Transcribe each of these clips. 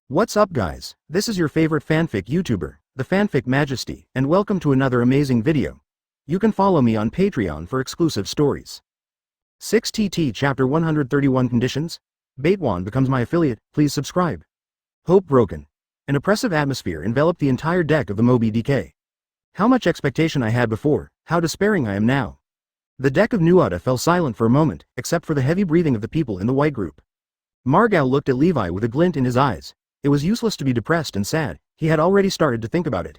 What's up guys, this is your favorite fanfic YouTuber, the Fanfic Majesty, and welcome to another amazing video. You can follow me on Patreon for exclusive stories. 6TT Chapter 131 Conditions? Baitwan becomes my affiliate, please subscribe. Hope broken. An oppressive atmosphere enveloped the entire deck of the Moby DK. How much expectation I had before, how despairing I am now. The deck of Nuada fell silent for a moment, except for the heavy breathing of the people in the white group. Margao looked at Levi with a glint in his eyes. It was useless to be depressed and sad, he had already started to think about it.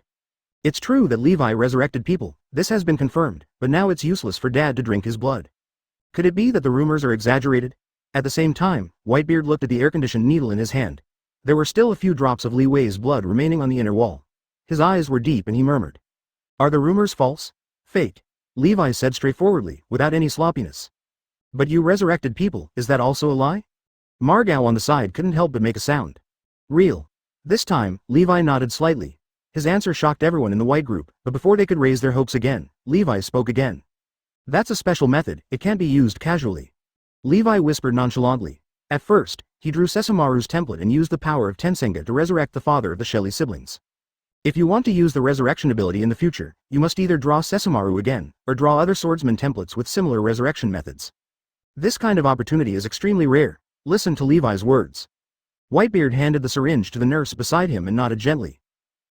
It's true that Levi resurrected people, this has been confirmed, but now it's useless for Dad to drink his blood. Could it be that the rumors are exaggerated? At the same time, Whitebeard looked at the air-conditioned needle in his hand. There were still a few drops of Li Wei's blood remaining on the inner wall. His eyes were deep and he murmured. Are the rumors false? Fake. Levi said straightforwardly, without any sloppiness. But you resurrected people, is that also a lie? Margao on the side couldn't help but make a sound. Real. This time, Levi nodded slightly. His answer shocked everyone in the white group, but before they could raise their hopes again, Levi spoke again. That's a special method, it can't be used casually. Levi whispered nonchalantly. At first, he drew Sessamaru's template and used the power of Tensenga to resurrect the father of the Shelly siblings. If you want to use the resurrection ability in the future, you must either draw Sessamaru again, or draw other swordsman templates with similar resurrection methods. This kind of opportunity is extremely rare. Listen to Levi's words. Whitebeard handed the syringe to the nurse beside him and nodded gently.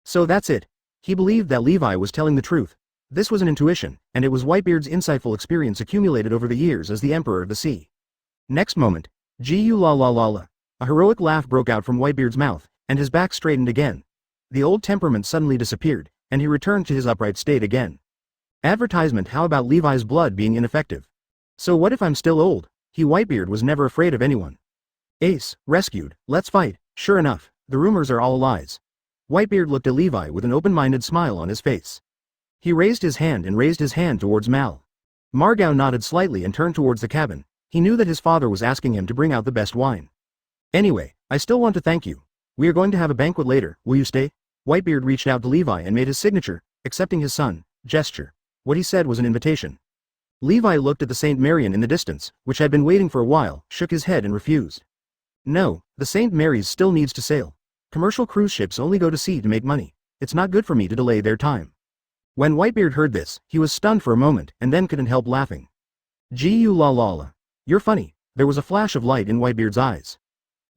So that's it. He believed that Levi was telling the truth. This was an intuition, and it was Whitebeard's insightful experience accumulated over the years as the Emperor of the Sea. Next moment, Gu la la la la. A heroic laugh broke out from Whitebeard's mouth, and his back straightened again. The old temperament suddenly disappeared, and he returned to his upright state again. Advertisement. How about Levi's blood being ineffective? So what if I'm still old? Whitebeard was never afraid of anyone. Ace, rescued, let's fight. Sure enough, the rumors are all lies. Whitebeard looked at Levi with an open-minded smile on his face. He raised his hand towards Mal. Margao nodded slightly and turned towards the cabin. He knew that his father was asking him to bring out the best wine. Anyway, I still want to thank you. We are going to have a banquet later, will you stay? Whitebeard reached out to Levi and made his signature, accepting his son, gesture. What he said was an invitation. Levi looked at the Saint Marian in the distance, which had been waiting for a while, shook his head and refused. No, the St. Mary's still needs to sail. Commercial cruise ships only go to sea to make money. It's not good for me to delay their time. When Whitebeard heard this, he was stunned for a moment and then couldn't help laughing. Gu la la la. You're funny. There was a flash of light in Whitebeard's eyes.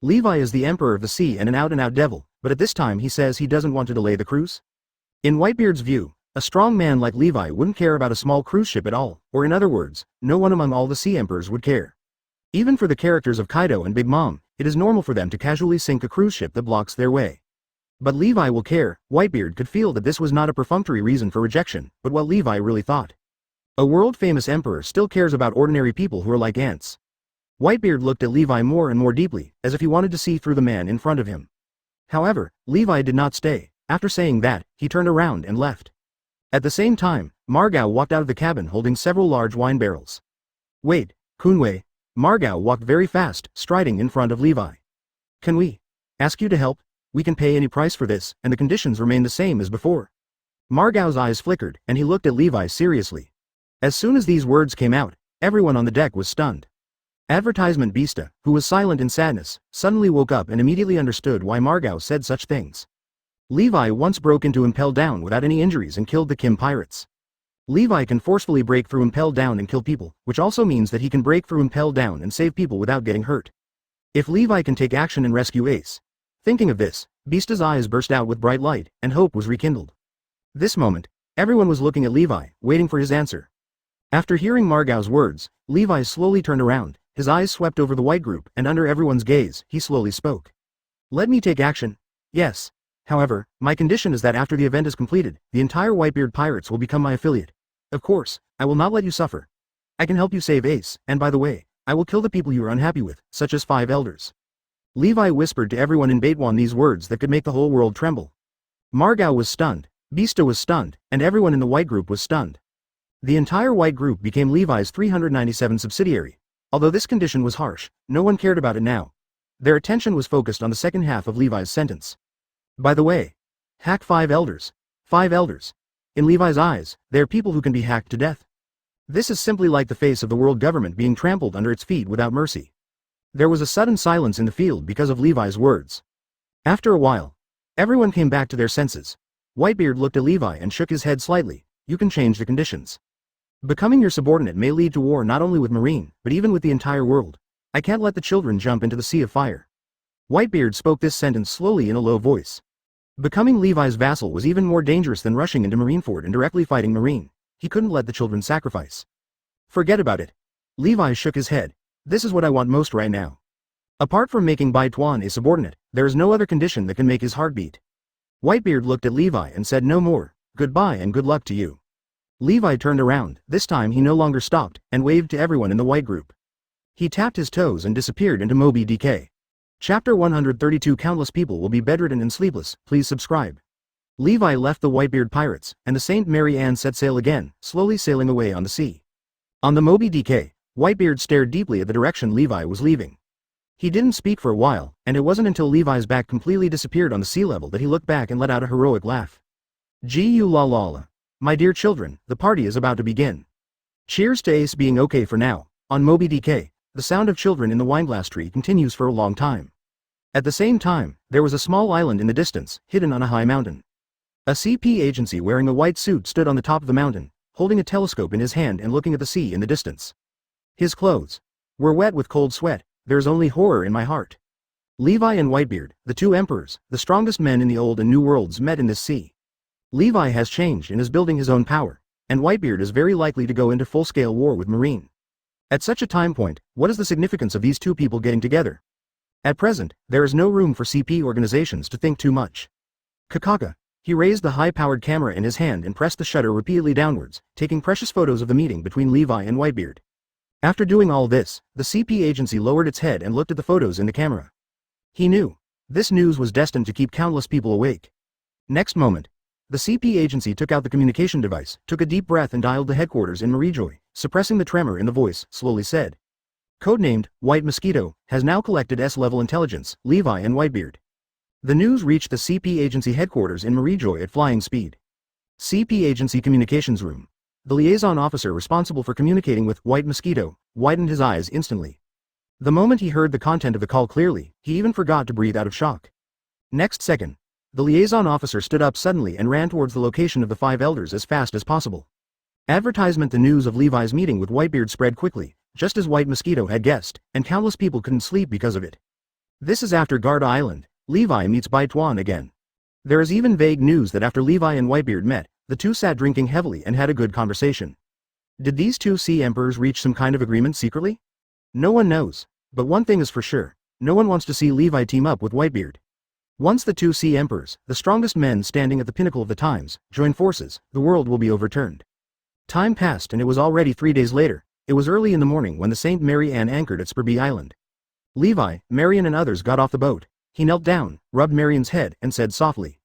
Levi is the Emperor of the Sea and an out-and-out devil, but at this time he says he doesn't want to delay the cruise? In Whitebeard's view, a strong man like Levi wouldn't care about a small cruise ship at all, or in other words, no one among all the Sea Emperors would care. Even for the characters of Kaido and Big Mom, it is normal for them to casually sink a cruise ship that blocks their way. But Levi will care. Whitebeard could feel that this was not a perfunctory reason for rejection, but what Levi really thought. A world-famous emperor still cares about ordinary people who are like ants. Whitebeard looked at Levi more and more deeply, as if he wanted to see through the man in front of him. However, Levi did not stay. After saying that, he turned around and left. At the same time, Margao walked out of the cabin holding several large wine barrels. Wait, Kunwei. Margao walked very fast, striding in front of Levi. Can we ask you to help? We can pay any price for this, and the conditions remain the same as before. Margao's eyes flickered, and he looked at Levi seriously. As soon as these words came out, everyone on the deck was stunned. Advertisement Beasta, who was silent in sadness, suddenly woke up and immediately understood why Margao said such things. Levi once broke into Impel Down without any injuries and killed the Kim pirates. Levi can forcefully break through Impel Down and kill people, which also means that he can break through Impel Down and save people without getting hurt. If Levi can take action and rescue Ace. Thinking of this, Beasta's eyes burst out with bright light, and hope was rekindled. This moment, everyone was looking at Levi, waiting for his answer. After hearing Margao's words, Levi slowly turned around, his eyes swept over the white group, and under everyone's gaze, he slowly spoke. Let me take action. Yes. However, my condition is that after the event is completed, the entire Whitebeard Pirates will become my affiliate. Of course, I will not let you suffer. I can help you save Ace, and by the way, I will kill the people you are unhappy with, such as 5 elders. Levi whispered to everyone in Baitwan these words that could make the whole world tremble. Margao was stunned, Beasta was stunned, and everyone in the white group was stunned. The entire white group became Levi's 397 subsidiary. Although this condition was harsh, no one cared about it now. Their attention was focused on the second half of Levi's sentence. By the way, hack 5 elders. 5 elders. In Levi's eyes, they are people who can be hacked to death. This is simply like the face of the world government being trampled under its feet without mercy. There was a sudden silence in the field because of Levi's words. After a while, everyone came back to their senses. Whitebeard looked at Levi and shook his head slightly. You can change the conditions. Becoming your subordinate may lead to war not only with Marine, but even with the entire world. I can't let the children jump into the sea of fire. Whitebeard spoke this sentence slowly in a low voice. Becoming Levi's vassal was even more dangerous than rushing into Marineford and directly fighting Marine. He couldn't let the children sacrifice. Forget about it. Levi shook his head. This is what I want most right now. Apart from making Bai Tuan a subordinate, there is no other condition that can make his heart beat. Whitebeard looked at Levi and said no more. Goodbye and good luck to you. Levi turned around. This time he no longer stopped, and waved to everyone in the white group. He tapped his toes and disappeared into Moby DK. Chapter 132 Countless people will be bedridden and sleepless, please subscribe. Levi left the Whitebeard pirates, and the Saint Mary Ann set sail again, slowly sailing away on the sea. On the Moby DK, Whitebeard stared deeply at the direction Levi was leaving. He didn't speak for a while, and it wasn't until Levi's back completely disappeared on the sea level that he looked back and let out a heroic laugh. Gu la la la. My dear children, the party is about to begin. Cheers to Ace being okay for now. On Moby DK, the sound of children in the wineglass tree continues for a long time. At the same time, there was a small island in the distance, hidden on a high mountain. A CP agency wearing a white suit stood on the top of the mountain, holding a telescope in his hand and looking at the sea in the distance. His clothes were wet with cold sweat. There's only horror in my heart. Levi and Whitebeard, the two emperors, the strongest men in the old and new worlds, met in this sea. Levi has changed and is building his own power, and Whitebeard is very likely to go into full-scale war with Marine. At such a time point, what is the significance of these two people getting together? At present, there is no room for CP organizations to think too much. Kakaka. He raised the high-powered camera in his hand and pressed the shutter repeatedly downwards, taking precious photos of the meeting between Levi and Whitebeard. After doing all this, the CP agency lowered its head and looked at the photos in the camera. He knew. This news was destined to keep countless people awake. Next moment, the CP agency took out the communication device, took a deep breath and dialed the headquarters in Marijoy, suppressing the tremor in the voice, slowly said. Codenamed, White Mosquito, has now collected S-level intelligence, Levi and Whitebeard. The news reached the CP agency headquarters in Marijoy at flying speed. CP agency communications room. The liaison officer responsible for communicating with White Mosquito widened his eyes instantly. The moment he heard the content of the call clearly, he even forgot to breathe out of shock. Next second, the liaison officer stood up suddenly and ran towards the location of the five elders as fast as possible. Advertisement. The news of Levi's meeting with Whitebeard spread quickly, just as White Mosquito had guessed, and countless people couldn't sleep because of it. This is after Garda Island. Levi meets Bai Tuan again. There is even vague news that after Levi and Whitebeard met, the two sat drinking heavily and had a good conversation. Did these two sea emperors reach some kind of agreement secretly? No one knows, but one thing is for sure, no one wants to see Levi team up with Whitebeard. Once the two sea emperors, the strongest men standing at the pinnacle of the times, join forces, the world will be overturned. Time passed and it was already 3 days later. It was early in the morning when the Saint Mary Ann anchored at Spurby Island. Levi, Marion and others got off the boat. He knelt down, rubbed Marion's head, and said softly.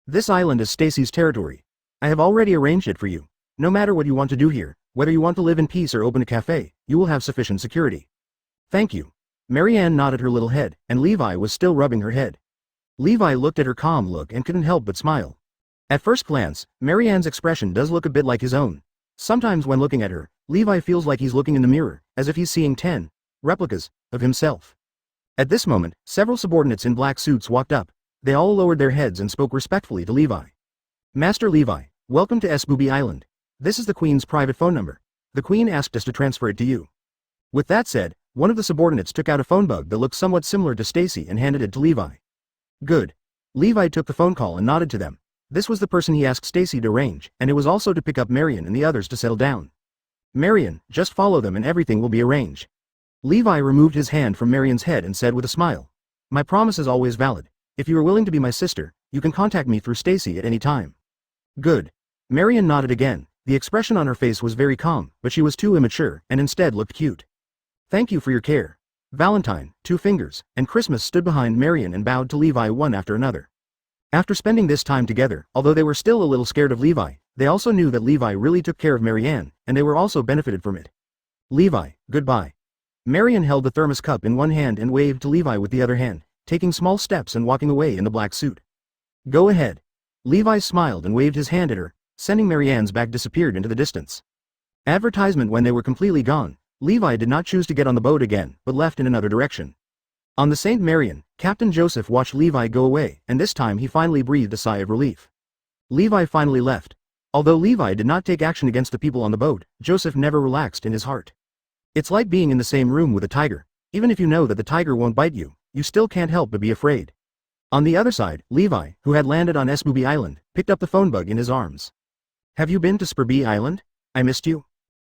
This island is Stacy's territory. I have already arranged it for you. No matter what you want to do here, whether you want to live in peace or open a cafe, you will have sufficient security. Thank you. Marianne nodded her little head, and Levi was still rubbing her head. Levi looked at her calm look and couldn't help but smile. At first glance, Marianne's expression does look a bit like his own. Sometimes when looking at her, Levi feels like he's looking in the mirror, as if he's seeing 10 replicas of himself. At this moment, several subordinates in black suits walked up. They all lowered their heads and spoke respectfully to Levi. Master Levi, welcome to Spurby Island. This is the Queen's private phone number. The Queen asked us to transfer it to you. With that said, one of the subordinates took out a phone bug that looked somewhat similar to Stacy and handed it to Levi. Good. Levi took the phone call and nodded to them. This was the person he asked Stacy to arrange, and it was also to pick up Marion and the others to settle down. Marion, just follow them and everything will be arranged. Levi removed his hand from Marion's head and said with a smile. My promise is always valid. If you are willing to be my sister, you can contact me through Stacy at any time. Good. Marion nodded again. The expression on her face was very calm, but she was too immature, and instead looked cute. Thank you for your care. Valentine, Two Fingers, and Christmas stood behind Marion and bowed to Levi one after another. After spending this time together, although they were still a little scared of Levi, they also knew that Levi really took care of Marianne, and they were also benefited from it. Levi, goodbye. Marion held the thermos cup in one hand and waved to Levi with the other hand, taking small steps and walking away in the black suit. Go ahead. Levi smiled and waved his hand at her, sending Marianne's back disappeared into the distance. Advertisement. When they were completely gone, Levi did not choose to get on the boat again, but left in another direction. On the Saint Marian, Captain Joseph watched Levi go away, and this time he finally breathed a sigh of relief. Levi finally left. Although Levi did not take action against the people on the boat, Joseph never relaxed in his heart. It's like being in the same room with a tiger. Even if you know that the tiger won't bite you, you still can't help but be afraid. On the other side, Levi, who had landed on Sabaody Island, picked up the phone bug in his arms. Have you been to Sabaody Island? I missed you.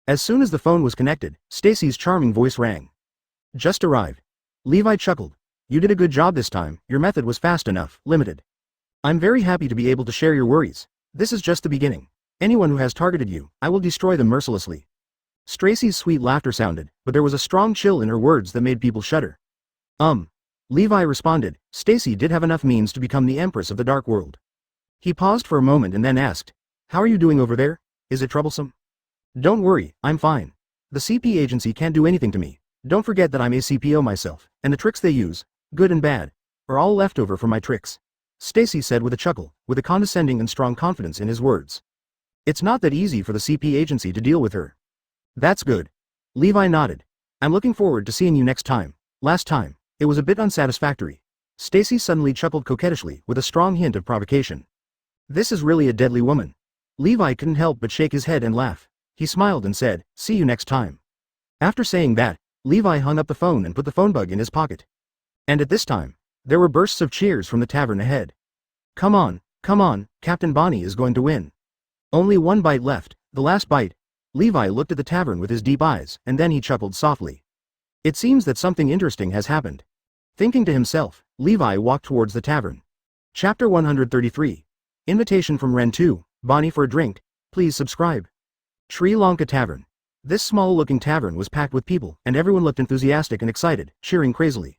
As soon as the phone was connected, Stacy's charming voice rang. Just arrived. Levi chuckled. You did a good job this time, your method was fast enough, limited. I'm very happy to be able to share your worries. This is just the beginning. Anyone who has targeted you, I will destroy them mercilessly. Stacy's sweet laughter sounded, but there was a strong chill in her words that made people shudder. Levi responded, Stacy did have enough means to become the Empress of the Dark World. He paused for a moment and then asked, how are you doing over there? Is it troublesome? Don't worry, I'm fine. The CP agency can't do anything to me. Don't forget that I'm a CPO myself, and the tricks they use, good and bad, are all leftover from my tricks. Stacy said with a chuckle, with a condescending and strong confidence in his words. It's not that easy for the CP agency to deal with her. That's good. Levi nodded. I'm looking forward to seeing you next time. Last time, it was a bit unsatisfactory. Stacy suddenly chuckled coquettishly with a strong hint of provocation. This is really a deadly woman. Levi couldn't help but shake his head and laugh. He smiled and said, see you next time. After saying that, Levi hung up the phone and put the phone bug in his pocket. And at this time, there were bursts of cheers from the tavern ahead. Come on, Captain Bonnie is going to win. Only one bite left, the last bite. Levi looked at the tavern with his deep eyes, and then he chuckled softly. It seems that something interesting has happened. Thinking to himself, Levi walked towards the tavern. Chapter 133. Invitation from Ren 2, Bonnie for a drink, please subscribe. Sri Lanka Tavern. This small-looking tavern was packed with people, and everyone looked enthusiastic and excited, cheering crazily.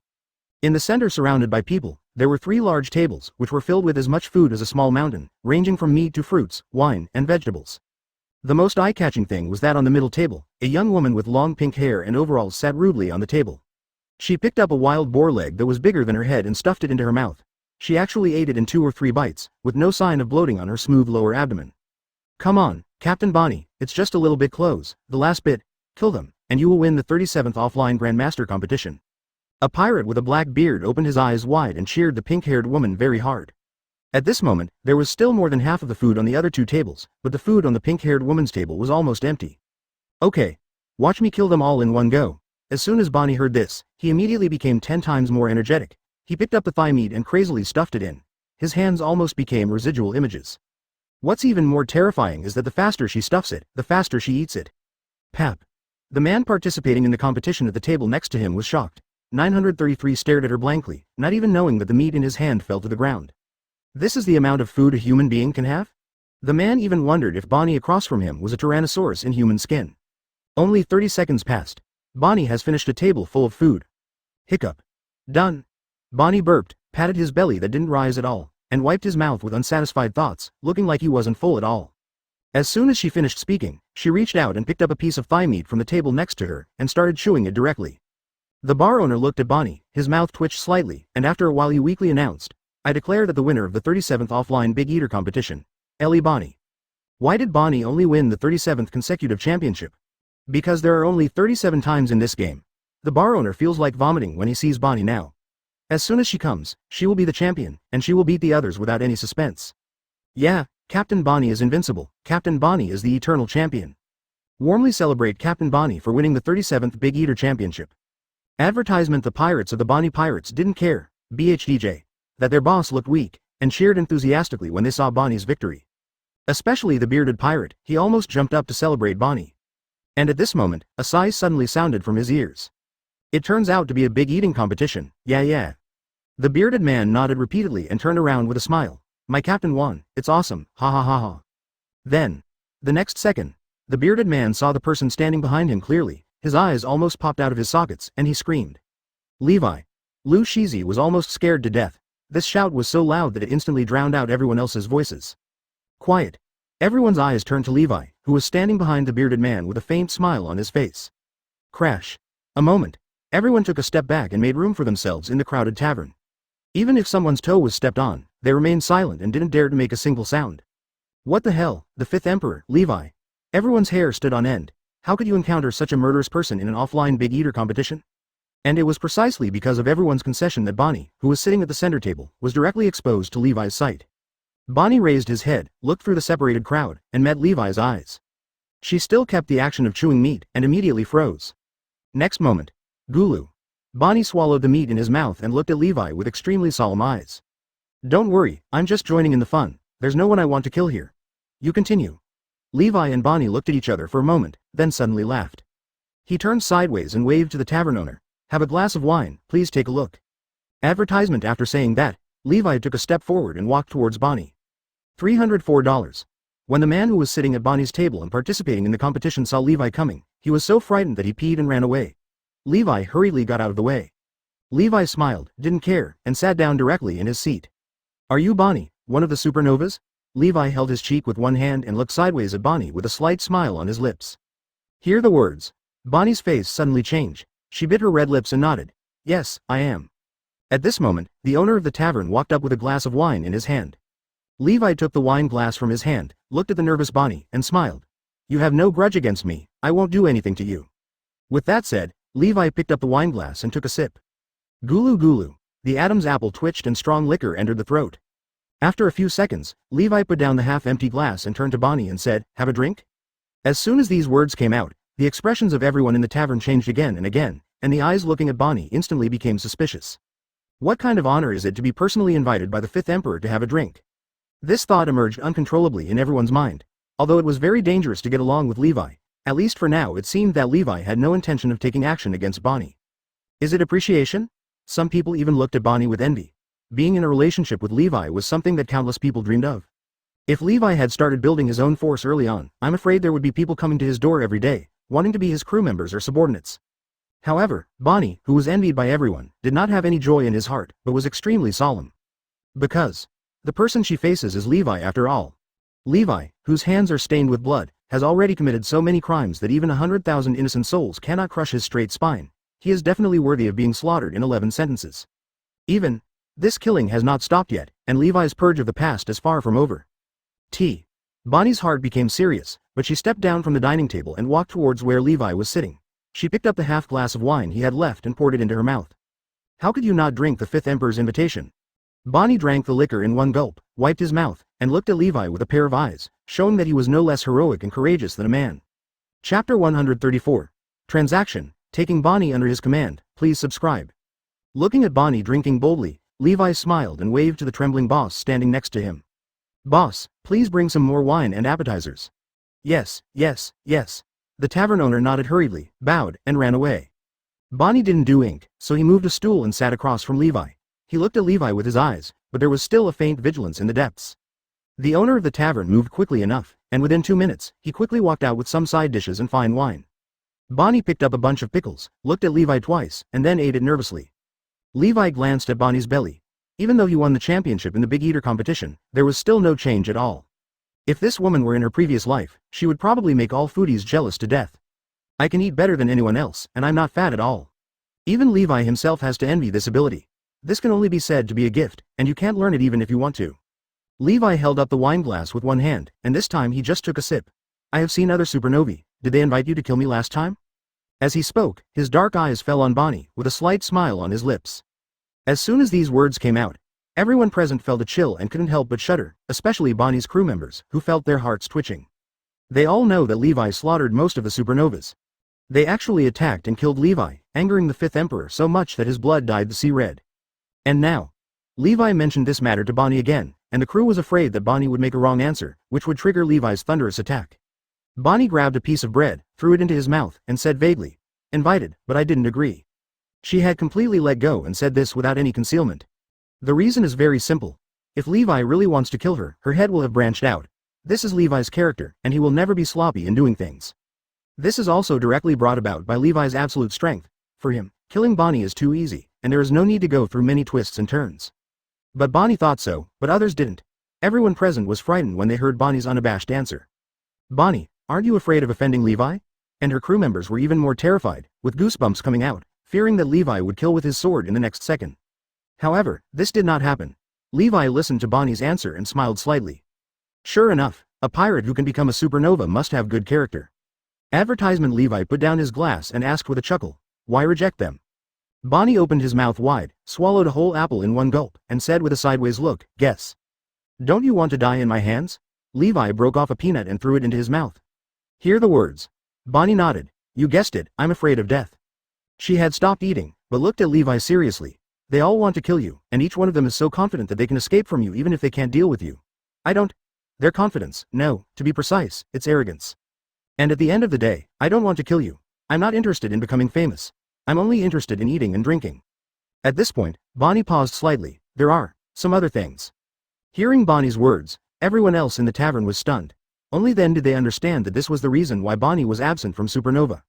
In the center, surrounded by people, there were 3 large tables, which were filled with as much food as a small mountain, ranging from meat to fruits, wine, and vegetables. The most eye-catching thing was that on the middle table, a young woman with long pink hair and overalls sat rudely on the table. She picked up a wild boar leg that was bigger than her head and stuffed it into her mouth. She actually ate it in 2 or 3 bites, with no sign of bloating on her smooth lower abdomen. Come on, Captain Bonnie, it's just a little bit close, the last bit, kill them, and you will win the 37th offline Grandmaster competition. A pirate with a black beard opened his eyes wide and cheered the pink-haired woman very hard. At this moment, there was still more than half of the food on the other 2 tables, but the food on the pink-haired woman's table was almost empty. Okay. Watch me kill them all in one go. As soon as Bonnie heard this, he immediately became 10 times more energetic. He picked up the thigh meat and crazily stuffed it in. His hands almost became residual images. What's even more terrifying is that the faster she stuffs it, the faster she eats it. Pap. The man participating in the competition at the table next to him was shocked. 933 stared at her blankly, not even knowing that the meat in his hand fell to the ground. This is the amount of food a human being can have? The man even wondered if Bonnie across from him was a Tyrannosaurus in human skin. Only 30 seconds passed. Bonnie has finished a table full of food. Hiccup. Done. Bonnie burped, patted his belly that didn't rise at all, and wiped his mouth with unsatisfied thoughts, looking like he wasn't full at all. As soon as she finished speaking, she reached out and picked up a piece of thigh meat from the table next to her, and started chewing it directly. The bar owner looked at Bonnie, his mouth twitched slightly, and after a while he weakly announced, I declare that the winner of the 37th offline Big Eater competition, Ellie Bonnie. Why did Bonnie only win the 37th consecutive championship? Because there are only 37 times in this game. The bar owner feels like vomiting when he sees Bonnie now. As soon as she comes, she will be the champion, and she will beat the others without any suspense. Yeah, Captain Bonnie is invincible. Captain Bonnie is the eternal champion. Warmly celebrate Captain Bonnie for winning the 37th Big Eater championship. Advertisement. The pirates of the Bonnie Pirates didn't care, BHDJ, that their boss looked weak, and cheered enthusiastically when they saw Bonnie's victory. Especially the bearded pirate, he almost jumped up to celebrate Bonnie. And at this moment, a sigh suddenly sounded from his ears. It turns out to be a big eating competition, yeah. The bearded man nodded repeatedly and turned around with a smile. My captain won, it's awesome, ha ha ha ha. Then, the next second, the bearded man saw the person standing behind him clearly, his eyes almost popped out of his sockets, and he screamed. Levi. Liu Shizi was almost scared to death. This shout was so loud that it instantly drowned out everyone else's voices. Quiet. Everyone's eyes turned to Levi, who was standing behind the bearded man with a faint smile on his face. Crash. A moment. Everyone took a step back and made room for themselves in the crowded tavern. Even if someone's toe was stepped on, they remained silent and didn't dare to make a single sound. What the hell, the 5th Emperor, Levi. Everyone's hair stood on end. How could you encounter such a murderous person in an offline Big Eater competition? And it was precisely because of everyone's concession that Bonnie, who was sitting at the center table, was directly exposed to Levi's sight. Bonnie raised his head, looked through the separated crowd, and met Levi's eyes. She still kept the action of chewing meat, and immediately froze. Next moment. Gulu. Bonnie swallowed the meat in his mouth and looked at Levi with extremely solemn eyes. Don't worry, I'm just joining in the fun, there's no one I want to kill here. You continue. Levi and Bonnie looked at each other for a moment, then suddenly laughed. He turned sideways and waved to the tavern owner. Have a glass of wine, please take a look. Advertisement. After saying that, Levi took a step forward and walked towards Bonnie. $304. When the man who was sitting at Bonnie's table and participating in the competition saw Levi coming, he was so frightened that he peed and ran away. Levi hurriedly got out of the way. Levi smiled, didn't care, and sat down directly in his seat. Are you Bonnie, one of the supernovas? Levi held his cheek with one hand and looked sideways at Bonnie with a slight smile on his lips. Hear the words. Bonnie's face suddenly changed. She bit her red lips and nodded. Yes, I am. At this moment, the owner of the tavern walked up with a glass of wine in his hand. Levi took the wine glass from his hand, looked at the nervous Bonnie, and smiled. You have no grudge against me, I won't do anything to you. With that said, Levi picked up the wine glass and took a sip. Gulu gulu. The Adam's apple twitched and strong liquor entered the throat. After a few seconds, Levi put down the half-empty glass and turned to Bonnie and said, Have a drink? As soon as these words came out, the expressions of everyone in the tavern changed again, and the eyes looking at Bonnie instantly became suspicious. What kind of honor is it to be personally invited by the 5th Emperor to have a drink? This thought emerged uncontrollably in everyone's mind. Although it was very dangerous to get along with Levi, at least for now it seemed that Levi had no intention of taking action against Bonnie. Is it appreciation? Some people even looked at Bonnie with envy. Being in a relationship with Levi was something that countless people dreamed of. If Levi had started building his own force early on, I'm afraid there would be people coming to his door every day, wanting to be his crew members or subordinates. However, Bonnie, who was envied by everyone, did not have any joy in his heart, but was extremely solemn. Because the person she faces is Levi after all. Levi, whose hands are stained with blood, has already committed so many crimes that even 100,000 innocent souls cannot crush his straight spine. He is definitely worthy of being slaughtered in 11 sentences. Even this killing has not stopped yet, and Levi's purge of the past is far from over. Bonnie's heart became serious, but she stepped down from the dining table and walked towards where Levi was sitting. She picked up the half glass of wine he had left and poured it into her mouth. How could you not drink the 5th Emperor's invitation? Bonnie drank the liquor in one gulp, wiped his mouth, and looked at Levi with a pair of eyes, showing that he was no less heroic and courageous than a man. Chapter 134. Transaction. Taking Bonnie under his command, please subscribe. Looking at Bonnie drinking boldly, Levi smiled and waved to the trembling boss standing next to him. Boss, please bring some more wine and appetizers. Yes, yes, yes. The tavern owner nodded hurriedly, bowed, and ran away. Bonnie didn't do ink, so he moved a stool and sat across from Levi. He looked at Levi with his eyes, but there was still a faint vigilance in the depths. The owner of the tavern moved quickly enough, and within 2 minutes, he quickly walked out with some side dishes and fine wine. Bonnie picked up a bunch of pickles, looked at Levi twice, and then ate it nervously. Levi glanced at Bonnie's belly. Even though he won the championship in the Big Eater competition, there was still no change at all. If this woman were in her previous life, she would probably make all foodies jealous to death. I can eat better than anyone else, and I'm not fat at all. Even Levi himself has to envy this ability. This can only be said to be a gift, and you can't learn it even if you want to. Levi held up the wine glass with one hand, and this time he just took a sip. I have seen other supernovae. Did they invite you to kill me last time? As he spoke, his dark eyes fell on Bonnie, with a slight smile on his lips. As soon as these words came out, everyone present felt a chill and couldn't help but shudder, especially Bonnie's crew members, who felt their hearts twitching. They all know that Levi slaughtered most of the supernovas. They actually attacked and killed Levi, angering the 5th Emperor so much that his blood dyed the sea red. And now, Levi mentioned this matter to Bonnie again, and the crew was afraid that Bonnie would make a wrong answer, which would trigger Levi's thunderous attack. Bonnie grabbed a piece of bread, threw it into his mouth, and said vaguely, "Invited, but I didn't agree." She had completely let go and said this without any concealment. The reason is very simple. If Levi really wants to kill her, her head will have branched out. This is Levi's character, and he will never be sloppy in doing things. This is also directly brought about by Levi's absolute strength. For him, killing Bonnie is too easy, and there is no need to go through many twists and turns. But Bonnie thought so, but others didn't. Everyone present was frightened when they heard Bonnie's unabashed answer. "Bonnie, aren't you afraid of offending Levi?" And her crew members were even more terrified, with goosebumps coming out, fearing that Levi would kill with his sword in the next second. However, this did not happen. Levi listened to Bonnie's answer and smiled slightly. Sure enough, a pirate who can become a supernova must have good character. Advertisement. Levi put down his glass and asked with a chuckle, "Why reject them?" Bonnie opened his mouth wide, swallowed a whole apple in one gulp, and said with a sideways look, "Guess. Don't you want to die in my hands?" Levi broke off a peanut and threw it into his mouth. Hear the words. Bonnie nodded. "You guessed it, I'm afraid of death." She had stopped eating, but looked at Levi seriously. "They all want to kill you, and each one of them is so confident that they can escape from you even if they can't deal with you. I don't. Their confidence, no, to be precise, it's arrogance. And at the end of the day, I don't want to kill you. I'm not interested in becoming famous. I'm only interested in eating and drinking." At this point, Bonnie paused slightly. "There are some other things." Hearing Bonnie's words, everyone else in the tavern was stunned. Only then did they understand that this was the reason why Bonnie was absent from Supernova.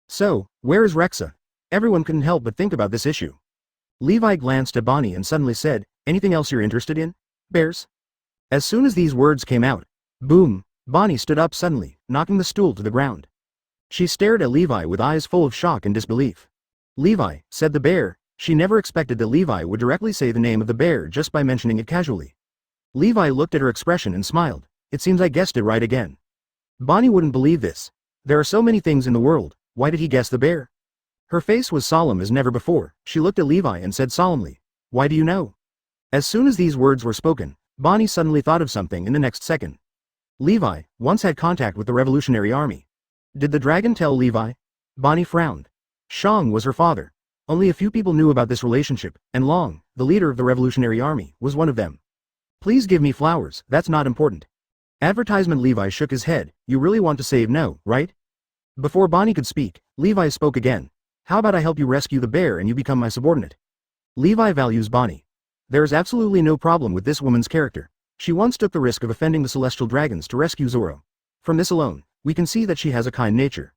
So, where is Rexa? Everyone couldn't help but think about this issue. Levi glanced at Bonnie and suddenly said, "Anything else you're interested in? Bears?" As soon as these words came out, boom, Bonnie stood up suddenly, knocking the stool to the ground. She stared at Levi with eyes full of shock and disbelief. "Levi," said the bear. She never expected that Levi would directly say the name of the bear just by mentioning it casually. Levi looked at her expression and smiled. "It seems I guessed it right again." Bonnie wouldn't believe this. There are so many things in the world, why did he guess the bear? Her face was solemn as never before. She looked at Levi and said solemnly, "Why do you know?" As soon as these words were spoken, Bonnie suddenly thought of something in the next second. Levi once had contact with the Revolutionary Army. Did the dragon tell Levi? Bonnie frowned. Shang was her father. Only a few people knew about this relationship, and Long, the leader of the Revolutionary Army, was one of them. "Please give me flowers, that's not important." Advertisement. Levi shook his head. "You really want to save No, right?" Before Bonnie could speak, Levi spoke again. "How about I help you rescue the bear and you become my subordinate?" Levi values Bonnie. There is absolutely no problem with this woman's character. She once took the risk of offending the celestial dragons to rescue Zoro. From this alone, we can see that she has a kind nature.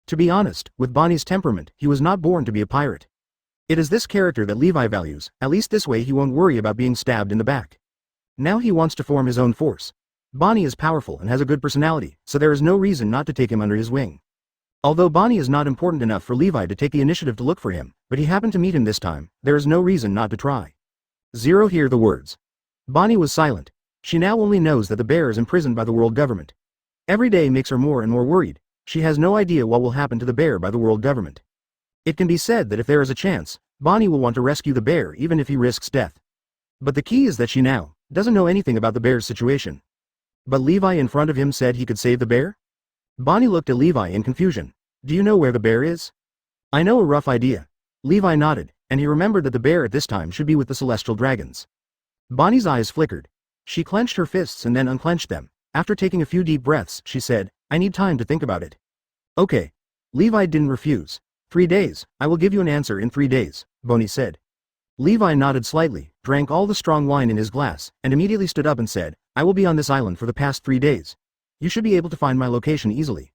To be honest, with Bonnie's temperament, he was not born to be a pirate. It is this character that Levi values, at least this way he won't worry about being stabbed in the back. Now he wants to form his own force. Bonnie is powerful and has a good personality, so there is no reason not to take him under his wing. Although Bonnie is not important enough for Levi to take the initiative to look for him, but he happened to meet him this time, there is no reason not to try. Zero. Hear the words. Bonnie was silent. She now only knows that the bear is imprisoned by the world government. Every day makes her more and more worried. She has no idea what will happen to the bear by the world government. It can be said that if there is a chance, Bonnie will want to rescue the bear even if he risks death. But the key is that she now doesn't know anything about the bear's situation. But Levi in front of him said he could save the bear? Bonnie looked at Levi in confusion. "Do you know where the bear is?" "I know a rough idea." Levi nodded, and he remembered that the bear at this time should be with the celestial dragons. Bonnie's eyes flickered. She clenched her fists and then unclenched them. After taking a few deep breaths, she said, "I need time to think about it." "Okay." Levi didn't refuse. 3 days, I will give you an answer in 3 days, Bonnie said. Levi nodded slightly, drank all the strong wine in his glass, and immediately stood up and said, "I will be on this island for the past 3 days. You should be able to find my location easily."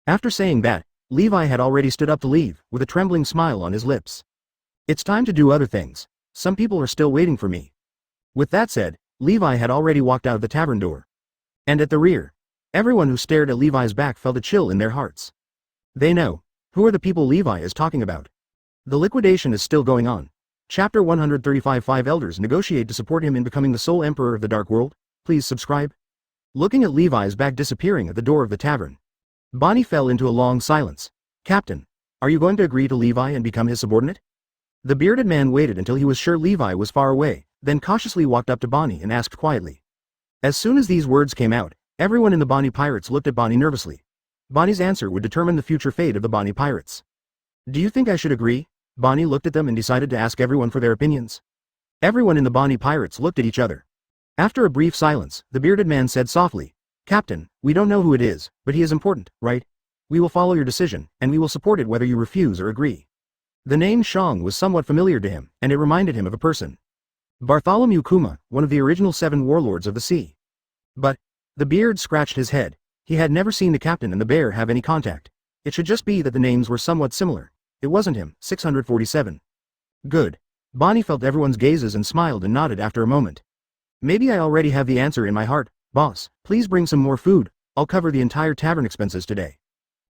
After saying that, Levi had already stood up to leave, with a trembling smile on his lips. "It's time to do other things. Some people are still waiting for me." With that said, Levi had already walked out of the tavern door. And at the rear, everyone who stared at Levi's back felt a chill in their hearts. They know. Who are the people Levi is talking about? The liquidation is still going on. Chapter 135. 5 elders negotiate to support him in becoming the sole emperor of the Dark World. Please subscribe. Looking at Levi's back disappearing at the door of the tavern, Bonnie fell into a long silence. "Captain, are you going to agree to Levi and become his subordinate?" The bearded man waited until he was sure Levi was far away, then cautiously walked up to Bonnie and asked quietly. As soon as these words came out, everyone in the Bonnie Pirates looked at Bonnie nervously. Bonnie's answer would determine the future fate of the Bonnie Pirates. "Do you think I should agree?" Bonnie looked at them and decided to ask everyone for their opinions. Everyone in the Bonnie Pirates looked at each other. After a brief silence, the bearded man said softly, "Captain, we don't know who it is, but he is important, right? We will follow your decision, and we will support it whether you refuse or agree." The name Shang was somewhat familiar to him, and it reminded him of a person. Bartholomew Kuma, one of the original 7 warlords of the sea. But, the beard scratched his head. He had never seen the captain and the bear have any contact. It should just be that the names were somewhat similar. It wasn't him. 647. Good. Bonnie felt everyone's gazes and smiled and nodded after a moment. "Maybe I already have the answer in my heart. Boss, please bring some more food. I'll cover the entire tavern expenses today."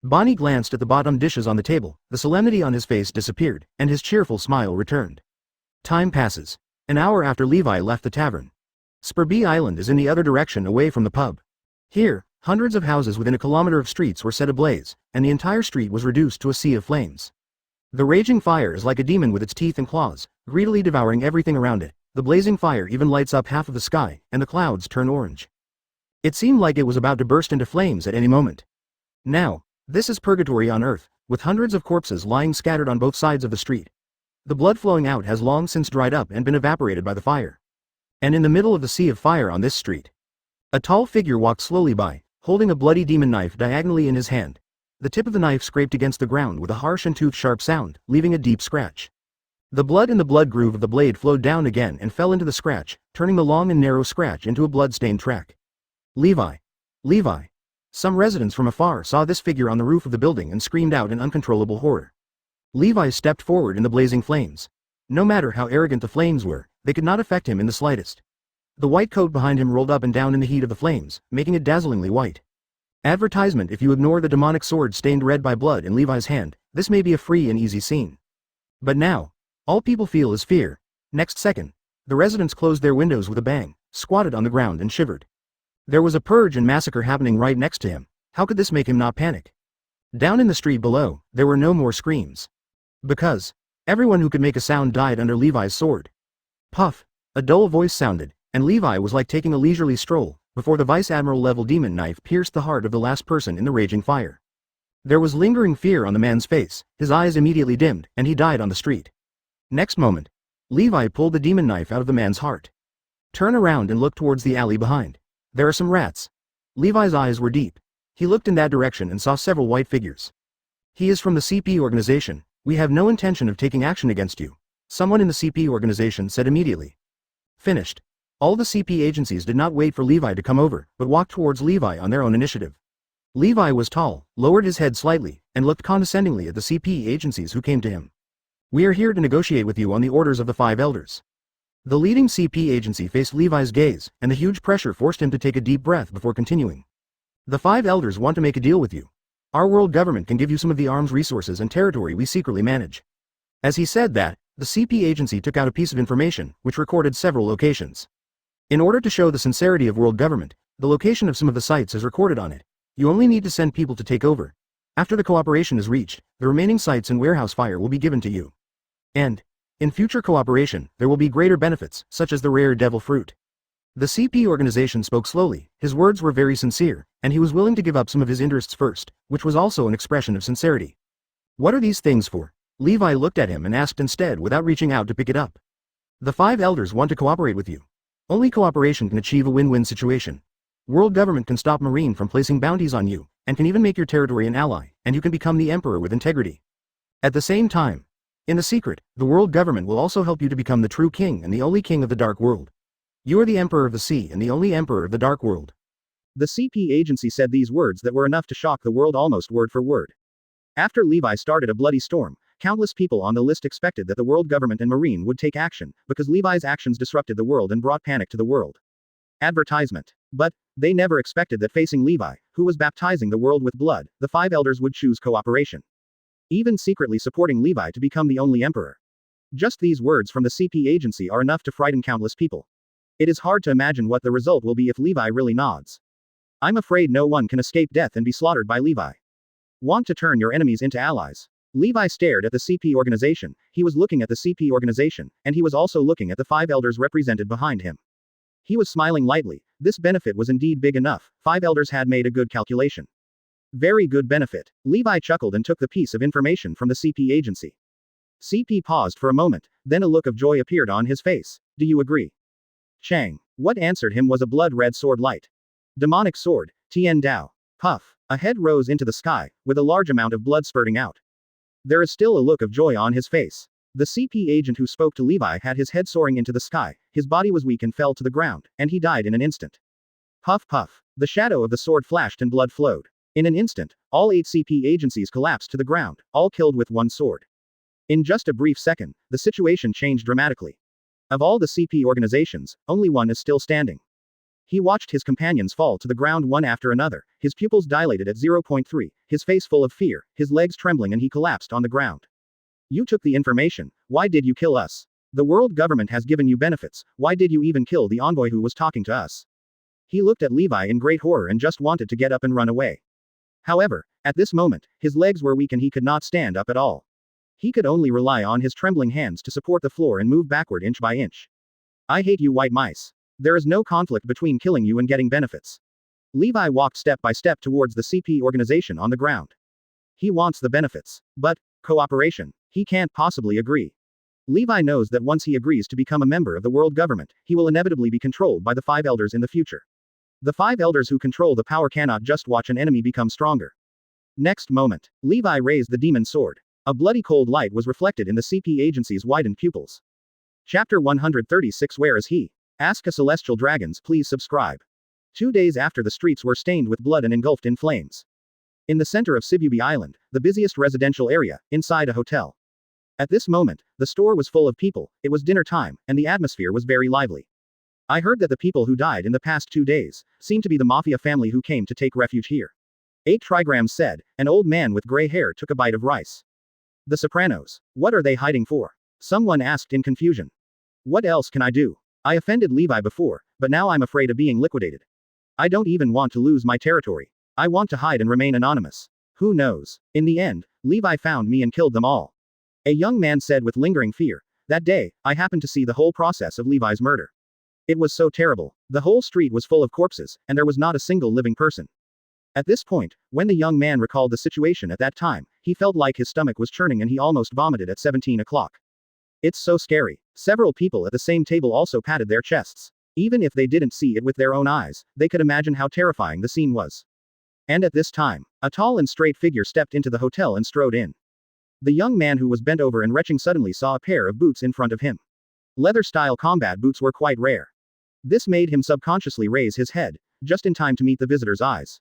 Bonnie glanced at the bottom dishes on the table, the solemnity on his face disappeared, and his cheerful smile returned. Time passes. An hour after Levi left the tavern. Spurby Island is in the other direction away from the pub. Here, hundreds of houses within a kilometer of streets were set ablaze, and the entire street was reduced to a sea of flames. The raging fire is like a demon with its teeth and claws, greedily devouring everything around it. The blazing fire even lights up half of the sky, and the clouds turn orange. It seemed like it was about to burst into flames at any moment. Now, this is purgatory on Earth, with hundreds of corpses lying scattered on both sides of the street. The blood flowing out has long since dried up and been evaporated by the fire. And in the middle of the sea of fire on this street, a tall figure walked slowly by, holding a bloody demon knife diagonally in his hand. The tip of the knife scraped against the ground with a harsh and tooth-sharp sound, leaving a deep scratch. The blood in the blood groove of the blade flowed down again and fell into the scratch, turning the long and narrow scratch into a blood-stained track. Levi! Levi! Some residents from afar saw this figure on the roof of the building and screamed out in uncontrollable horror. Levi stepped forward in the blazing flames. No matter how arrogant the flames were, they could not affect him in the slightest. The white coat behind him rolled up and down in the heat of the flames, making it dazzlingly white. Advertisement: if you ignore the demonic sword stained red by blood in Levi's hand, this may be a free and easy scene. But now, all people feel is fear. Next second, the residents closed their windows with a bang, squatted on the ground and shivered. There was a purge and massacre happening right next to him. How could this make him not panic? Down in the street below, there were no more screams. Because everyone who could make a sound died under Levi's sword. Puff! A dull voice sounded, and Levi was like taking a leisurely stroll, before the Vice Admiral level demon knife pierced the heart of the last person in the raging fire. There was lingering fear on the man's face, his eyes immediately dimmed, and he died on the street. Next moment, Levi pulled the demon knife out of the man's heart. Turn around and look towards the alley behind. There are some rats. Levi's eyes were deep. He looked in that direction and saw several white figures. He is from the CP organization. We have no intention of taking action against you, someone in the CP organization said immediately. Finished. All the CP agencies did not wait for Levi to come over, but walked towards Levi on their own initiative. Levi was tall, lowered his head slightly, and looked condescendingly at the CP agencies who came to him. We are here to negotiate with you on the orders of the 5 elders. The leading CP agency faced Levi's gaze, and the huge pressure forced him to take a deep breath before continuing. The 5 elders want to make a deal with you. Our world government can give you some of the arms resources and territory we secretly manage. As he said that, the CP agency took out a piece of information, which recorded several locations. In order to show the sincerity of world government, the location of some of the sites is recorded on it. You only need to send people to take over. After the cooperation is reached, the remaining sites and warehouse fire will be given to you. And, in future cooperation, there will be greater benefits, such as the rare devil fruit. The CP organization spoke slowly, his words were very sincere, and he was willing to give up some of his interests first, which was also an expression of sincerity. What are these things for? Levi looked at him and asked instead without reaching out to pick it up. The 5 elders want to cooperate with you. Only cooperation can achieve a win-win situation. World government can stop Marine from placing bounties on you, and can even make your territory an ally, and you can become the emperor with integrity. At the same time, in the secret, the world government will also help you to become the true king and the only king of the dark world. You are the emperor of the sea and the only emperor of the dark world. The CP agency said these words that were enough to shock the world almost word for word. After Levi started a bloody storm, countless people on the list expected that the world government and Marine would take action, because Levi's actions disrupted the world and brought panic to the world. Advertisement. But they never expected that facing Levi, who was baptizing the world with blood, the 5 elders would choose cooperation. Even secretly supporting Levi to become the only emperor. Just these words from the CP agency are enough to frighten countless people. It is hard to imagine what the result will be if Levi really nods. I'm afraid no one can escape death and be slaughtered by Levi. Want to turn your enemies into allies? Levi stared at the CP organization, he was looking at the CP organization, and he was also looking at the 5 elders represented behind him. He was smiling lightly. This benefit was indeed big enough. 5 elders had made a good calculation. Very good benefit. Levi chuckled and took the piece of information from the CP agency. CP paused for a moment, then a look of joy appeared on his face. Do you agree? Chang. What answered him was a blood-red sword light. Demonic sword, Tian Dao. Puff. A head rose into the sky, with a large amount of blood spurting out. There is still a look of joy on his face. The CP agent who spoke to Levi had his head soaring into the sky, his body was weak and fell to the ground, and he died in an instant. Puff puff. The shadow of the sword flashed and blood flowed. In an instant, all 8 CP agencies collapsed to the ground, all killed with one sword. In just a brief second, the situation changed dramatically. Of all the CP organizations, only one is still standing. He watched his companions fall to the ground one after another, his pupils dilated at 0.3, his face full of fear, his legs trembling, and he collapsed on the ground. You took the information, why did you kill us? The world government has given you benefits, why did you even kill the envoy who was talking to us? He looked at Levi in great horror and just wanted to get up and run away. However, at this moment, his legs were weak and he could not stand up at all. He could only rely on his trembling hands to support the floor and move backward inch by inch. I hate you white mice. There is no conflict between killing you and getting benefits. Levi walked step by step towards the CP organization on the ground. He wants the benefits. But, cooperation, he can't possibly agree. Levi knows that once he agrees to become a member of the world government, he will inevitably be controlled by the 5 elders in the future. The 5 elders who control the power cannot just watch an enemy become stronger. Next moment, Levi raised the demon sword. A bloody cold light was reflected in the CP agency's widened pupils. Chapter 136 Where is he? Ask a Celestial Dragons please subscribe. 2 days after the streets were stained with blood and engulfed in flames. In the center of Sabaody Island, the busiest residential area, inside a hotel. At this moment, the store was full of people, it was dinner time, and the atmosphere was very lively. I heard that the people who died in the past 2 days seemed to be the mafia family who came to take refuge here. 8 trigrams said, an old man with gray hair took a bite of rice. The Sopranos. What are they hiding for? Someone asked in confusion. What else can I do? I offended Levi before, but now I'm afraid of being liquidated. I don't even want to lose my territory. I want to hide and remain anonymous. Who knows? In the end, Levi found me and killed them all. A young man said with lingering fear. That day, I happened to see the whole process of Levi's murder. It was so terrible. The whole street was full of corpses, and there was not a single living person. At this point, when the young man recalled the situation at that time, he felt like his stomach was churning and he almost vomited at 17 o'clock. It's so scary. Several people at the same table also patted their chests. Even if they didn't see it with their own eyes, they could imagine how terrifying the scene was. And at this time, a tall and straight figure stepped into the hotel and strode in. The young man who was bent over and retching suddenly saw a pair of boots in front of him. Leather-style combat boots were quite rare. This made him subconsciously raise his head, just in time to meet the visitor's eyes.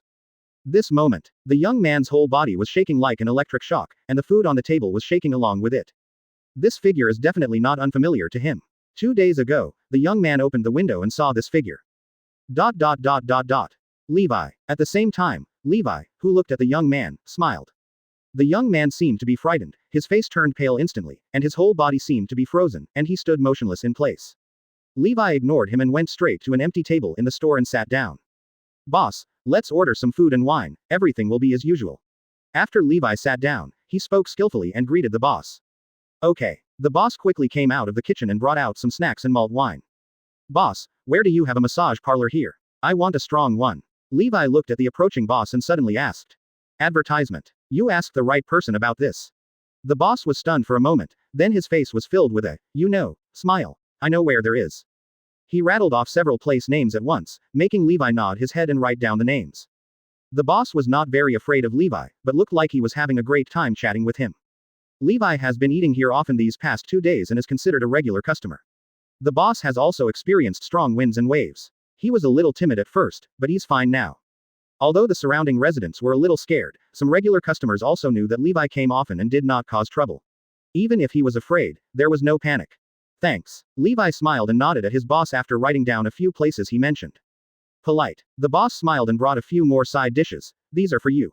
This moment, the young man's whole body was shaking like an electric shock, and the food on the table was shaking along with it. This figure is definitely not unfamiliar to him. 2 days ago, the young man opened the window and saw this figure. Levi. At the same time, Levi, who looked at the young man, smiled. The young man seemed to be frightened, his face turned pale instantly, and his whole body seemed to be frozen, and he stood motionless in place. Levi ignored him and went straight to an empty table in the store and sat down. Boss, let's order some food and wine, everything will be as usual. After Levi sat down, he spoke skillfully and greeted the boss. Okay. The boss quickly came out of the kitchen and brought out some snacks and malt wine. Boss, where do you have a massage parlor here? I want a strong one. Levi looked at the approaching boss and suddenly asked. Advertisement. You asked the right person about this. The boss was stunned for a moment, then his face was filled with a, smile. I know where there is. He rattled off several place names at once, making Levi nod his head and write down the names. The boss was not very afraid of Levi, but looked like he was having a great time chatting with him. Levi has been eating here often these past 2 days and is considered a regular customer. The boss has also experienced strong winds and waves. He was a little timid at first, but he's fine now. Although the surrounding residents were a little scared, some regular customers also knew that Levi came often and did not cause trouble. Even if he was afraid, there was no panic. Thanks. Levi smiled and nodded at his boss after writing down a few places he mentioned. Polite. The boss smiled and brought a few more side dishes. These are for you.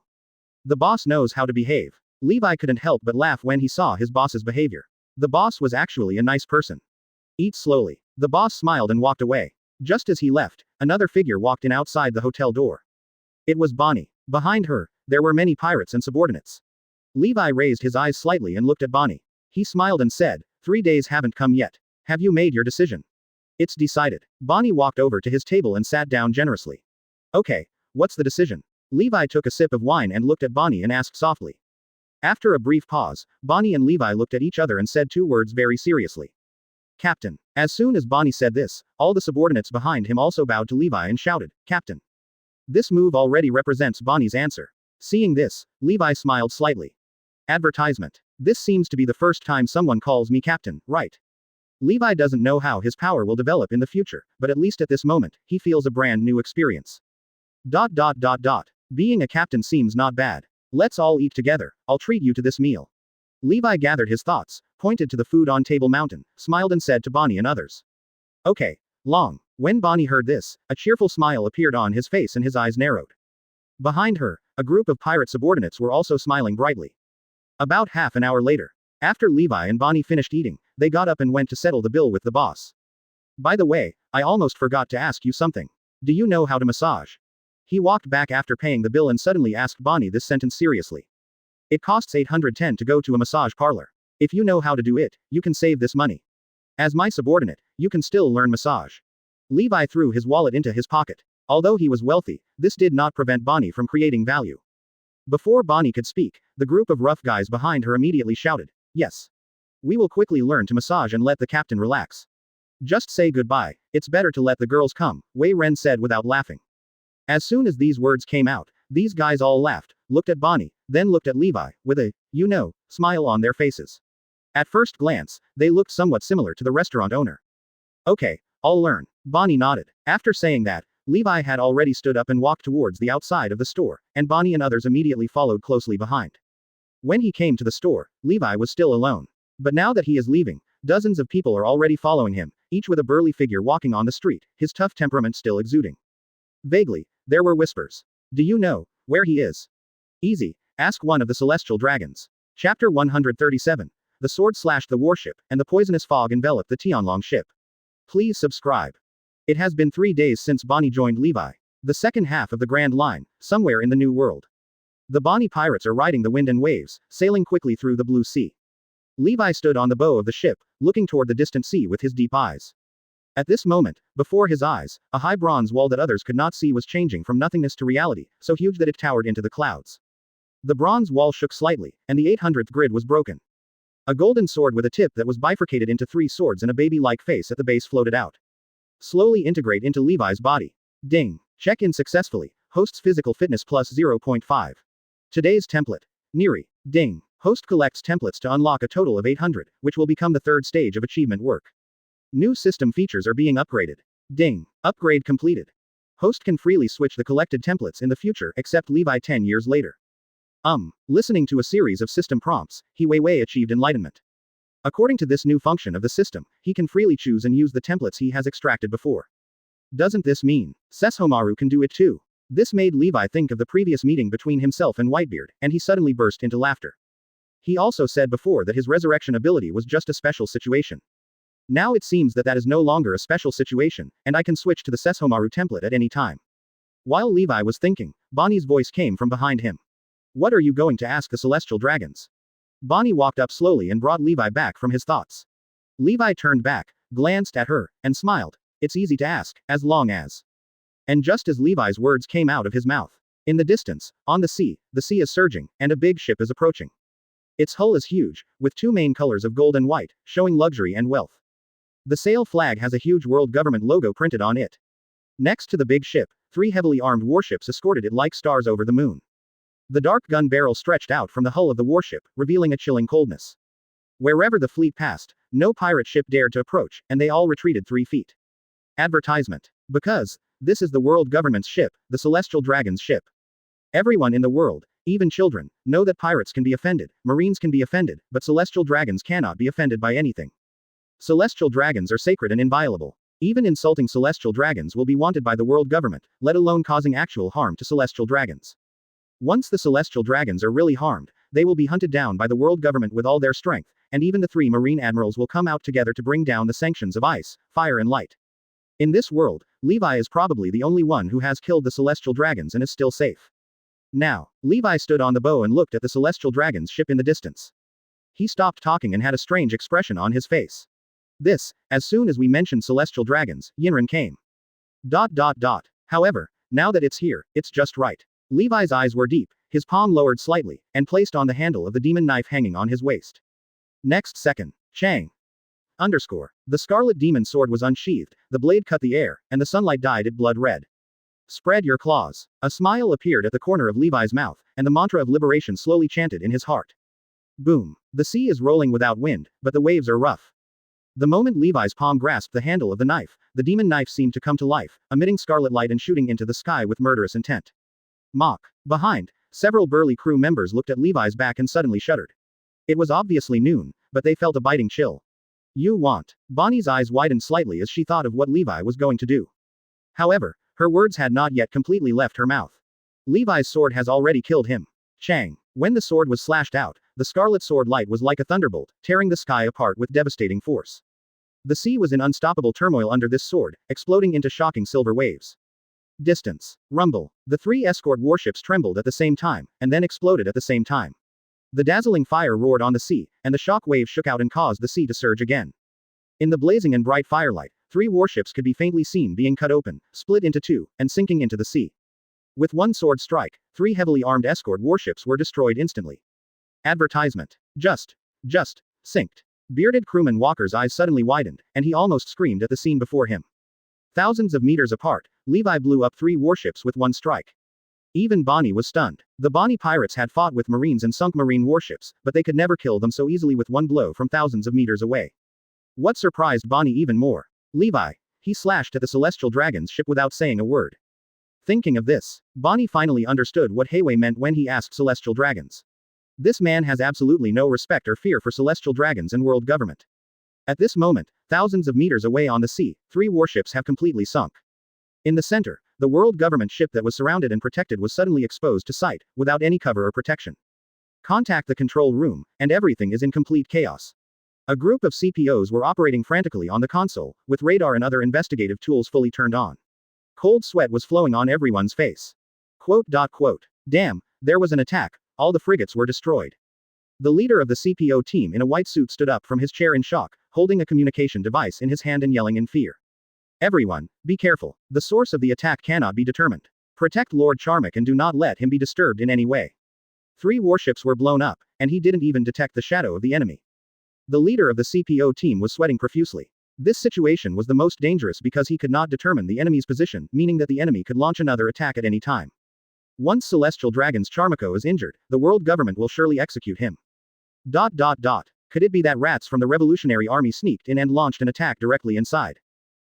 The boss knows how to behave. Levi couldn't help but laugh when he saw his boss's behavior. The boss was actually a nice person. Eat slowly. The boss smiled and walked away. Just as he left, another figure walked in outside the hotel door. It was Bonnie. Behind her, there were many pirates and subordinates. Levi raised his eyes slightly and looked at Bonnie. He smiled and said, 3 days haven't come yet. Have you made your decision? It's decided. Bonnie walked over to his table and sat down generously. Okay, what's the decision? Levi took a sip of wine and looked at Bonnie and asked softly. After a brief pause, Bonnie and Levi looked at each other and said 2 words very seriously. Captain. As soon as Bonnie said this, all the subordinates behind him also bowed to Levi and shouted, Captain. This move already represents Bonnie's answer. Seeing this, Levi smiled slightly. Advertisement. This seems to be the first time someone calls me captain, right? Levi doesn't know how his power will develop in the future, but at least at this moment, he feels a brand new experience. Being a captain seems not bad. Let's all eat together, I'll treat you to this meal. Levi gathered his thoughts, pointed to the food on table mountain, smiled and said to Bonnie and others. Okay. Long. When Bonnie heard this, a cheerful smile appeared on his face and his eyes narrowed. Behind her, a group of pirate subordinates were also smiling brightly. About half an hour later, after Levi and Bonnie finished eating, they got up and went to settle the bill with the boss. By the way, I almost forgot to ask you something. Do you know how to massage? He walked back after paying the bill and suddenly asked Bonnie this sentence seriously. It costs 810 to go to a massage parlor. If you know how to do it, you can save this money. As my subordinate, you can still learn massage. Levi threw his wallet into his pocket. Although he was wealthy, this did not prevent Bonnie from creating value. Before Bonnie could speak, the group of rough guys behind her immediately shouted, "Yes. We will quickly learn to massage and let the captain relax. Just say goodbye, it's better to let the girls come," Wei Ren said without laughing. As soon as these words came out, these guys all laughed, looked at Bonnie, then looked at Levi, with a, smile on their faces. At first glance, they looked somewhat similar to the restaurant owner. "Okay, I'll learn," Bonnie nodded. After saying that, Levi had already stood up and walked towards the outside of the store, and Bonnie and others immediately followed closely behind. When he came to the store, Levi was still alone. But now that he is leaving, dozens of people are already following him, each with a burly figure walking on the street, his tough temperament still exuding. Vaguely, there were whispers. "Do you know where he is?" "Easy, ask one of the celestial dragons." Chapter 137. The sword slashed the warship, and the poisonous fog enveloped the Tianlong ship. Please subscribe. It has been 3 days since Bonnie joined Levi. The second half of the Grand Line, somewhere in the New World. The Bonnie pirates are riding the wind and waves, sailing quickly through the blue sea. Levi stood on the bow of the ship, looking toward the distant sea with his deep eyes. At this moment, before his eyes, a high bronze wall that others could not see was changing from nothingness to reality, so huge that it towered into the clouds. The bronze wall shook slightly, and the 800th grid was broken. A golden sword with a tip that was bifurcated into 3 swords and a baby-like face at the base floated out. Slowly integrate into Levi's body. Ding. Check-in successfully. Host's physical fitness plus 0.5. Today's template. Neri. Ding. Host collects templates to unlock a total of 800, which will become the 3rd stage of achievement work. New system features are being upgraded. Ding. Upgrade completed. Host can freely switch the collected templates in the future, except Levi 10 years later. Listening to a series of system prompts, Wei achieved enlightenment. According to this new function of the system, he can freely choose and use the templates he has extracted before. Doesn't this mean Sesshomaru can do it too? This made Levi think of the previous meeting between himself and Whitebeard, and he suddenly burst into laughter. He also said before that his resurrection ability was just a special situation. Now it seems that that is no longer a special situation, and I can switch to the Sesshomaru template at any time. While Levi was thinking, Bonnie's voice came from behind him. "What are you going to ask the celestial dragons?" Bonnie walked up slowly and brought Levi back from his thoughts. Levi turned back, glanced at her, and smiled. "It's easy to ask, as long as." And just as Levi's words came out of his mouth, in the distance, on the sea is surging, and a big ship is approaching. Its hull is huge, with 2 main colors of gold and white, showing luxury and wealth. The sail flag has a huge world government logo printed on it. Next to the big ship, 3 heavily armed warships escorted it like stars over the moon. The dark gun barrel stretched out from the hull of the warship, revealing a chilling coldness. Wherever the fleet passed, no pirate ship dared to approach, and they all retreated 3 feet. Advertisement. Because this is the world government's ship, the Celestial Dragon's ship. Everyone in the world, even children, know that pirates can be offended, marines can be offended, but celestial dragons cannot be offended by anything. Celestial dragons are sacred and inviolable. Even insulting celestial dragons will be wanted by the world government, let alone causing actual harm to celestial dragons. Once the celestial dragons are really harmed, they will be hunted down by the world government with all their strength, and even the 3 marine admirals will come out together to bring down the sanctions of ice, fire and light. In this world, Levi is probably the only one who has killed the celestial dragons and is still safe. Now, Levi stood on the bow and looked at the celestial dragon's ship in the distance. He stopped talking and had a strange expression on his face. As soon as we mentioned celestial dragons, Yinran came. However, now that it's here, it's just right. Levi's eyes were deep, his palm lowered slightly, and placed on the handle of the demon knife hanging on his waist. Next second, Chang. The scarlet demon sword was unsheathed, the blade cut the air, and the sunlight dyed it blood red. Spread your claws. A smile appeared at the corner of Levi's mouth, and the mantra of liberation slowly chanted in his heart. Boom. The sea is rolling without wind, but the waves are rough. The moment Levi's palm grasped the handle of the knife, the demon knife seemed to come to life, emitting scarlet light and shooting into the sky with murderous intent. Behind, several burly crew members looked at Levi's back and suddenly shuddered. It was obviously noon, but they felt a biting chill. You want. Bonnie's eyes widened slightly as she thought of what Levi was going to do. However, her words had not yet completely left her mouth. Levi's sword has already killed him. Chang. When the sword was slashed out, the scarlet sword light was like a thunderbolt, tearing the sky apart with devastating force. The sea was in unstoppable turmoil under this sword, exploding into shocking silver waves. Distance. Rumble. The 3 escort warships trembled at the same time, and then exploded at the same time. The dazzling fire roared on the sea, and the shock wave shook out and caused the sea to surge again. In the blazing and bright firelight, 3 warships could be faintly seen being cut open, split into 2, and sinking into the sea. With one sword strike, 3 heavily armed escort warships were destroyed instantly. Advertisement. Just sinked. Bearded crewman Walker's eyes suddenly widened, and he almost screamed at the scene before him. Thousands of meters apart, Levi blew up 3 warships with one strike. Even Bonnie was stunned. The Bonnie pirates had fought with Marines and sunk Marine warships, but they could never kill them so easily with one blow from thousands of meters away. What surprised Bonnie even more? Levi. He slashed at the Celestial Dragon's ship without saying a word. Thinking of this, Bonnie finally understood what Heiwei meant when he asked Celestial Dragons. This man has absolutely no respect or fear for Celestial Dragons and world government. At this moment, thousands of meters away on the sea, 3 warships have completely sunk. In the center, the world government ship that was surrounded and protected was suddenly exposed to sight, without any cover or protection. Contact the control room, and everything is in complete chaos. A group of CPOs were operating frantically on the console, with radar and other investigative tools fully turned on. Cold sweat was flowing on everyone's face. Damn, there was an attack, all the frigates were destroyed. The leader of the CPO team in a white suit stood up from his chair in shock, holding a communication device in his hand and yelling in fear. Everyone, be careful. The source of the attack cannot be determined. Protect Lord Charmick and do not let him be disturbed in any way. 3 warships were blown up, and he didn't even detect the shadow of the enemy. The leader of the CPO team was sweating profusely. This situation was the most dangerous because he could not determine the enemy's position, meaning that the enemy could launch another attack at any time. Once Celestial Dragon's Charmiko is injured, the world government will surely execute him. Could it be that rats from the Revolutionary Army sneaked in and launched an attack directly inside?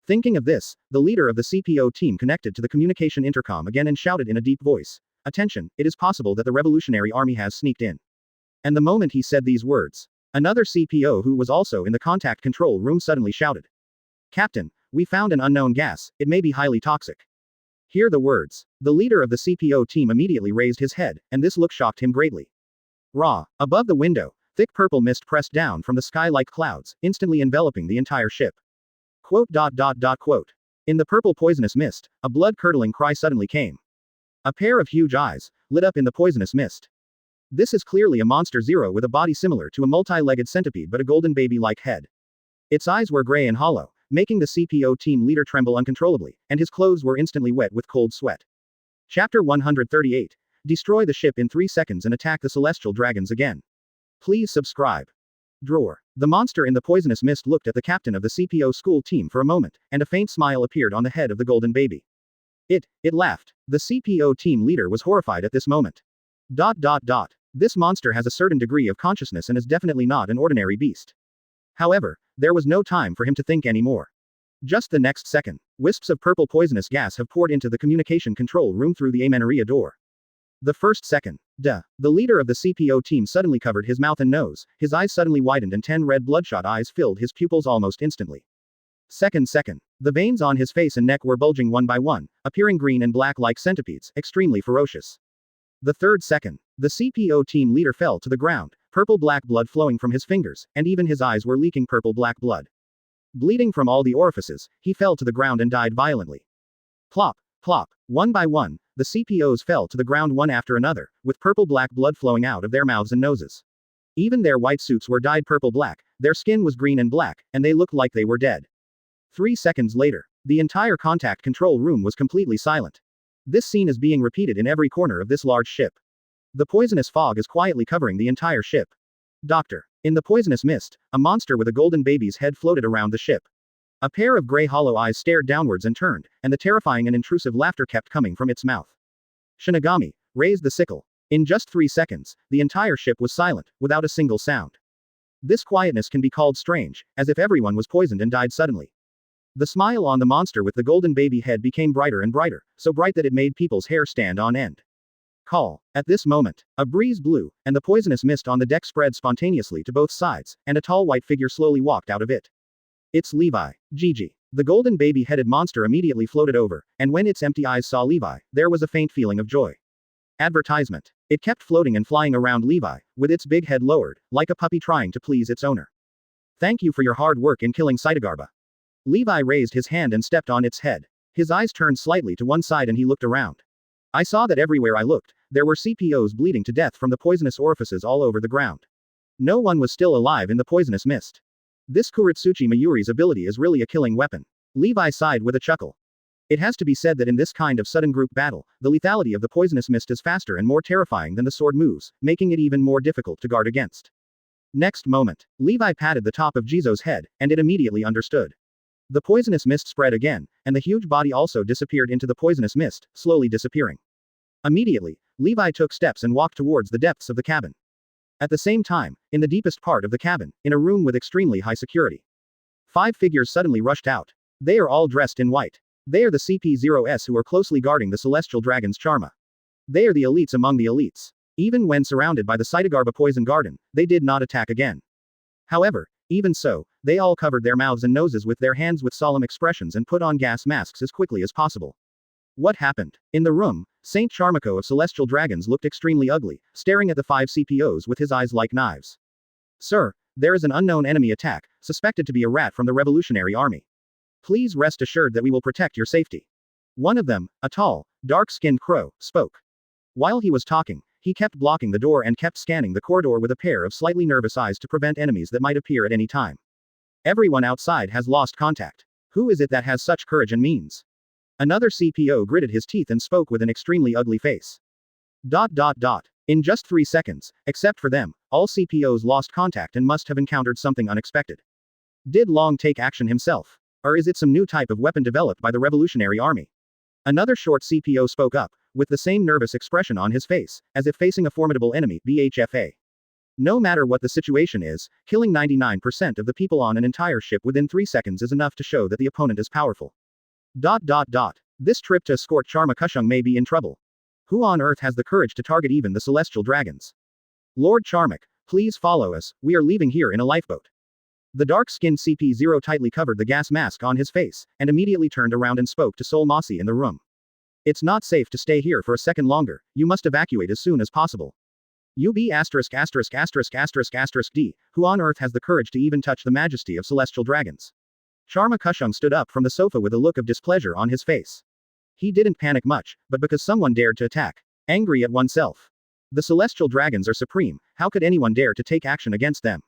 Thinking of this, the leader of the CPO team connected to the communication intercom again and shouted in a deep voice, "Attention, it is possible that the Revolutionary Army has sneaked in." And the moment he said these words, another CPO who was also in the contact control room suddenly shouted, "Captain, we found an unknown gas, it may be highly toxic." Hear the words. The leader of the CPO team immediately raised his head, and this look shocked him greatly. Above the window, thick purple mist pressed down from the sky like clouds, instantly enveloping the entire ship. In the purple poisonous mist, a blood-curdling cry suddenly came. A pair of huge eyes lit up in the poisonous mist. This is clearly a monster zero with a body similar to a multi-legged centipede but a golden baby-like head. Its eyes were gray and hollow, making the CPO team leader tremble uncontrollably, and his clothes were instantly wet with cold sweat. Chapter 138. Destroy the ship in 3 seconds and attack the Celestial Dragons again. Please subscribe. Drawer. The monster in the poisonous mist looked at the captain of the CPO school team for a moment, and a faint smile appeared on the head of the golden baby. It laughed. The CPO team leader was horrified at this moment. This monster has a certain degree of consciousness and is definitely not an ordinary beast. However, there was no time for him to think anymore. Just the next second, wisps of purple poisonous gas have poured into the communication control room through the amenorrhea door. The first second, the leader of the CPO team suddenly covered his mouth and nose, his eyes suddenly widened and 10 red bloodshot eyes filled his pupils almost instantly. Second, the veins on his face and neck were bulging one by one, appearing green and black like centipedes, extremely ferocious. The third second, the CPO team leader fell to the ground, purple-black blood flowing from his fingers, and even his eyes were leaking purple-black blood. Bleeding from all the orifices, he fell to the ground and died violently. Plop. One by one, the CPOs fell to the ground one after another, with purple-black blood flowing out of their mouths and noses. Even their white suits were dyed purple-black, their skin was green and black, and they looked like they were dead. 3 seconds later, the entire contact control room was completely silent. This scene is being repeated in every corner of this large ship. The poisonous fog is quietly covering the entire ship. In the poisonous mist, a monster with a golden baby's head floated around the ship. A pair of gray hollow eyes stared downwards and turned, and the terrifying and intrusive laughter kept coming from its mouth. Shinigami raised the sickle. In just 3 seconds, the entire ship was silent, without a single sound. This quietness can be called strange, as if everyone was poisoned and died suddenly. The smile on the monster with the golden baby head became brighter and brighter, so bright that it made people's hair stand on end. Call. At this moment, a breeze blew, and the poisonous mist on the deck spread spontaneously to both sides, and a tall white figure slowly walked out of it. It's Levi. Gigi. The golden baby-headed monster immediately floated over, and when its empty eyes saw Levi, there was a faint feeling of joy. Advertisement. It kept floating and flying around Levi, with its big head lowered, like a puppy trying to please its owner. Thank you for your hard work in killing Saitagarba. Levi raised his hand and stepped on its head. His eyes turned slightly to one side and he looked around. I saw that everywhere I looked, there were CPOs bleeding to death from the poisonous orifices all over the ground. No one was still alive in the poisonous mist. This Kuritsuchi Mayuri's ability is really a killing weapon. Levi sighed with a chuckle. It has to be said that in this kind of sudden group battle, the lethality of the poisonous mist is faster and more terrifying than the sword moves, making it even more difficult to guard against. Next moment, Levi patted the top of Jizo's head, and it immediately understood. The poisonous mist spread again, and the huge body also disappeared into the poisonous mist, slowly disappearing. Immediately, Levi took steps and walked towards the depths of the cabin. At the same time, in the deepest part of the cabin, in a room with extremely high security, 5 figures suddenly rushed out. They are all dressed in white. They are the CP0s who are closely guarding the celestial dragon's charma. They are the elites among the elites. Even when surrounded by the Saitagarba poison garden, they did not attack again. However, even so, they all covered their mouths and noses with their hands with solemn expressions and put on gas masks as quickly as possible. What happened? In the room, Saint Charmako of Celestial Dragons looked extremely ugly, staring at the 5 CPOs with his eyes like knives. Sir, there is an unknown enemy attack, suspected to be a rat from the Revolutionary Army. Please rest assured that we will protect your safety. One of them, a tall, dark-skinned crow, spoke. While he was talking, he kept blocking the door and kept scanning the corridor with a pair of slightly nervous eyes to prevent enemies that might appear at any time. Everyone outside has lost contact. Who is it that has such courage and means? Another CPO gritted his teeth and spoke with an extremely ugly face. ... In just 3 seconds, except for them, all CPOs lost contact and must have encountered something unexpected. Did Long take action himself? Or is it some new type of weapon developed by the Revolutionary Army? Another short CPO spoke up, with the same nervous expression on his face, as if facing a formidable enemy, BHFA. No matter what the situation is, killing 99% of the people on an entire ship within 3 seconds is enough to show that the opponent is powerful. ... This trip to escort Charma Kushung may be in trouble. Who on earth has the courage to target even the celestial dragons? Lord Charmak, please follow us, we are leaving here in a lifeboat. The dark-skinned CP0 tightly covered the gas mask on his face, and immediately turned around and spoke to Sol Masi in the room. It's not safe to stay here for a second longer, you must evacuate as soon as possible. UB ************, D, who on earth has the courage to even touch the majesty of celestial dragons? Charma Kushung stood up from the sofa with a look of displeasure on his face. He didn't panic much, but because someone dared to attack. Angry at oneself. The celestial dragons are supreme, how could anyone dare to take action against them?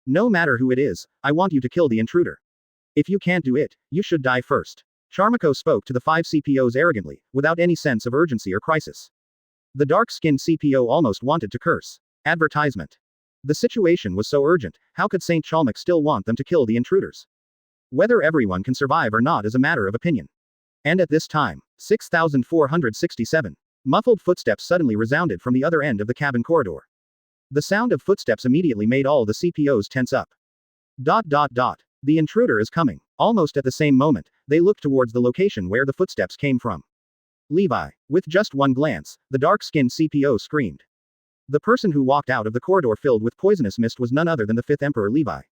No matter who it is, I want you to kill the intruder. If you can't do it, you should die first. Charmako spoke to the 5 CPOs arrogantly, without any sense of urgency or crisis. The dark-skinned CPO almost wanted to curse. Advertisement. The situation was so urgent, how could Saint Chalmok still want them to kill the intruders? Whether everyone can survive or not is a matter of opinion. And at this time, 6467. Muffled footsteps suddenly resounded from the other end of the cabin corridor. The sound of footsteps immediately made all the CPOs tense up. ... The intruder is coming. Almost at the same moment, they looked towards the location where the footsteps came from. Levi. With just one glance, the dark-skinned CPO screamed. The person who walked out of the corridor filled with poisonous mist was none other than the 5th Emperor Levi.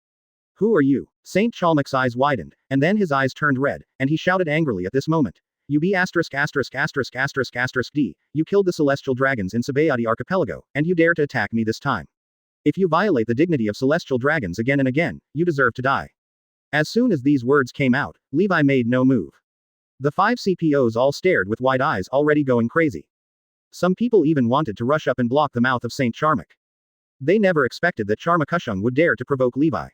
Who are you? Saint Chalmok's eyes widened, and then his eyes turned red, and he shouted angrily at this moment. You be *****************, D, you killed the celestial dragons in Sabaody Archipelago, and you dare to attack me this time. If you violate the dignity of celestial dragons again and again, you deserve to die. As soon as these words came out, Levi made no move. The 5 CPOs all stared with wide eyes already going crazy. Some people even wanted to rush up and block the mouth of Saint Charmak. They never expected that Charma Kushung would dare to provoke Levi.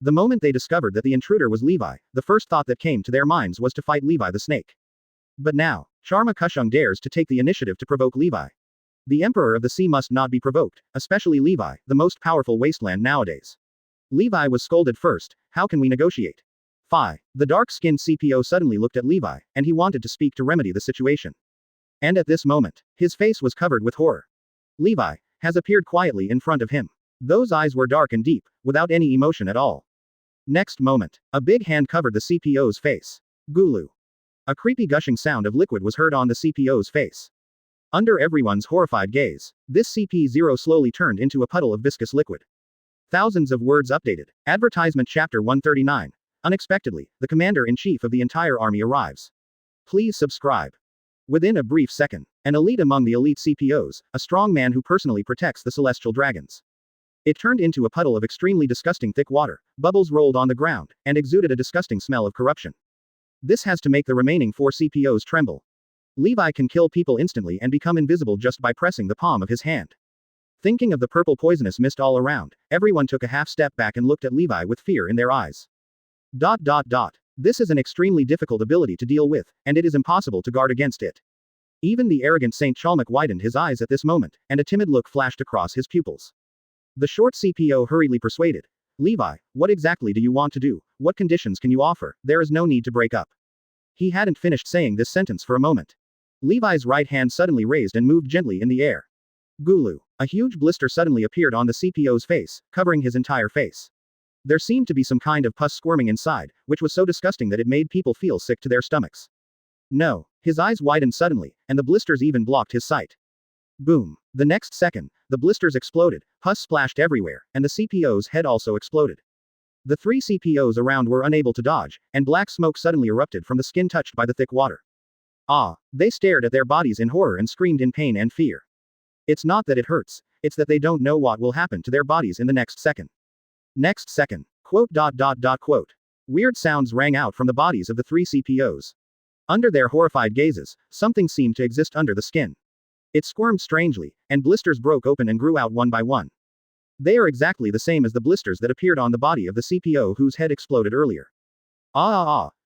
The moment they discovered that the intruder was Levi, the first thought that came to their minds was to fight Levi the snake. But now, Charma Kushung dares to take the initiative to provoke Levi. The Emperor of the Sea must not be provoked, especially Levi, the most powerful wasteland nowadays. Levi was scolded first, how can we negotiate? Phi. The dark-skinned CPO suddenly looked at Levi, and he wanted to speak to remedy the situation. And at this moment, his face was covered with horror. Levi has appeared quietly in front of him. Those eyes were dark and deep, without any emotion at all. Next moment, a big hand covered the CPO's face. Gulu. A creepy gushing sound of liquid was heard on the CPO's face. Under everyone's horrified gaze, this CP0 slowly turned into a puddle of viscous liquid. Thousands of words updated. Advertisement Chapter 139. Unexpectedly, the Commander-in-Chief of the entire army arrives. Please subscribe. Within a brief second, an elite among the elite CPOs, a strong man who personally protects the celestial dragons. It turned into a puddle of extremely disgusting thick water, bubbles rolled on the ground, and exuded a disgusting smell of corruption. This has to make the remaining 4 CPOs tremble. Levi can kill people instantly and become invisible just by pressing the palm of his hand. Thinking of the purple poisonous mist all around, everyone took a half step back and looked at Levi with fear in their eyes. This is an extremely difficult ability to deal with, and it is impossible to guard against it. Even the arrogant Saint Chalmuk widened his eyes at this moment, and a timid look flashed across his pupils. The short CPO hurriedly persuaded. Levi, what exactly do you want to do? What conditions can you offer? There is no need to break up. He hadn't finished saying this sentence for a moment. Levi's right hand suddenly raised and moved gently in the air. Gulu. A huge blister suddenly appeared on the CPO's face, covering his entire face. There seemed to be some kind of pus squirming inside, which was so disgusting that it made people feel sick to their stomachs. No. His eyes widened suddenly, and the blisters even blocked his sight. Boom. The next second, the blisters exploded, pus splashed everywhere, and the CPO's head also exploded. The 3 CPOs around were unable to dodge, and black smoke suddenly erupted from the skin touched by the thick water. They stared at their bodies in horror and screamed in pain and fear. It's not that it hurts, it's that they don't know what will happen to their bodies in the next second. Next second. Quote. Weird sounds rang out from the bodies of the 3 CPOs. Under their horrified gazes, something seemed to exist under the skin. It squirmed strangely, and blisters broke open and grew out one by one. They are exactly the same as the blisters that appeared on the body of the CPO whose head exploded earlier.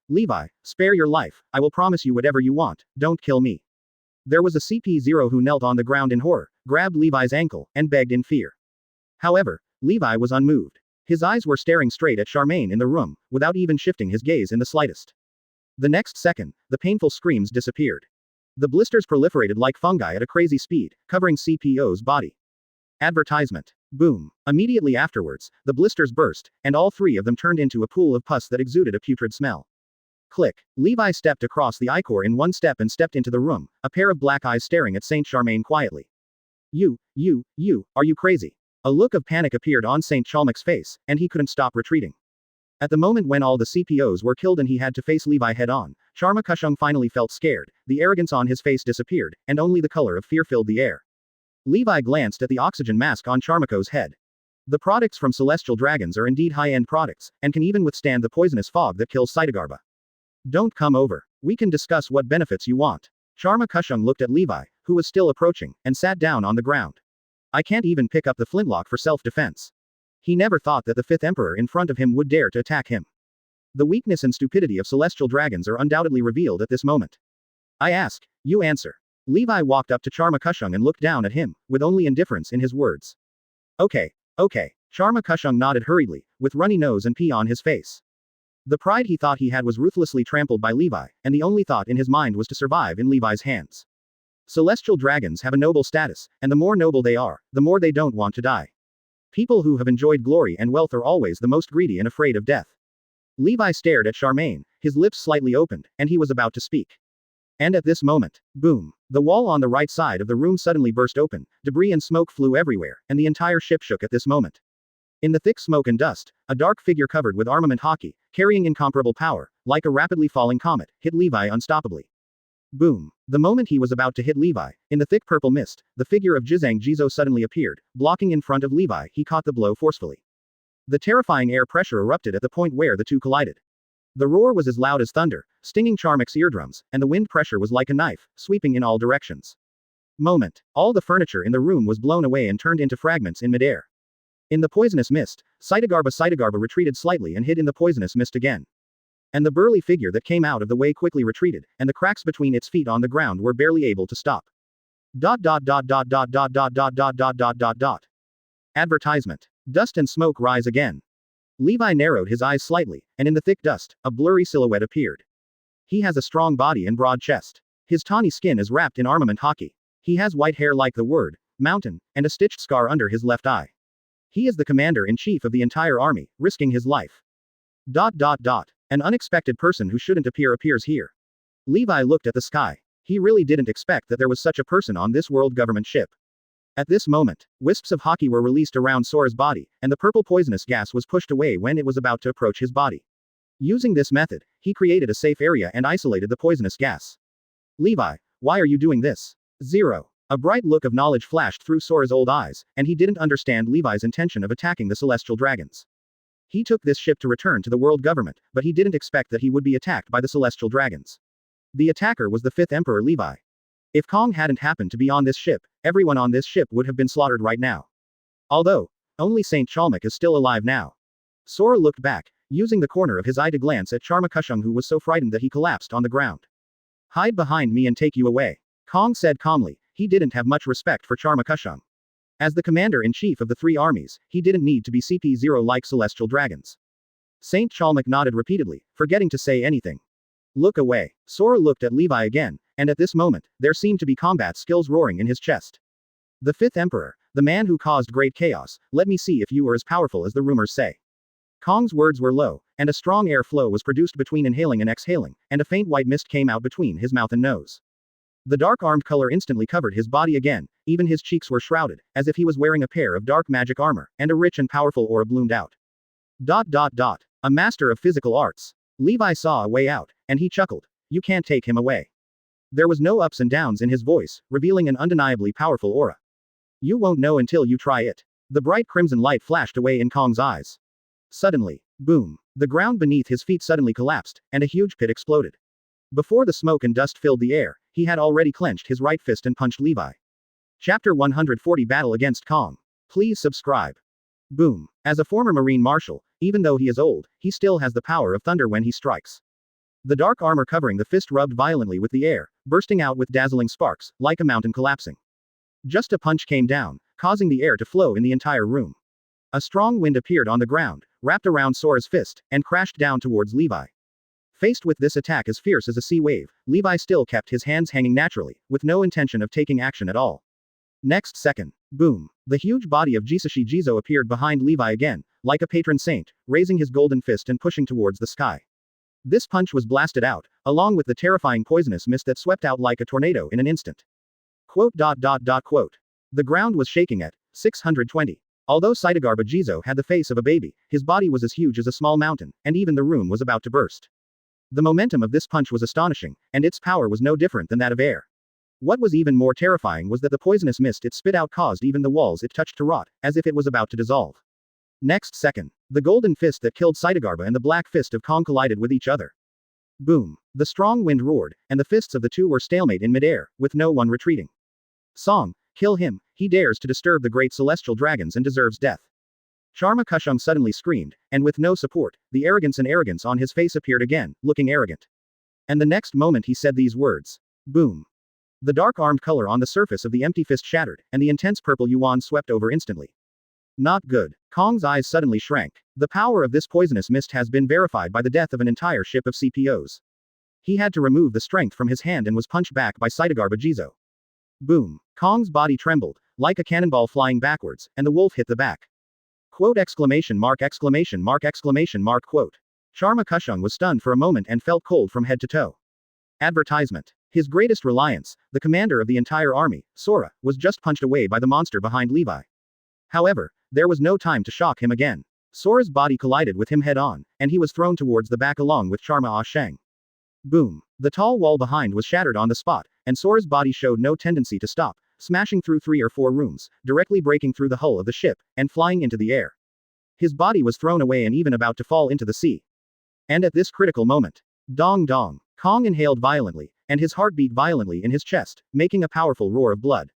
Levi, spare your life, I will promise you whatever you want, don't kill me. There was a CP0 who knelt on the ground in horror, grabbed Levi's ankle, and begged in fear. However, Levi was unmoved. His eyes were staring straight at Charmaine in the room, without even shifting his gaze in the slightest. The next second, the painful screams disappeared. The blisters proliferated like fungi at a crazy speed, covering CPO's body. Advertisement. Boom. Immediately afterwards, the blisters burst, and all 3 of them turned into a pool of pus that exuded a putrid smell. Click. Levi stepped across the ichor in one step and stepped into the room, a pair of black eyes staring at Saint Charmaine quietly. You, are you crazy? A look of panic appeared on Saint Chalmuk's face, and he couldn't stop retreating. At the moment when all the CPOs were killed and he had to face Levi head-on, Charma Kushung finally felt scared, the arrogance on his face disappeared, and only the color of fear filled the air. Levi glanced at the oxygen mask on Charmako's head. The products from celestial dragons are indeed high-end products, and can even withstand the poisonous fog that kills Saitagarba. Don't come over. We can discuss what benefits you want. Charma Kushung looked at Levi, who was still approaching, and sat down on the ground. I can't even pick up the flintlock for self-defense. He never thought that the 5th Emperor in front of him would dare to attack him. The weakness and stupidity of celestial dragons are undoubtedly revealed at this moment. I ask, you answer. Levi walked up to Charma Kushung and looked down at him, with only indifference in his words. Okay. Charma Kushung nodded hurriedly, with runny nose and pee on his face. The pride he thought he had was ruthlessly trampled by Levi, and the only thought in his mind was to survive in Levi's hands. Celestial dragons have a noble status, and the more noble they are, the more they don't want to die. People who have enjoyed glory and wealth are always the most greedy and afraid of death. Levi stared at Charmaine, his lips slightly opened, and he was about to speak. And at this moment, boom, the wall on the right side of the room suddenly burst open, debris and smoke flew everywhere, and the entire ship shook at this moment. In the thick smoke and dust, a dark figure covered with armament haki, carrying incomparable power, like a rapidly falling comet, hit Levi unstoppably. Boom. The moment he was about to hit Levi, in the thick purple mist, the figure of Jizang Jizo suddenly appeared, blocking in front of Levi. He caught the blow forcefully. The terrifying air pressure erupted at the point where the two collided. The roar was as loud as thunder, stinging Charmuk's eardrums, and the wind pressure was like a knife, sweeping in all directions. Moment. All the furniture in the room was blown away and turned into fragments in midair. In the poisonous mist, Saitagarba retreated slightly and hid in the poisonous mist again. And the burly figure that came out of the way quickly retreated, and the cracks between its feet on the ground were barely able to stop. Advertisement. Dust and smoke rise again. Levi narrowed his eyes slightly, and in the thick dust, a blurry silhouette appeared. He has a strong body and broad chest. His tawny skin is wrapped in armament haki. He has white hair like the word, mountain, and a stitched scar under his left eye. He is the commander-in-chief of the entire army, risking his life. An unexpected person who shouldn't appear appears here. Levi looked at the sky. He really didn't expect that there was such a person on this world government ship. At this moment, wisps of haki were released around Sora's body, and the purple poisonous gas was pushed away when it was about to approach his body. Using this method, he created a safe area and isolated the poisonous gas. Levi, why are you doing this? 0. A bright look of knowledge flashed through Sora's old eyes, and he didn't understand Levi's intention of attacking the celestial dragons. He took this ship to return to the world government, but he didn't expect that he would be attacked by the celestial dragons. The attacker was the fifth Emperor Levi. If Kong hadn't happened to be on this ship, everyone on this ship would have been slaughtered right now. Although, only Saint Chalmuk is still alive now. Sora looked back, using the corner of his eye to glance at Charma-Kushung, who was so frightened that he collapsed on the ground. Hide behind me and take you away. Kong said calmly. He didn't have much respect for Charma-Kushung. As the commander-in-chief of the three armies, he didn't need to be CP0 like celestial dragons. Saint Chalmuk nodded repeatedly, forgetting to say anything. Look away. Sora looked at Levi again, and at this moment, there seemed to be combat skills roaring in his chest. The fifth emperor, the man who caused great chaos, let me see if you were as powerful as the rumors say. Kong's words were low, and a strong air flow was produced between inhaling and exhaling, and a faint white mist came out between his mouth and nose. The dark-armed color instantly covered his body again, even his cheeks were shrouded, as if he was wearing a pair of dark magic armor, and a rich and powerful aura bloomed out. A master of physical arts. Levi saw a way out, and he chuckled. You can't take him away. There was no ups and downs in his voice, revealing an undeniably powerful aura. You won't know until you try it. The bright crimson light flashed away in Kong's eyes. Suddenly, boom, the ground beneath his feet suddenly collapsed, and a huge pit exploded. Before the smoke and dust filled the air, he had already clenched his right fist and punched Levi. Chapter 140 Battle Against Kong. Please subscribe. Boom. As a former Marine Marshal, even though he is old, he still has the power of thunder when he strikes. The dark armor covering the fist rubbed violently with the air, bursting out with dazzling sparks, like a mountain collapsing. Just a punch came down, causing the air to flow in the entire room. A strong wind appeared on the ground, wrapped around Sora's fist, and crashed down towards Levi. Faced with this attack as fierce as a sea wave, Levi still kept his hands hanging naturally, with no intention of taking action at all. Next second, boom, the huge body of Jisashi Jizo appeared behind Levi again, like a patron saint, raising his golden fist and pushing towards the sky. This punch was blasted out, along with the terrifying poisonous mist that swept out like a tornado in an instant. Quote. The ground was shaking at 620. Although Saitagarbha Jizo had the face of a baby, his body was as huge as a small mountain, and even the room was about to burst. The momentum of this punch was astonishing, and its power was no different than that of air. What was even more terrifying was that the poisonous mist it spit out caused even the walls it touched to rot, as if it was about to dissolve. Next second, the golden fist that killed Saitagarbha and the black fist of Kong collided with each other. Boom. The strong wind roared, and the fists of the two were stalemate in midair, with no one retreating. Song, kill him, he dares to disturb the great celestial dragons and deserves death. Charma-Kushung suddenly screamed, and with no support, the arrogance on his face appeared again, looking arrogant. And the next moment he said these words. Boom. The dark-armed color on the surface of the empty fist shattered, and the intense purple yuan swept over instantly. Not good. Kong's eyes suddenly shrank. The power of this poisonous mist has been verified by the death of an entire ship of CPOs. He had to remove the strength from his hand and was punched back by Saitagarbha Jizo. Boom. Kong's body trembled, like a cannonball flying backwards, and the wolf hit the back. Quote exclamation mark. Quote. Charma-Kushung was stunned for a moment and felt cold from head to toe. Advertisement. His greatest reliance, the commander of the entire army, Sora, was just punched away by the monster behind Levi. However, there was no time to shock him again. Sora's body collided with him head-on, and he was thrown towards the back along with Charma-Kushung. Boom. The tall wall behind was shattered on the spot, and Sora's body showed no tendency to stop, smashing through 3 or 4 rooms, directly breaking through the hull of the ship, and flying into the air. His body was thrown away and even about to fall into the sea. And at this critical moment, dong dong, Kong inhaled violently, and his heart beat violently in his chest, making a powerful roar of blood.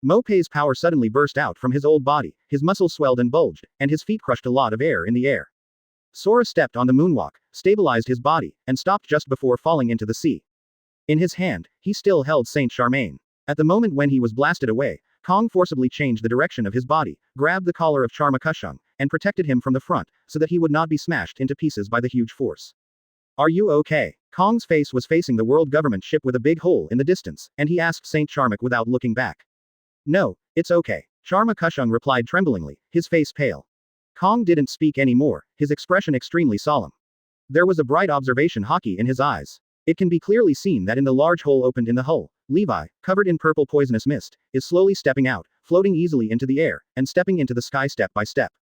Mopei's power suddenly burst out from his old body, his muscles swelled and bulged, and his feet crushed a lot of air in the air. Sora stepped on the moonwalk, stabilized his body, and stopped just before falling into the sea. In his hand, he still held Saint Charmaine. At the moment when he was blasted away, Kong forcibly changed the direction of his body, grabbed the collar of Charma-Kushung, and protected him from the front, so that he would not be smashed into pieces by the huge force. Are you okay? Kong's face was facing the world government ship with a big hole in the distance, and he asked Saint Charmok without looking back. No, it's okay. Charma-Kushung replied tremblingly, his face pale. Kong didn't speak anymore, his expression extremely solemn. There was a bright observation hockey in his eyes. It can be clearly seen that in the large hole opened in the hull, Levi, covered in purple poisonous mist, is slowly stepping out, floating easily into the air, and stepping into the sky step by step.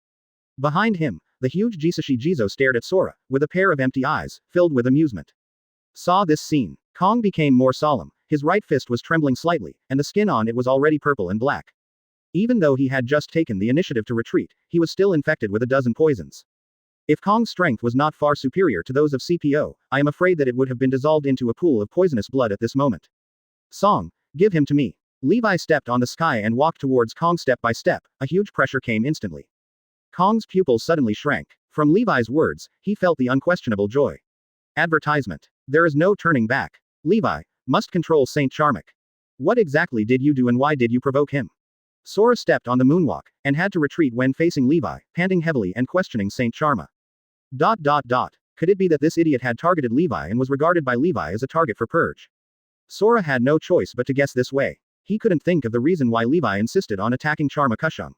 Behind him, the huge Jisashi Jizo stared at Sora, with a pair of empty eyes, filled with amusement. Saw this scene. Kong became more solemn, his right fist was trembling slightly, and the skin on it was already purple and black. Even though he had just taken the initiative to retreat, he was still infected with a dozen poisons. If Kong's strength was not far superior to those of CPO, I am afraid that it would have been dissolved into a pool of poisonous blood at this moment. Song, give him to me. Levi stepped on the sky and walked towards Kong step by step. A huge pressure came instantly. Kong's pupils suddenly shrank. From Levi's words, he felt the unquestionable joy. Advertisement. There is no turning back. Levi must control Saint Charmik. What exactly did you do and why did you provoke him? Sora stepped on the moonwalk, and had to retreat when facing Levi, panting heavily and questioning Saint Charma. Could it be that this idiot had targeted Levi and was regarded by Levi as a target for purge? Sora had no choice but to guess this way. He couldn't think of the reason why Levi insisted on attacking Charma Kushung.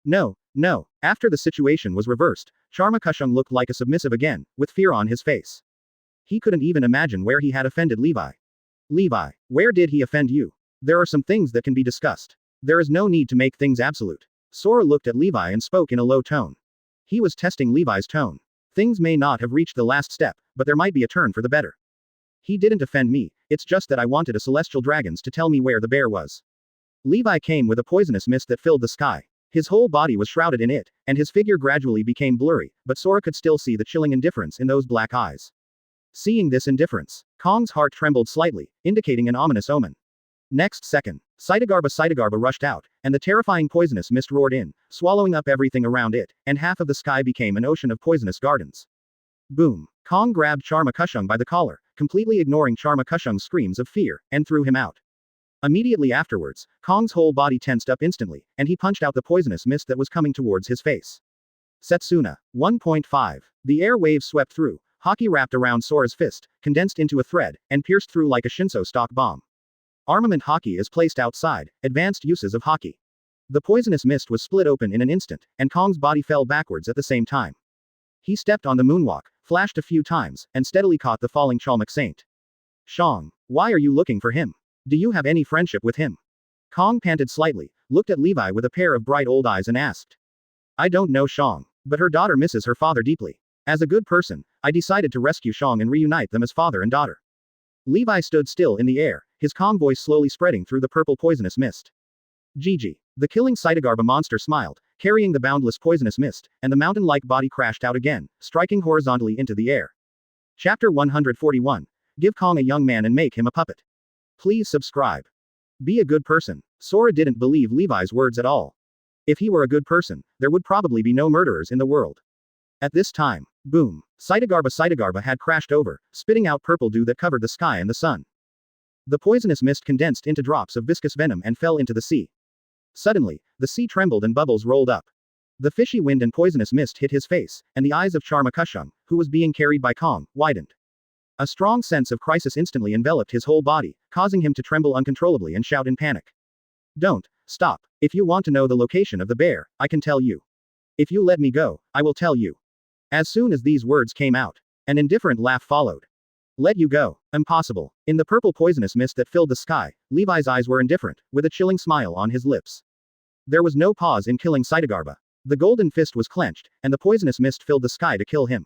No. After the situation was reversed, Charma Kushung looked like a submissive again, with fear on his face. He couldn't even imagine where he had offended Levi. Levi, where did he offend you? There are some things that can be discussed. There is no need to make things absolute. Sora looked at Levi and spoke in a low tone. He was testing Levi's tone. Things may not have reached the last step, but there might be a turn for the better. He didn't offend me, it's just that I wanted a celestial dragons to tell me where the bear was. Levi came with a poisonous mist that filled the sky. His whole body was shrouded in it, and his figure gradually became blurry, but Sora could still see the chilling indifference in those black eyes. Seeing this indifference, Kong's heart trembled slightly, indicating an ominous omen. Next second, Saitagarba rushed out, and the terrifying poisonous mist roared in, swallowing up everything around it, and half of the sky became an ocean of poisonous gardens. Boom! Kong grabbed Charma Kushung by the collar, completely ignoring Charma Kushung's screams of fear, and threw him out. Immediately afterwards, Kong's whole body tensed up instantly, and he punched out the poisonous mist that was coming towards his face. Setsuna. 1.5. The air waves swept through, Haki wrapped around Sora's fist, condensed into a thread, and pierced through like a Shinso stock bomb. Armament Haki is placed outside, advanced uses of Haki. The poisonous mist was split open in an instant, and Kong's body fell backwards at the same time. He stepped on the moonwalk, flashed a few times, and steadily caught the falling Chalmuk Saint. Shang, why are you looking for him? Do you have any friendship with him? Kong panted slightly, looked at Levi with a pair of bright old eyes and asked. I don't know Shang, but her daughter misses her father deeply. As a good person, I decided to rescue Shang and reunite them as father and daughter. Levi stood still in the air, his calm voice slowly spreading through the purple poisonous mist. Gigi. The killing Saitagarba monster smiled, carrying the boundless poisonous mist, and the mountain-like body crashed out again, striking horizontally into the air. Chapter 141. Give Kong a young man and make him a puppet. Please subscribe. Be a good person. Sora didn't believe Levi's words at all. If he were a good person, there would probably be no murderers in the world. At this time, boom, Saitagarba had crashed over, spitting out purple dew that covered the sky and the sun. The poisonous mist condensed into drops of viscous venom and fell into the sea. Suddenly, the sea trembled and bubbles rolled up. The fishy wind and poisonous mist hit his face, and the eyes of Charma Kushung, who was being carried by Kong, widened. A strong sense of crisis instantly enveloped his whole body, causing him to tremble uncontrollably and shout in panic. Don't stop. If you want to know the location of the bear, I can tell you. If you let me go, I will tell you. As soon as these words came out, an indifferent laugh followed. Let you go. Impossible. In the purple poisonous mist that filled the sky, Levi's eyes were indifferent, with a chilling smile on his lips. There was no pause in killing Saitagarba. The golden fist was clenched, and the poisonous mist filled the sky to kill him.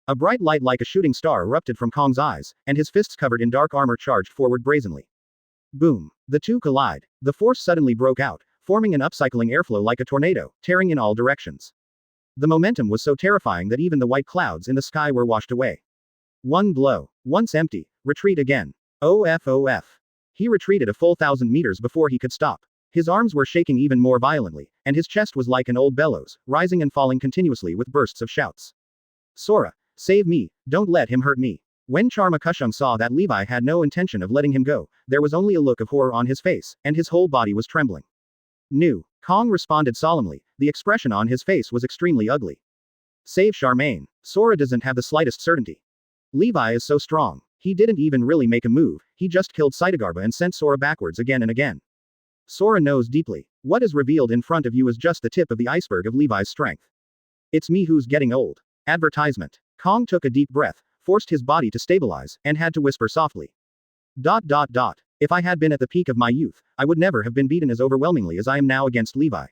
A bright light like a shooting star erupted from Kong's eyes, and his fists covered in dark armor charged forward brazenly. Boom. The two collide. The force suddenly broke out, forming an upcycling airflow like a tornado, tearing in all directions. The momentum was so terrifying that even the white clouds in the sky were washed away. One blow. Once empty. Retreat again. OF. He retreated a full 1,000 meters before he could stop. His arms were shaking even more violently, and his chest was like an old bellows, rising and falling continuously with bursts of shouts. Sora, save me, don't let him hurt me. When Charma Kushung saw that Levi had no intention of letting him go, there was only a look of horror on his face, and his whole body was trembling. No. Kong responded solemnly, the expression on his face was extremely ugly. Save Charmaine. Sora doesn't have the slightest certainty. Levi is so strong. He didn't even really make a move, he just killed Saitagarba and sent Sora backwards again and again. Sora knows deeply. What is revealed in front of you is just the tip of the iceberg of Levi's strength. It's me who's getting old. Advertisement. Kong took a deep breath, forced his body to stabilize, and had to whisper softly. If I had been at the peak of my youth, I would never have been beaten as overwhelmingly as I am now against Levi.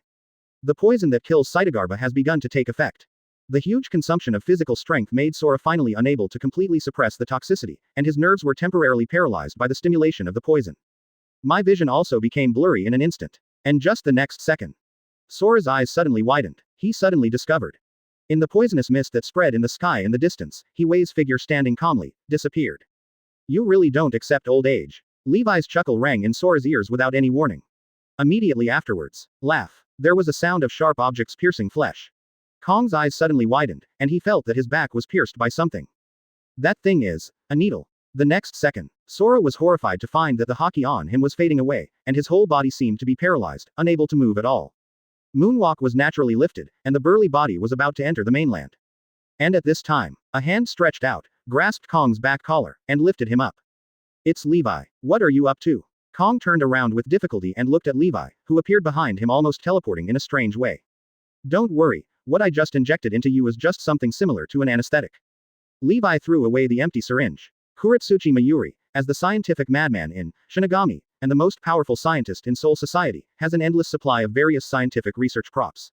The poison that kills Saitagarba has begun to take effect. The huge consumption of physical strength made Sora finally unable to completely suppress the toxicity, and his nerves were temporarily paralyzed by the stimulation of the poison. My vision also became blurry in an instant. And just the next second, Sora's eyes suddenly widened. He suddenly discovered. In the poisonous mist that spread in the sky in the distance, Hiwei's figure standing calmly, disappeared. You really don't accept old age. Levi's chuckle rang in Sora's ears without any warning. Immediately afterwards, laugh. There was a sound of sharp objects piercing flesh. Kong's eyes suddenly widened, and he felt that his back was pierced by something. That thing is a needle. The next second, Sora was horrified to find that the haki on him was fading away, and his whole body seemed to be paralyzed, unable to move at all. Moonwalk was naturally lifted, and the burly body was about to enter the mainland. And at this time, a hand stretched out, grasped Kong's back collar, and lifted him up. It's Levi. What are you up to? Kong turned around with difficulty and looked at Levi, who appeared behind him almost teleporting in a strange way. Don't worry, what I just injected into you is just something similar to an anesthetic. Levi threw away the empty syringe. Kuretsuchi Mayuri, as the scientific madman in Shinigami, and the most powerful scientist in Soul Society, has an endless supply of various scientific research props.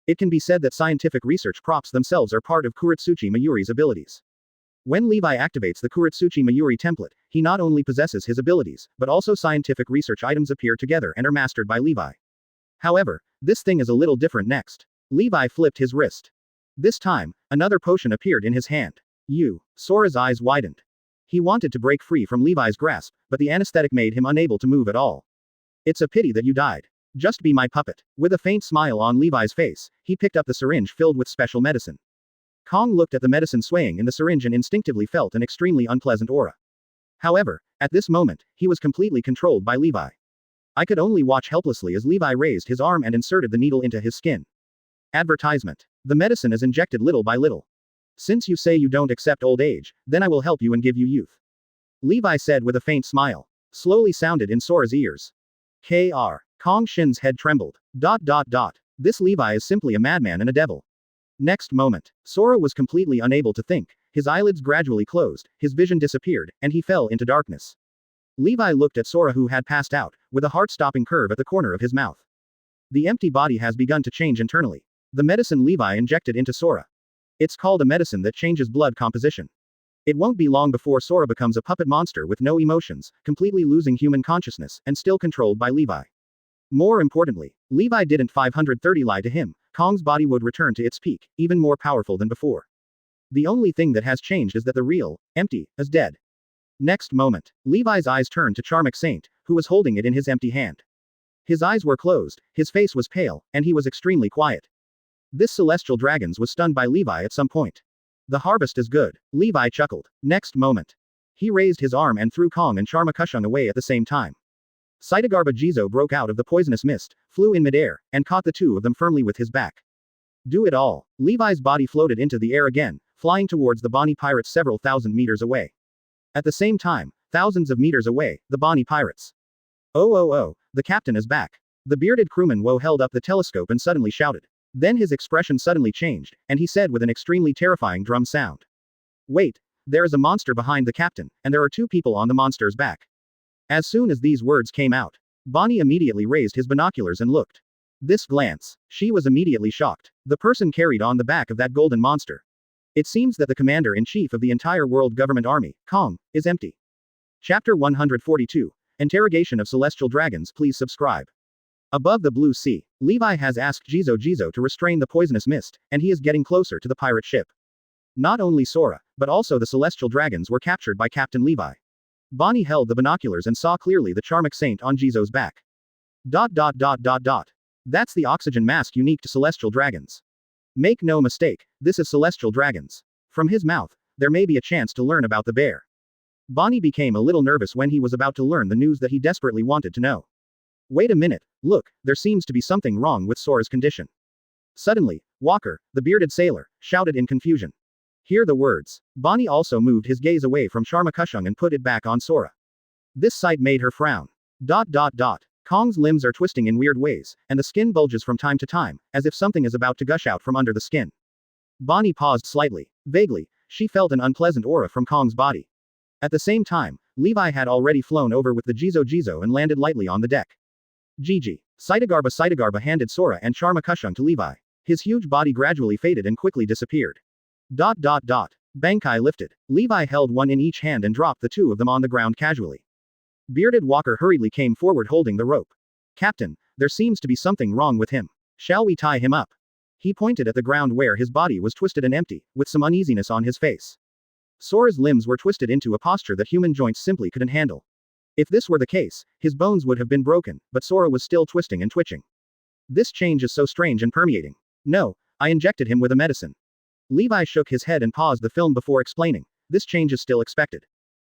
It can be said that scientific research props themselves are part of Kuretsuchi Mayuri's abilities. When Levi activates the Kuretsuchi Mayuri template, he not only possesses his abilities, but also scientific research items appear together and are mastered by Levi. However, this thing is a little different next. Levi flipped his wrist. This time, another potion appeared in his hand. Sora's eyes widened. He wanted to break free from Levi's grasp, but the anesthetic made him unable to move at all. It's a pity that you died. Just be my puppet. With a faint smile on Levi's face, he picked up the syringe filled with special medicine. Kong looked at the medicine swaying in the syringe and instinctively felt an extremely unpleasant aura. However, at this moment, he was completely controlled by Levi. I could only watch helplessly as Levi raised his arm and inserted the needle into his skin. Advertisement. The medicine is injected little by little. Since you say you don't accept old age, then I will help you and give you youth. Levi said with a faint smile. Slowly sounded in Sora's ears. Kong Shin's head trembled. This Levi is simply a madman and a devil. Next moment, Sora was completely unable to think, his eyelids gradually closed, his vision disappeared, and he fell into darkness. Levi looked at Sora who had passed out, with a heart-stopping curve at the corner of his mouth. The empty body has begun to change internally. The medicine Levi injected into Sora. It's called a medicine that changes blood composition. It won't be long before Sora becomes a puppet monster with no emotions, completely losing human consciousness, and still controlled by Levi. More importantly, Levi didn't 530 lie to him. Kong's body would return to its peak, even more powerful than before. The only thing that has changed is that the real, empty, is dead. Next moment, Levi's eyes turned to Charmik Saint, who was holding it in his empty hand. His eyes were closed, his face was pale, and he was extremely quiet. This celestial dragons was stunned by Levi at some point. The harvest is good. Levi chuckled. Next moment. He raised his arm and threw Kong and Charmakushung away at the same time. Saitagarba Jizo broke out of the poisonous mist, flew in midair, and caught the two of them firmly with his back. Do it all. Levi's body floated into the air again, flying towards the Bonnie pirates several thousand meters away. At the same time, thousands of meters away, the Bonnie pirates. Oh, the captain is back. The bearded crewman Woe held up the telescope and suddenly shouted. Then his expression suddenly changed, and he said with an extremely terrifying drum sound. Wait, there is a monster behind the captain, and there are two people on the monster's back. As soon as these words came out, Bonnie immediately raised his binoculars and looked. This glance, she was immediately shocked. The person carried on the back of that golden monster. It seems that the commander-in-chief of the entire world government army, Kong, is empty. Chapter 142. Interrogation of Celestial Dragons. Please subscribe. Above the blue sea, Levi has asked Jizo to restrain the poisonous mist, and he is getting closer to the pirate ship. Not only Sora, but also the celestial dragons were captured by Captain Levi. Bonnie held the binoculars and saw clearly the Charmik Saint on Jizo's back. That's the oxygen mask unique to celestial dragons. Make no mistake, this is celestial dragons. From his mouth, there may be a chance to learn about the bear. Bonnie became a little nervous when he was about to learn the news that he desperately wanted to know. Wait a minute, look, there seems to be something wrong with Sora's condition. Suddenly, Walker, the bearded sailor, shouted in confusion. Hear the words. Bonnie also moved his gaze away from Charmakushung and put it back on Sora. This sight made her frown. Kong's limbs are twisting in weird ways, and the skin bulges from time to time, as if something is about to gush out from under the skin. Bonnie paused slightly. Vaguely, she felt an unpleasant aura from Kong's body. At the same time, Levi had already flown over with the Jizo and landed lightly on the deck. Gigi. Saitagarba handed Sora and Charmakushung to Levi. His huge body gradually faded and quickly disappeared. Bankai lifted. Levi held one in each hand and dropped the two of them on the ground casually. Bearded Walker hurriedly came forward holding the rope. Captain, there seems to be something wrong with him. Shall we tie him up? He pointed at the ground where his body was twisted and empty, with some uneasiness on his face. Sora's limbs were twisted into a posture that human joints simply couldn't handle. If this were the case, his bones would have been broken, but Sora was still twisting and twitching. This change is so strange and permeating. No, I injected him with a medicine. Levi shook his head and paused the film before explaining, this change is still expected.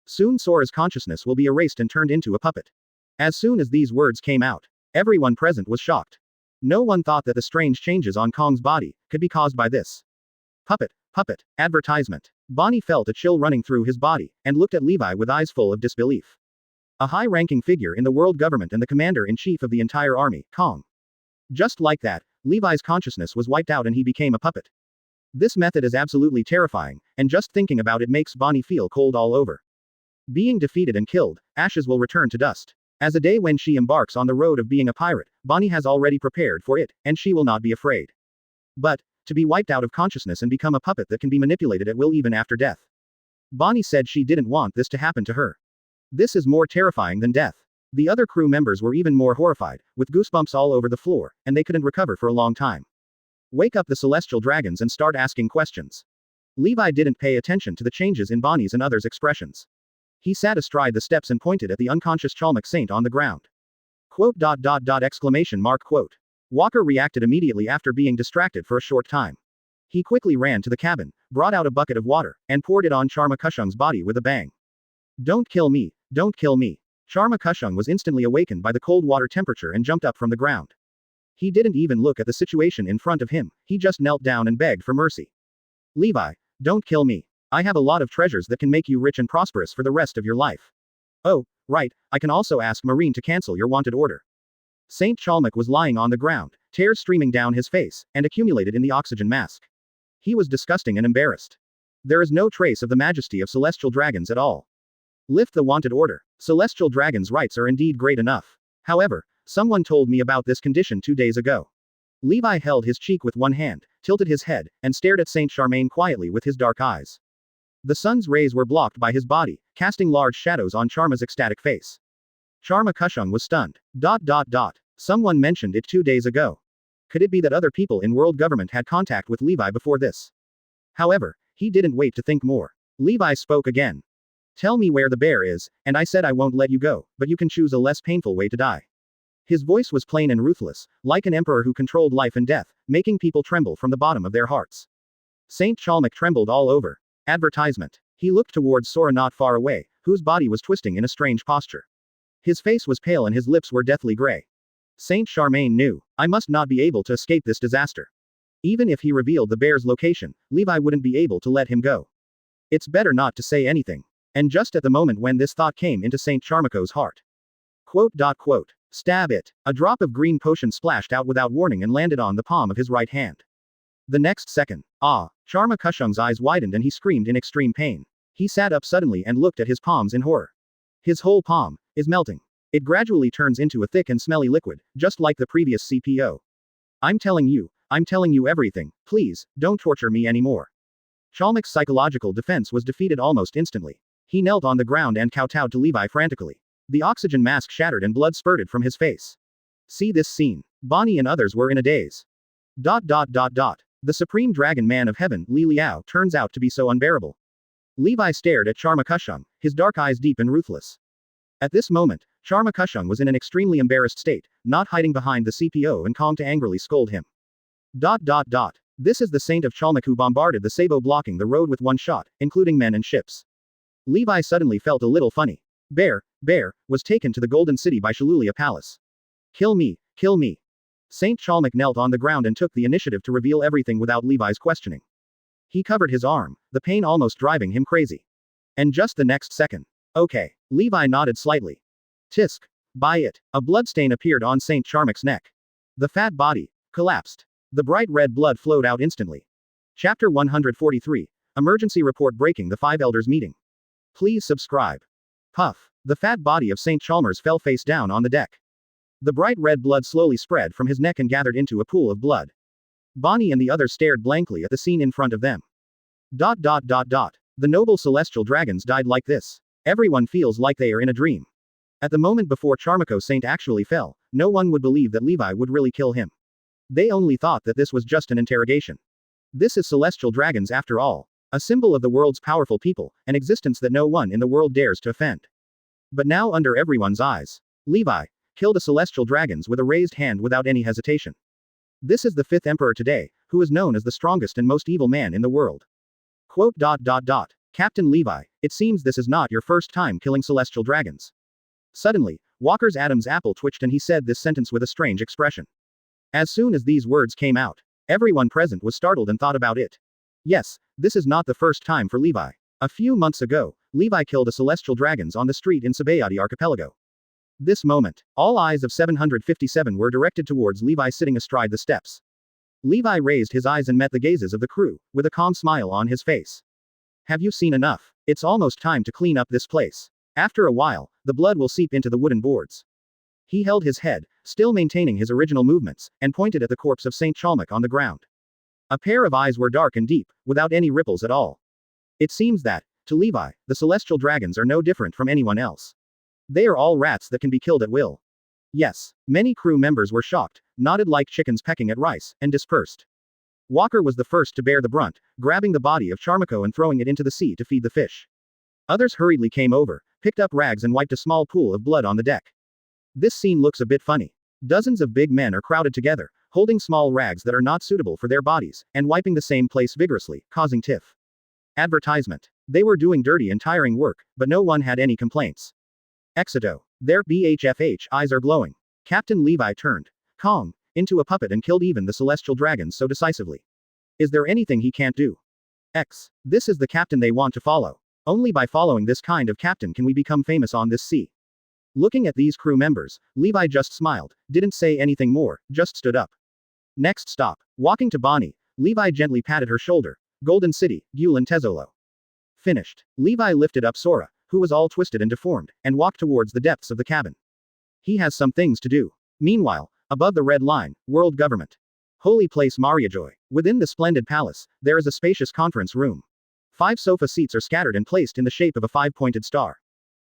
Soon Sora's consciousness will be erased and turned into a puppet. As soon as these words came out, everyone present was shocked. No one thought that the strange changes on Kong's body could be caused by this. Puppet, advertisement. Bonnie felt a chill running through his body, and looked at Levi with eyes full of disbelief. A high-ranking figure in the world government and the commander-in-chief of the entire army, Kong. Just like that, Levi's consciousness was wiped out and he became a puppet. This method is absolutely terrifying, and just thinking about it makes Bonnie feel cold all over. Being defeated and killed, ashes will return to dust. As a day when she embarks on the road of being a pirate, Bonnie has already prepared for it, and she will not be afraid. But, to be wiped out of consciousness and become a puppet that can be manipulated at will even after death. Bonnie said she didn't want this to happen to her. This is more terrifying than death. The other crew members were even more horrified, with goosebumps all over the floor, and they couldn't recover for a long time. Wake up the celestial dragons and start asking questions. Levi didn't pay attention to the changes in Bonnie's and others' expressions. He sat astride the steps and pointed at the unconscious Chalmok saint on the ground. Quote. Walker reacted immediately after being distracted for a short time. He quickly ran to the cabin, brought out a bucket of water, and poured it on Charma Kushung's body with a bang. Don't kill me, don't kill me. Charma Kushung was instantly awakened by the cold water temperature and jumped up from the ground. He didn't even look at the situation in front of him, he just knelt down and begged for mercy. Levi, don't kill me. I have a lot of treasures that can make you rich and prosperous for the rest of your life. Oh, right, I can also ask Marine to cancel your wanted order. Saint Chalmok was lying on the ground, tears streaming down his face, and accumulated in the oxygen mask. He was disgusting and embarrassed. There is no trace of the majesty of celestial dragons at all. Lift the wanted order. Celestial dragons' rights are indeed great enough. However, someone told me about this condition 2 days ago. Levi held his cheek with one hand, tilted his head, and stared at Saint Charmaine quietly with his dark eyes. The sun's rays were blocked by his body, casting large shadows on Charma's ecstatic face. Charma Kushung was stunned. Someone mentioned it 2 days ago. Could it be that other people in world government had contact with Levi before this? However, he didn't wait to think more. Levi spoke again. Tell me where the bear is, and I said I won't let you go, but you can choose a less painful way to die. His voice was plain and ruthless, like an emperor who controlled life and death, making people tremble from the bottom of their hearts. Saint Chalmok trembled all over. Advertisement. He looked towards Sora not far away, whose body was twisting in a strange posture. His face was pale and his lips were deathly gray. Saint Charmaine knew, I must not be able to escape this disaster. Even if he revealed the bear's location, Levi wouldn't be able to let him go. It's better not to say anything. And just at the moment when this thought came into Saint Charmako's heart. Quote. Stab it. A drop of green potion splashed out without warning and landed on the palm of his right hand. The next second. Charma Kushung's eyes widened and he screamed in extreme pain. He sat up suddenly and looked at his palms in horror. His whole palm is melting. It gradually turns into a thick and smelly liquid, just like the previous CPO. I'm telling you everything, please, don't torture me anymore. Chalmok's psychological defense was defeated almost instantly. He knelt on the ground and kowtowed to Levi frantically. The oxygen mask shattered and blood spurted from his face. See this scene. Bonnie and others were in a daze. The supreme dragon man of heaven, Li Liao, turns out to be so unbearable. Levi stared at Charma Kushung, his dark eyes deep and ruthless. At this moment, Charma Kushung was in an extremely embarrassed state, not hiding behind the CPO and Kong to angrily scold him. This is the saint of Chalmok who bombarded the Sabo, blocking the road with one shot, including men and ships. Levi suddenly felt a little funny. Bear was taken to the Golden City by Shalulia Palace. Kill me. Saint Chalmok knelt on the ground and took the initiative to reveal everything without Levi's questioning. He covered his arm, the pain almost driving him crazy. And just the next second. Okay. Levi nodded slightly. Tisk. By it. A bloodstain appeared on Saint Charmok's neck. The fat body collapsed. The bright red blood flowed out instantly. Chapter 143. Emergency report breaking the Five Elders meeting. Please subscribe. Puff. The fat body of Saint Chalmers fell face down on the deck. The bright red blood slowly spread from his neck and gathered into a pool of blood. Bonnie and the others stared blankly at the scene in front of them. The noble celestial dragons died like this. Everyone feels like they are in a dream. At the moment before Charmako Saint actually fell, no one would believe that Levi would really kill him. They only thought that this was just an interrogation. This is celestial dragons after all. A symbol of the world's powerful people, an existence that no one in the world dares to offend. But now under everyone's eyes, Levi killed a celestial dragons with a raised hand without any hesitation. This is the fifth emperor today, who is known as the strongest and most evil man in the world. Quote. Captain Levi, it seems this is not your first time killing celestial dragons. Suddenly, Walker's Adam's apple twitched and he said this sentence with a strange expression. As soon as these words came out, everyone present was startled and thought about it. Yes, this is not the first time for Levi. A few months ago, Levi killed a celestial dragons on the street in Sabaody Archipelago. This moment, all eyes of 757 were directed towards Levi sitting astride the steps. Levi raised his eyes and met the gazes of the crew, with a calm smile on his face. Have you seen enough? It's almost time to clean up this place. After a while, the blood will seep into the wooden boards. He held his head, still maintaining his original movements, and pointed at the corpse of Saint Chalmok on the ground. A pair of eyes were dark and deep, without any ripples at all. It seems that, to Levi, the celestial dragons are no different from anyone else. They are all rats that can be killed at will. Yes, many crew members were shocked, nodded like chickens pecking at rice, and dispersed. Walker was the first to bear the brunt, grabbing the body of Charmako and throwing it into the sea to feed the fish. Others hurriedly came over, picked up rags and wiped a small pool of blood on the deck. This scene looks a bit funny. Dozens of big men are crowded together, holding small rags that are not suitable for their bodies, and wiping the same place vigorously, causing tiff. Advertisement. They were doing dirty and tiring work, but no one had any complaints. Exito. Their BHFH eyes are glowing. Captain Levi turned Kong into a puppet and killed even the celestial dragons so decisively. Is there anything he can't do? This is the captain they want to follow. Only by following this kind of captain can we become famous on this sea. Looking at these crew members, Levi just smiled, didn't say anything more, just stood up. Next stop. Walking to Bonnie, Levi gently patted her shoulder. Golden City, Gulen Tezolo. Finished. Levi lifted up Sora, who was all twisted and deformed, and walked towards the depths of the cabin. He has some things to do. Meanwhile, above the red line, world government. Holy place Mariajoy. Within the splendid palace, there is a spacious conference room. 5 sofa seats are scattered and placed in the shape of a 5-pointed star.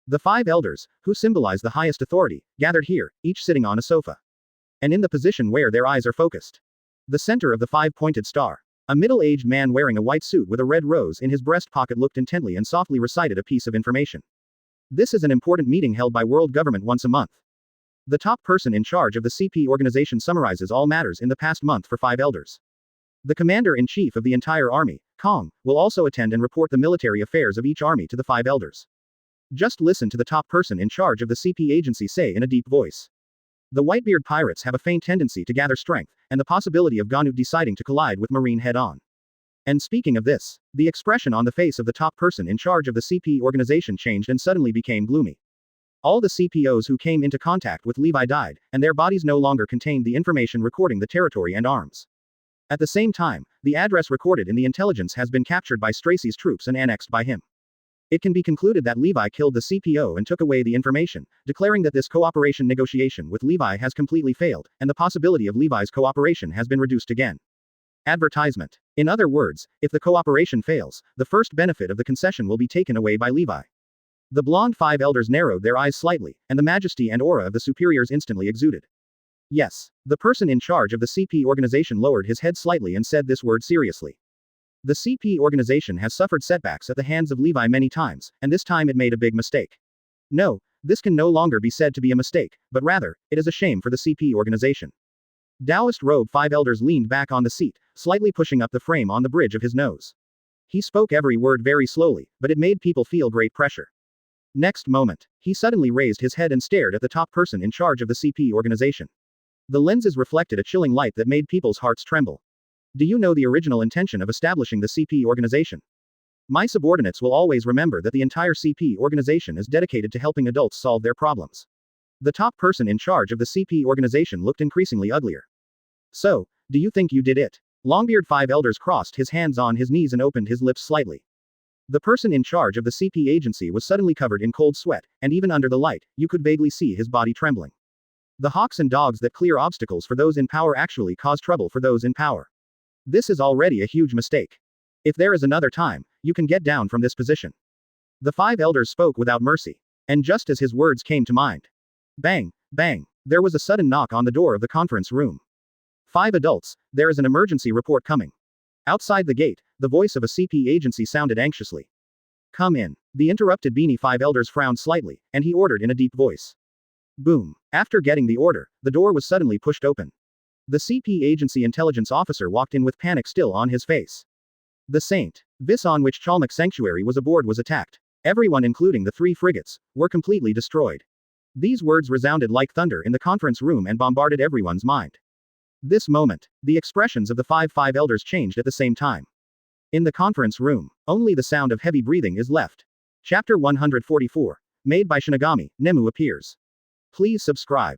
The 5 elders, who symbolize the highest authority, gathered here, each sitting on a sofa. And in the position where their eyes are focused. The center of the 5-pointed star. A middle-aged man wearing a white suit with a red rose in his breast pocket looked intently and softly recited a piece of information. This is an important meeting held by world government once a month. The top person in charge of the CP organization summarizes all matters in the past month for 5 elders. The commander-in-chief of the entire army, Kong, will also attend and report the military affairs of each army to the 5 elders. Just listen to the top person in charge of the CP agency say in a deep voice. The Whitebeard pirates have a faint tendency to gather strength, and the possibility of Ganut deciding to collide with Marine head-on. And speaking of this, the expression on the face of the top person in charge of the CP organization changed and suddenly became gloomy. All the CPOs who came into contact with Levi died, and their bodies no longer contained the information recording the territory and arms. At the same time, the address recorded in the intelligence has been captured by Stracey's troops and annexed by him. It can be concluded that Levi killed the CPO and took away the information, declaring that this cooperation negotiation with Levi has completely failed, and the possibility of Levi's cooperation has been reduced again. Advertisement. In other words, if the cooperation fails, the first benefit of the concession will be taken away by Levi. The blonde 5 elders narrowed their eyes slightly, and the majesty and aura of the superiors instantly exuded. Yes. The person in charge of the CP organization lowered his head slightly and said this word seriously. The CP organization has suffered setbacks at the hands of Levi many times, and this time it made a big mistake. No, this can no longer be said to be a mistake, but rather, it is a shame for the CP organization. Taoist robe 5 elders leaned back on the seat, slightly pushing up the frame on the bridge of his nose. He spoke every word very slowly, but it made people feel great pressure. Next moment, he suddenly raised his head and stared at the top person in charge of the CP organization. The lenses reflected a chilling light that made people's hearts tremble. Do you know the original intention of establishing the CP organization? My subordinates will always remember that the entire CP organization is dedicated to helping adults solve their problems. The top person in charge of the CP organization looked increasingly uglier. So, do you think you did it? Longbeard 5 elders crossed his hands on his knees and opened his lips slightly. The person in charge of the CP agency was suddenly covered in cold sweat, and even under the light, you could vaguely see his body trembling. The hawks and dogs that clear obstacles for those in power actually cause trouble for those in power. This is already a huge mistake. If there is another time, you can get down from this position. The 5 elders spoke without mercy. And just as his words came to mind. Bang, bang, there was a sudden knock on the door of the conference room. 5 adults, there is an emergency report coming. Outside the gate, the voice of a CP agency sounded anxiously. Come in. The interrupted Beanie 5 elders frowned slightly, and he ordered in a deep voice. Boom. After getting the order, the door was suddenly pushed open. The CP agency intelligence officer walked in with panic still on his face. The Saint. Vis on which Chalmok Sanctuary was aboard was attacked. Everyone including the 3 frigates, were completely destroyed. These words resounded like thunder in the conference room and bombarded everyone's mind. This moment, the expressions of the 5 elders changed at the same time. In the conference room, only the sound of heavy breathing is left. Chapter 144. Made by Shinigami, Nemu appears. Please subscribe.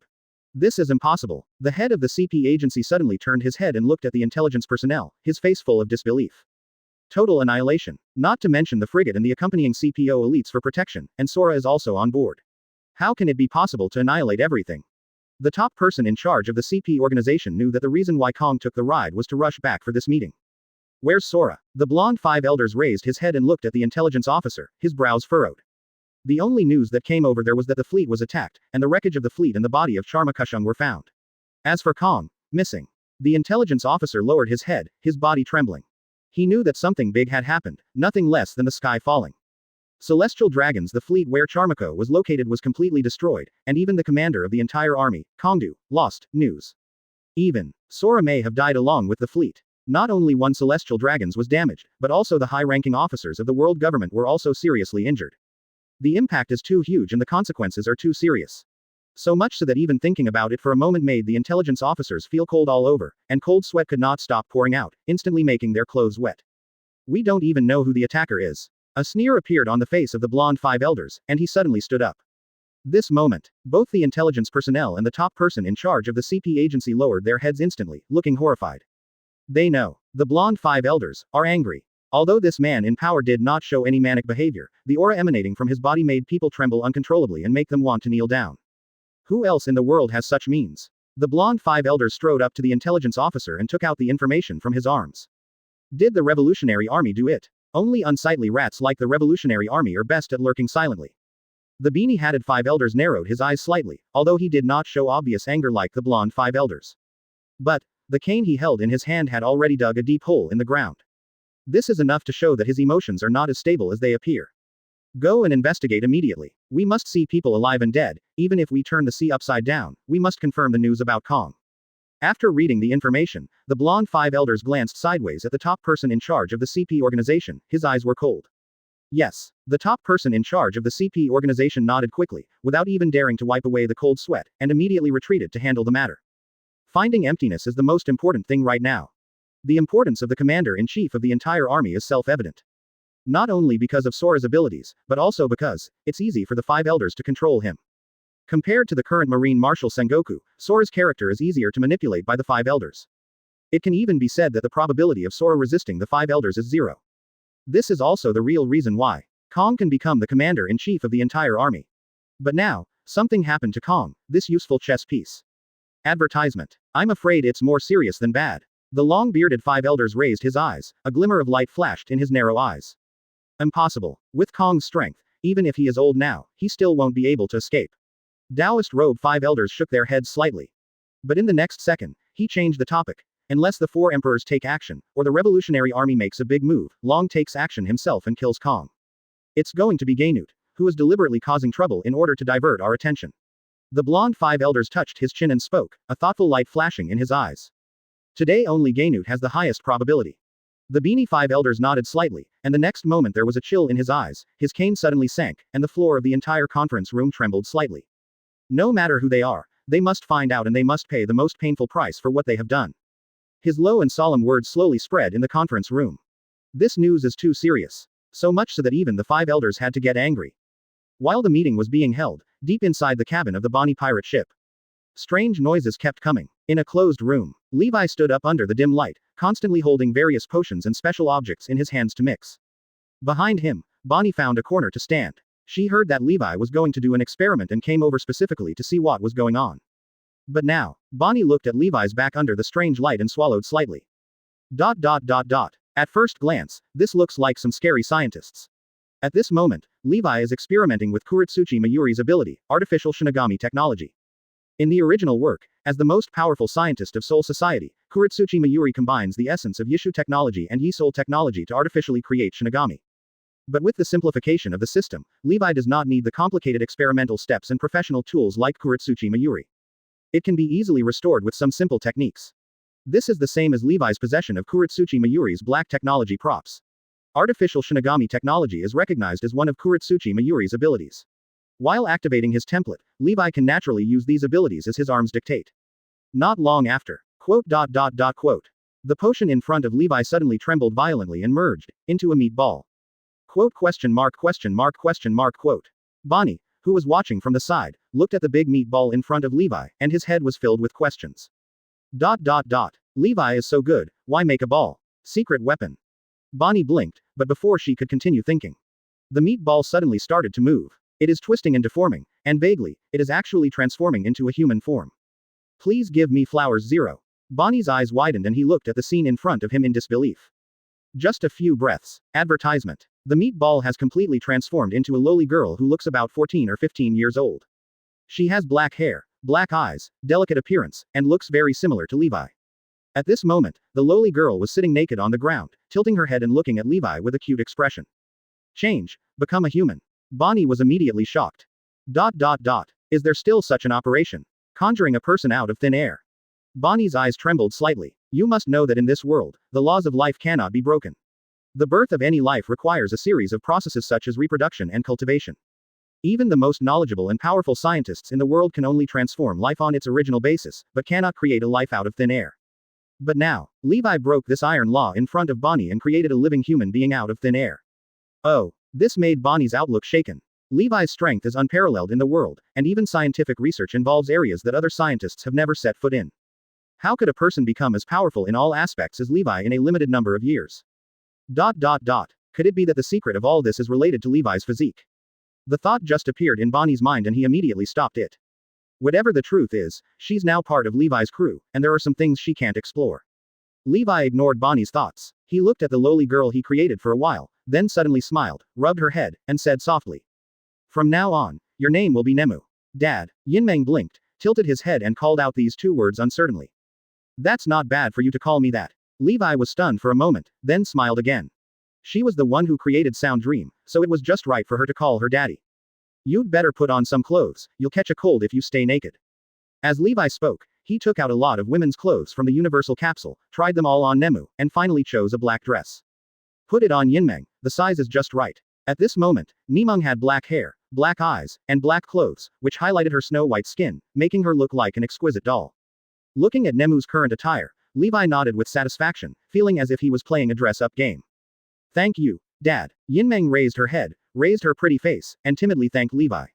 This is impossible. The head of the CP agency suddenly turned his head and looked at the intelligence personnel, his face full of disbelief. Total annihilation. Not to mention the frigate and the accompanying CPO elites for protection, and Sora is also on board. How can it be possible to annihilate everything? The top person in charge of the CP organization knew that the reason why Kong took the ride was to rush back for this meeting. Where's Sora? The blonde 5 elders raised his head and looked at the intelligence officer, his brows furrowed. The only news that came over there was that the fleet was attacked, and the wreckage of the fleet and the body of Charmakushung were found. As for Kong, missing. The intelligence officer lowered his head, his body trembling. He knew that something big had happened, nothing less than the sky falling. Celestial Dragons, the fleet where Charmako was located, was completely destroyed, and even the commander of the entire army, Kongdu, lost. News. Even Sora may have died along with the fleet. Not only one Celestial Dragons was damaged, but also the high-ranking officers of the world government were also seriously injured. The impact is too huge and the consequences are too serious. So much so that even thinking about it for a moment made the intelligence officers feel cold all over, and cold sweat could not stop pouring out, instantly making their clothes wet. We don't even know who the attacker is. A sneer appeared on the face of the blonde 5 elders, and he suddenly stood up. This moment, both the intelligence personnel and the top person in charge of the CP agency lowered their heads instantly, looking horrified. They know. The blonde 5 elders are angry. Although this man in power did not show any manic behavior, the aura emanating from his body made people tremble uncontrollably and make them want to kneel down. Who else in the world has such means? The blonde 5 elders strode up to the intelligence officer and took out the information from his arms. Did the Revolutionary Army do it? Only unsightly rats like the Revolutionary Army are best at lurking silently. The beanie-hatted 5 elders narrowed his eyes slightly, although he did not show obvious anger like the blonde 5 elders. But the cane he held in his hand had already dug a deep hole in the ground. This is enough to show that his emotions are not as stable as they appear. Go and investigate immediately. We must see people alive and dead, even if we turn the sea upside down, we must confirm the news about Kong. After reading the information, the blonde 5 elders glanced sideways at the top person in charge of the CP organization, his eyes were cold. Yes, the top person in charge of the CP organization nodded quickly, without even daring to wipe away the cold sweat, and immediately retreated to handle the matter. Finding emptiness is the most important thing right now. The importance of the commander-in-chief of the entire army is self-evident. Not only because of Sora's abilities, but also because it's easy for the 5 elders to control him. Compared to the current Marine Marshal Sengoku, Sora's character is easier to manipulate by the 5 elders. It can even be said that the probability of Sora resisting the 5 elders is 0. This is also the real reason why Kong can become the commander-in-chief of the entire army. But now, something happened to Kong, this useful chess piece. Advertisement. I'm afraid it's more serious than bad. The long-bearded 5 elders raised his eyes, a glimmer of light flashed in his narrow eyes. Impossible. With Kong's strength, even if he is old now, he still won't be able to escape. Taoist robe 5 elders shook their heads slightly. But in the next second, he changed the topic. Unless the 4 emperors take action, or the Revolutionary Army makes a big move, Long takes action himself and kills Kong. It's going to be Gainut, who is deliberately causing trouble in order to divert our attention. The blonde 5 elders touched his chin and spoke, a thoughtful light flashing in his eyes. Today only Gainut has the highest probability. The beanie 5 elders nodded slightly, and the next moment there was a chill in his eyes, his cane suddenly sank, and the floor of the entire conference room trembled slightly. No matter who they are, they must find out and they must pay the most painful price for what they have done. His low and solemn words slowly spread in the conference room. This news is too serious. So much so that even the 5 elders had to get angry. While the meeting was being held, deep inside the cabin of the Bonnie pirate ship, strange noises kept coming. In a closed room, Levi stood up under the dim light, constantly holding various potions and special objects in his hands to mix. Behind him, Bonnie found a corner to stand. She heard that Levi was going to do an experiment and came over specifically to see what was going on. But now, Bonnie looked at Levi's back under the strange light and swallowed slightly. At first glance, this looks like some scary scientists. At this moment, Levi is experimenting with Kuritsuchi Mayuri's ability, artificial Shinigami technology. In the original work, as the most powerful scientist of Soul Society, Kuretsuchi Mayuri combines the essence of Yishu technology and Yi-Soul technology to artificially create Shinigami. But with the simplification of the system, Levi does not need the complicated experimental steps and professional tools like Kuretsuchi Mayuri. It can be easily restored with some simple techniques. This is the same as Levi's possession of Kuretsuchi Mayuri's black technology props. Artificial Shinigami technology is recognized as one of Kuretsuchi Mayuri's abilities. While activating his template, Levi can naturally use these abilities as his arms dictate. Not long after. Quote. The potion in front of Levi suddenly trembled violently and merged into a meatball. Quote. Quote. Bonnie, who was watching from the side, looked at the big meatball in front of Levi, and his head was filled with questions. Levi is so good, why make a ball? Secret weapon. Bonnie blinked, but before she could continue thinking, the meatball suddenly started to move. It is twisting and deforming, and vaguely, it is actually transforming into a human form. Please give me flowers 0. Bonnie's eyes widened and he looked at the scene in front of him in disbelief. Just a few breaths. Advertisement. The meatball has completely transformed into a lowly girl who looks about 14 or 15 years old. She has black hair, black eyes, delicate appearance, and looks very similar to Levi. At this moment, the lowly girl was sitting naked on the ground, tilting her head and looking at Levi with a cute expression. Change. Become a human. Bonnie was immediately shocked. Is there still such an operation? Conjuring a person out of thin air. Bonnie's eyes trembled slightly. You must know that in this world, the laws of life cannot be broken. The birth of any life requires a series of processes such as reproduction and cultivation. Even the most knowledgeable and powerful scientists in the world can only transform life on its original basis, but cannot create a life out of thin air. But now, Levi broke this iron law in front of Bonnie and created a living human being out of thin air. Oh, this made Bonnie's outlook shaken. Levi's strength is unparalleled in the world, and even scientific research involves areas that other scientists have never set foot in. How could a person become as powerful in all aspects as Levi in a limited number of years? Could it be that the secret of all this is related to Levi's physique? The thought just appeared in Bonnie's mind and he immediately stopped it. Whatever the truth is, she's now part of Levi's crew, and there are some things she can't explore. Levi ignored Bonnie's thoughts. He looked at the lowly girl he created for a while, then suddenly smiled, rubbed her head, and said softly. From now on, your name will be Nemu. Dad. Yinmeng blinked, tilted his head and called out these 2 words uncertainly. That's not bad for you to call me that. Levi was stunned for a moment, then smiled again. She was the one who created Sound Dream, so it was just right for her to call her daddy. You'd better put on some clothes, you'll catch a cold if you stay naked. As Levi spoke, he took out a lot of women's clothes from the universal capsule, tried them all on Nemu, and finally chose a black dress. Put it on Yinmeng, the size is just right. At this moment, Nimeng had black hair, black eyes, and black clothes, which highlighted her snow-white skin, making her look like an exquisite doll. Looking at Nemu's current attire, Levi nodded with satisfaction, feeling as if he was playing a dress-up game. Thank you, Dad. Yinmeng raised her head, raised her pretty face, and timidly thanked Levi.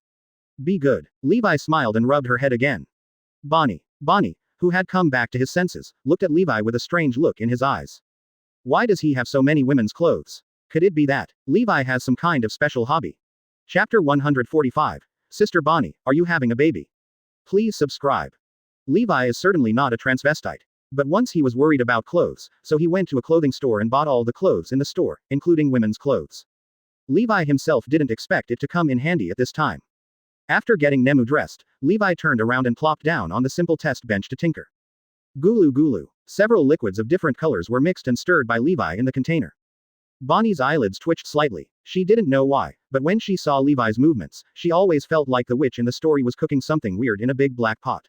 Be good. Levi smiled and rubbed her head again. Bonnie, who had come back to his senses, looked at Levi with a strange look in his eyes. Why does he have so many women's clothes? Could it be that Levi has some kind of special hobby? Chapter 145. Sister Bonnie, are you having a baby? Please subscribe. Levi is certainly not a transvestite. But once he was worried about clothes, so he went to a clothing store and bought all the clothes in the store, including women's clothes. Levi himself didn't expect it to come in handy at this time. After getting Nemu dressed, Levi turned around and plopped down on the simple test bench to tinker. Gulu gulu. Several liquids of different colors were mixed and stirred by Levi in the container. Bonnie's eyelids twitched slightly. She didn't know why, but when she saw Levi's movements, she always felt like the witch in the story was cooking something weird in a big black pot.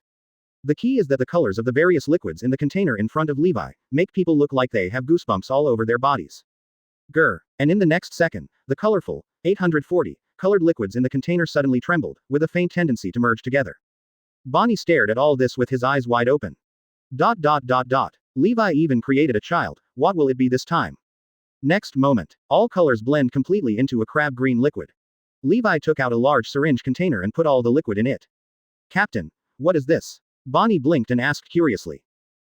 The key is that the colors of the various liquids in the container in front of Levi make people look like they have goosebumps all over their bodies. Grr. And in the next second, the colorful, 840, colored liquids in the container suddenly trembled, with a faint tendency to merge together. Bonnie stared at all this with his eyes wide open. Levi even created a child, what will it be this time? Next moment, all colors blend completely into a crab green liquid. Levi took out a large syringe container and put all the liquid in it. Captain, what is this? Bonnie blinked and asked curiously.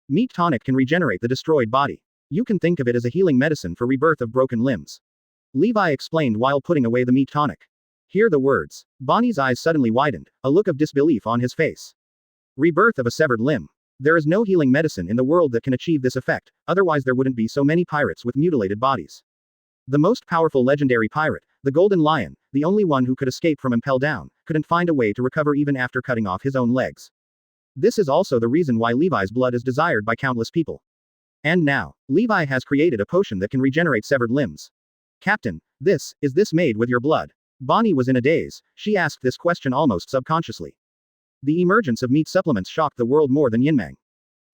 Meat tonic can regenerate the destroyed body. You can think of it as a healing medicine for rebirth of broken limbs. Levi explained while putting away the meat tonic. Hear the words. Bonnie's eyes suddenly widened, a look of disbelief on his face. Rebirth of a severed limb. There is no healing medicine in the world that can achieve this effect, otherwise there wouldn't be so many pirates with mutilated bodies. The most powerful legendary pirate, the Golden Lion, the only one who could escape from Impel Down, couldn't find a way to recover even after cutting off his own legs. This is also the reason why Levi's blood is desired by countless people. And now, Levi has created a potion that can regenerate severed limbs. Captain, is this made with your blood? Bonnie was in a daze. She asked this question almost subconsciously. The emergence of meat supplements shocked the world more than Yinmeng.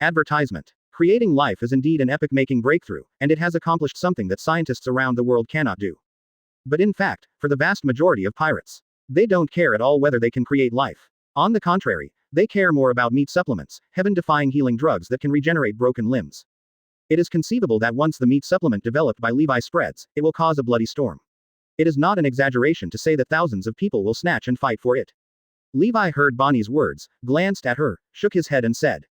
Advertisement. Creating life is indeed an epic-making breakthrough, and it has accomplished something that scientists around the world cannot do. But in fact, for the vast majority of pirates, they don't care at all whether they can create life. On the contrary, they care more about meat supplements, heaven-defying healing drugs that can regenerate broken limbs. It is conceivable that once the meat supplement developed by Levi spreads, it will cause a bloody storm. It is not an exaggeration to say that thousands of people will snatch and fight for it. Levi heard Bonnie's words, glanced at her, shook his head and said,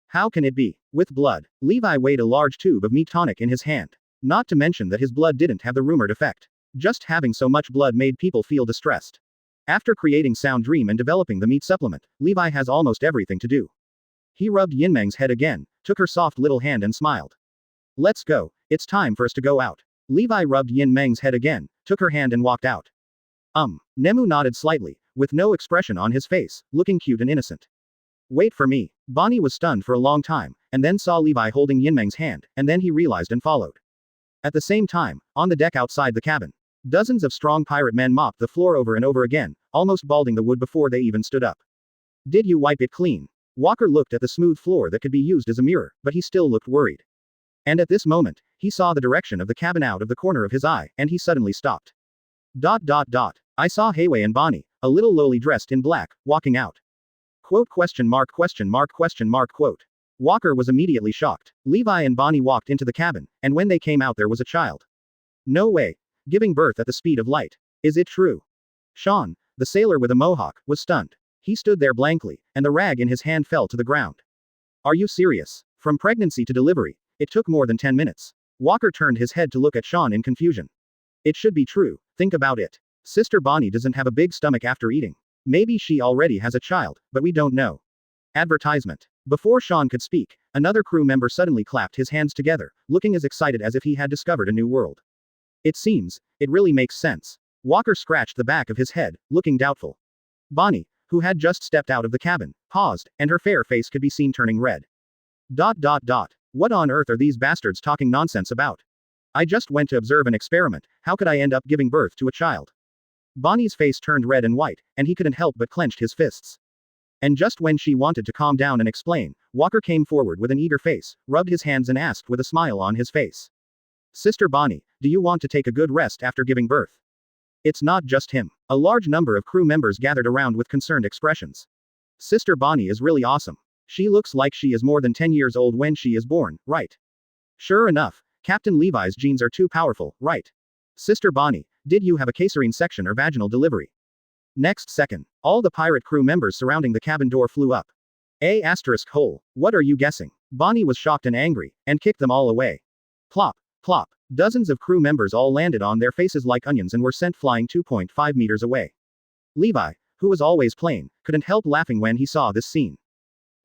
"How can it be? With blood?" Levi weighed a large tube of meat tonic in his hand. Not to mention that his blood didn't have the rumored effect. Just having so much blood made people feel distressed. After creating Sound Dream and developing the meat supplement, Levi has almost everything to do. He rubbed Yinmeng's head again, took her soft little hand and smiled. "Let's go, it's time for us to go out." Levi rubbed Yinmeng's head again, took her hand and walked out. Nemu nodded slightly, with no expression on his face, looking cute and innocent. "Wait for me." Bonnie was stunned for a long time, and then saw Levi holding Yinmeng's hand, and then he realized and followed. At the same time, on the deck outside the cabin, dozens of strong pirate men mopped the floor over and over again, almost balding the wood before they even stood up. "Did you wipe it clean?" Walker looked at the smooth floor that could be used as a mirror, but he still looked worried. And at this moment, he saw the direction of the cabin out of the corner of his eye, and he suddenly stopped. I saw Heiwei and Bonnie, a little lowly dressed in black, walking out. Quote? Walker was immediately shocked. Levi and Bonnie walked into the cabin, and when they came out there was a child. No way. Giving birth at the speed of light. Is it true? Sean, the sailor with a mohawk, was stunned. He stood there blankly, and the rag in his hand fell to the ground. Are you serious? From pregnancy to delivery, it took more than 10 minutes. Walker turned his head to look at Sean in confusion. It should be true, think about it. Sister Bonnie doesn't have a big stomach after eating. Maybe she already has a child, but we don't know. Advertisement. Before Sean could speak, another crew member suddenly clapped his hands together, looking as excited as if he had discovered a new world. It seems, it really makes sense. Walker scratched the back of his head, looking doubtful. Bonnie, who had just stepped out of the cabin, paused, and her fair face could be seen turning red. What on earth are these bastards talking nonsense about? I just went to observe an experiment, how could I end up giving birth to a child? Bonnie's face turned red and white, and he couldn't help but clenched his fists. And just when she wanted to calm down and explain, Walker came forward with an eager face, rubbed his hands and asked with a smile on his face. Sister Bonnie, do you want to take a good rest after giving birth? It's not just him. A large number of crew members gathered around with concerned expressions. Sister Bonnie is really awesome. She looks like she is more than 10 years old when she is born, right? Sure enough, Captain Levi's genes are too powerful, right? Sister Bonnie, did you have a caesarean section or vaginal delivery? Next second, all the pirate crew members surrounding the cabin door flew up. Hole. What are you guessing? Bonnie was shocked and angry, and kicked them all away. Plop, plop. Dozens of crew members all landed on their faces like onions and were sent flying 2.5 meters away. Levi, who was always plain, couldn't help laughing when he saw this scene.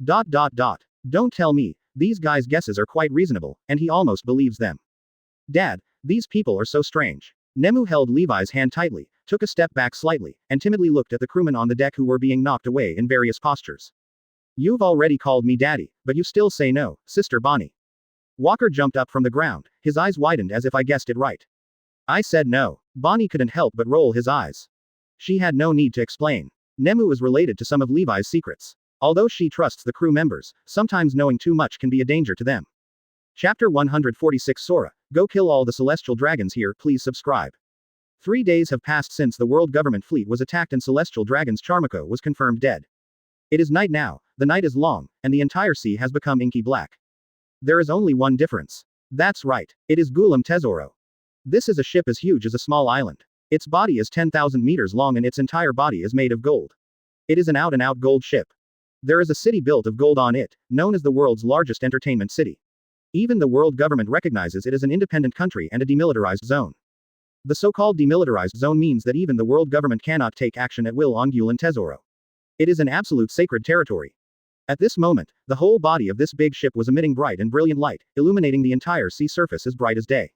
Don't tell me, these guys' guesses are quite reasonable, and he almost believes them. Dad, these people are so strange. Nemu held Levi's hand tightly, took a step back slightly, and timidly looked at the crewmen on the deck who were being knocked away in various postures. You've already called me daddy, but you still say no, Sister Bonnie. Walker jumped up from the ground, his eyes widened as if I guessed it right. I said no. Bonnie couldn't help but roll his eyes. She had no need to explain. Nemu is related to some of Levi's secrets. Although she trusts the crew members, sometimes knowing too much can be a danger to them. Chapter 146 Sora, go kill all the celestial dragons here, please subscribe. 3 days have passed since the world government fleet was attacked and celestial dragons Charmako was confirmed dead. It is night now, the night is long, and the entire sea has become inky black. There is only one difference. That's right, it is Gulam Tesoro. This is a ship as huge as a small island. Its body is 10,000 meters long and its entire body is made of gold. It is an out-and-out gold ship. There is a city built of gold on it, known as the world's largest entertainment city. Even the world government recognizes it as an independent country and a demilitarized zone. The so-called demilitarized zone means that even the world government cannot take action at will on Gulam Tesoro. It is an absolute sacred territory. At this moment, the whole body of this big ship was emitting bright and brilliant light, illuminating the entire sea surface as bright as day.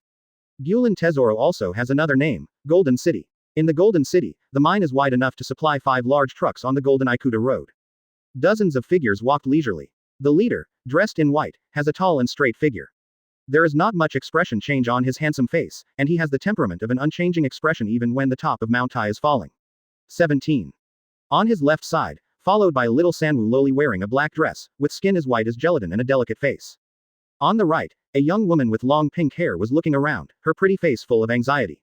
Gulam Tesoro also has another name, Golden City. In the Golden City, the mine is wide enough to supply 5 large trucks on the Golden Ikuta Road. Dozens of figures walked leisurely. The leader, dressed in white, has a tall and straight figure. There is not much expression change on his handsome face, and he has the temperament of an unchanging expression even when the top of Mount Tai is falling. 17. On his left side, followed by little Sanwu lowly wearing a black dress, with skin as white as gelatin and a delicate face. On the right, a young woman with long pink hair was looking around, her pretty face full of anxiety.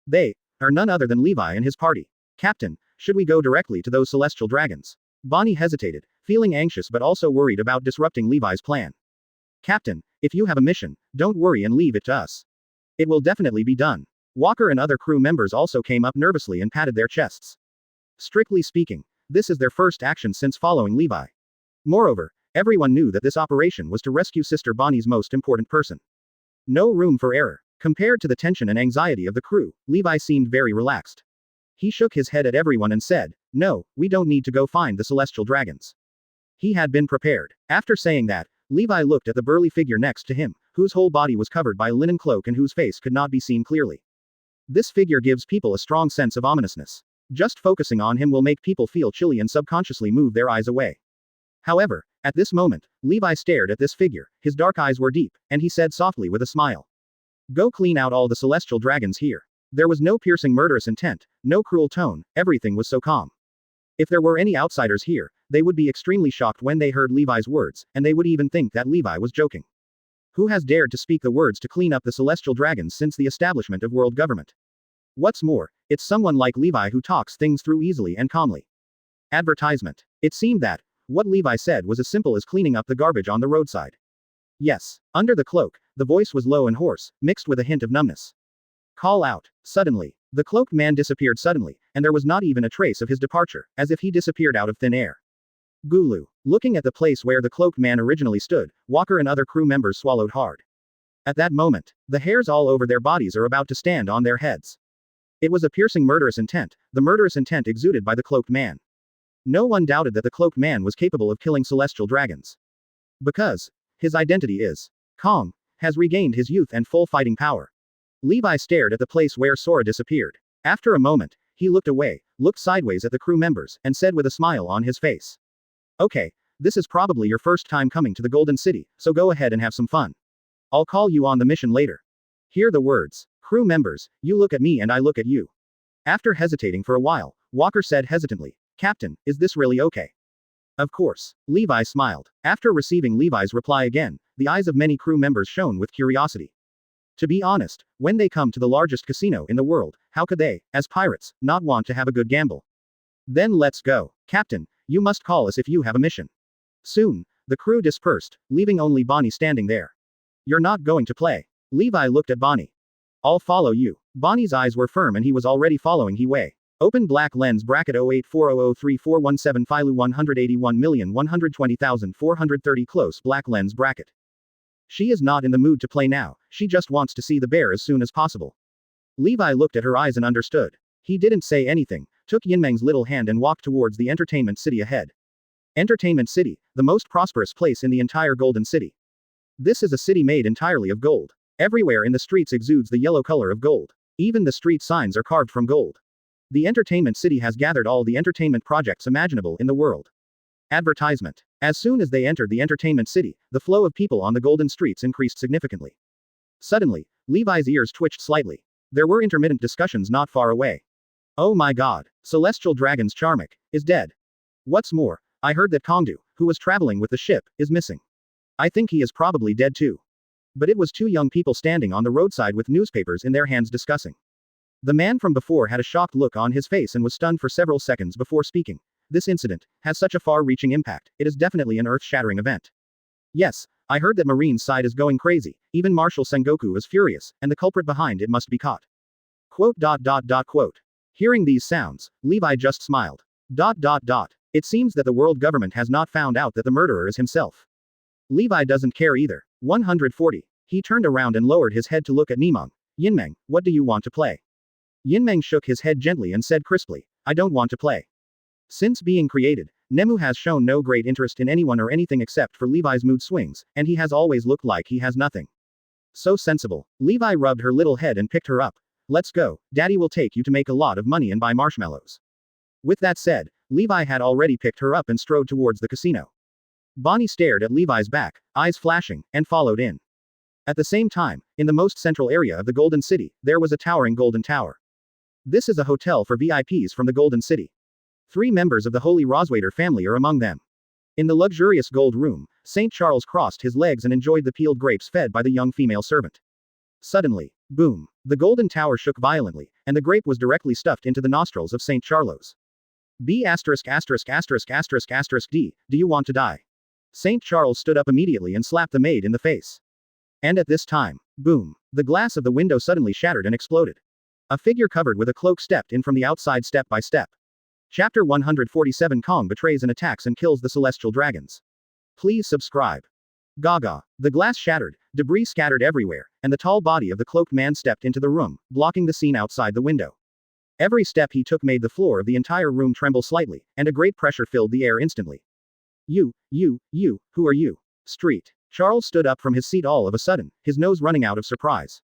They are none other than Levi and his party. Captain, should we go directly to those celestial dragons? Bonnie hesitated, feeling anxious but also worried about disrupting Levi's plan. Captain, if you have a mission, don't worry and leave it to us. It will definitely be done. Walker and other crew members also came up nervously and patted their chests. Strictly speaking, this is their first action since following Levi. Moreover, everyone knew that this operation was to rescue Sister Bonnie's most important person. No room for error. Compared to the tension and anxiety of the crew, Levi seemed very relaxed. He shook his head at everyone and said, "No, we don't need to go find the celestial dragons." He had been prepared. After saying that, Levi looked at the burly figure next to him, whose whole body was covered by a linen cloak and whose face could not be seen clearly. This figure gives people a strong sense of ominousness. Just focusing on him will make people feel chilly and subconsciously move their eyes away. However, at this moment, Levi stared at this figure, his dark eyes were deep, and he said softly with a smile. "Go clean out all the celestial dragons here." There was no piercing murderous intent, no cruel tone, everything was so calm. If there were any outsiders here, they would be extremely shocked when they heard Levi's words, and they would even think that Levi was joking. Who has dared to speak the words to clean up the celestial dragons since the establishment of world government? What's more, it's someone like Levi who talks things through easily and calmly. Advertisement. It seemed that what Levi said was as simple as cleaning up the garbage on the roadside. Yes. Under the cloak, the voice was low and hoarse, mixed with a hint of numbness. Call out. Suddenly, the cloaked man disappeared suddenly, and there was not even a trace of his departure, as if he disappeared out of thin air. Gulu. Looking at the place where the cloaked man originally stood, Walker and other crew members swallowed hard. At that moment, the hairs all over their bodies are about to stand on their heads. It was a piercing murderous intent, the murderous intent exuded by the cloaked man. No one doubted that the cloaked man was capable of killing celestial dragons. Because his identity is Kong, has regained his youth and full fighting power. Levi stared at the place where Sora disappeared. After a moment, he looked away, looked sideways at the crew members, and said with a smile on his face. "Okay, this is probably your first time coming to the Golden City, so go ahead and have some fun. I'll call you on the mission later." Hear the words. Crew members, you look at me and I look at you. After hesitating for a while, Walker said hesitantly, "Captain, is this really okay?" "Of course." Levi smiled. After receiving Levi's reply again, the eyes of many crew members shone with curiosity. To be honest, when they come to the largest casino in the world, how could they, as pirates, not want to have a good gamble? "Then let's go. Captain, you must call us if you have a mission." Soon, the crew dispersed, leaving only Bonnie standing there. "You're not going to play." Levi looked at Bonnie. "I'll follow you." Bonnie's eyes were firm and he was already following He-Wei. Open black lens bracket 084003417 Filu 181,120,430 close black lens bracket. She is not in the mood to play now, she just wants to see the bear as soon as possible. Levi looked at her eyes and understood. He didn't say anything, took Yinmeng's little hand and walked towards the entertainment city ahead. Entertainment City, the most prosperous place in the entire Golden City. This is a city made entirely of gold. Everywhere in the streets exudes the yellow color of gold. Even the street signs are carved from gold. The entertainment city has gathered all the entertainment projects imaginable in the world. Advertisement. As soon as they entered the entertainment city, the flow of people on the golden streets increased significantly. Suddenly, Levi's ears twitched slightly. There were intermittent discussions not far away. "Oh my god, Celestial Dragon's Charmic is dead. What's more, I heard that Kongdu, who was traveling with the ship, is missing. I think he is probably dead too." But it was two young people standing on the roadside with newspapers in their hands discussing. The man from before had a shocked look on his face and was stunned for several seconds before speaking. "This incident has such a far-reaching impact, it is definitely an earth-shattering event. Yes, I heard that Marine's side is going crazy, even Marshal Sengoku is furious, and the culprit behind it must be caught." Quote. Hearing these sounds, Levi just smiled. It seems that the world government has not found out that the murderer is himself. Levi doesn't care either. 140. He turned around and lowered his head to look at Nimeng. "Yinmeng, what do you want to play?" Yinmeng shook his head gently and said crisply, "I don't want to play." Since being created, Nemu has shown no great interest in anyone or anything except for Levi's mood swings, and he has always looked like he has nothing. So sensible. Levi rubbed her little head and picked her up. "Let's go, Daddy will take you to make a lot of money and buy marshmallows." With that said, Levi had already picked her up and strode towards the casino. Bonnie stared at Levi's back, eyes flashing, and followed in. At the same time, in the most central area of the Golden City, there was a towering golden tower. This is a hotel for VIPs from the Golden City. 3 members of the Holy Roswaiter family are among them. In the luxurious gold room, St. Charles crossed his legs and enjoyed the peeled grapes fed by the young female servant. Suddenly, boom, the golden tower shook violently, and the grape was directly stuffed into the nostrils of St. Charles. B******************************* D, do you want to die? St. Charles stood up immediately and slapped the maid in the face. And at this time, boom, the glass of the window suddenly shattered and exploded. A figure covered with a cloak stepped in from the outside step by step. Chapter 147 Kong betrays and attacks and kills the celestial dragons. Please subscribe. Gaga. The glass shattered, debris scattered everywhere, and the tall body of the cloaked man stepped into the room, blocking the scene outside the window. Every step he took made the floor of the entire room tremble slightly, and a great pressure filled the air instantly. You, who are you? Street. Charles stood up from his seat all of a sudden, his nose running out of surprise.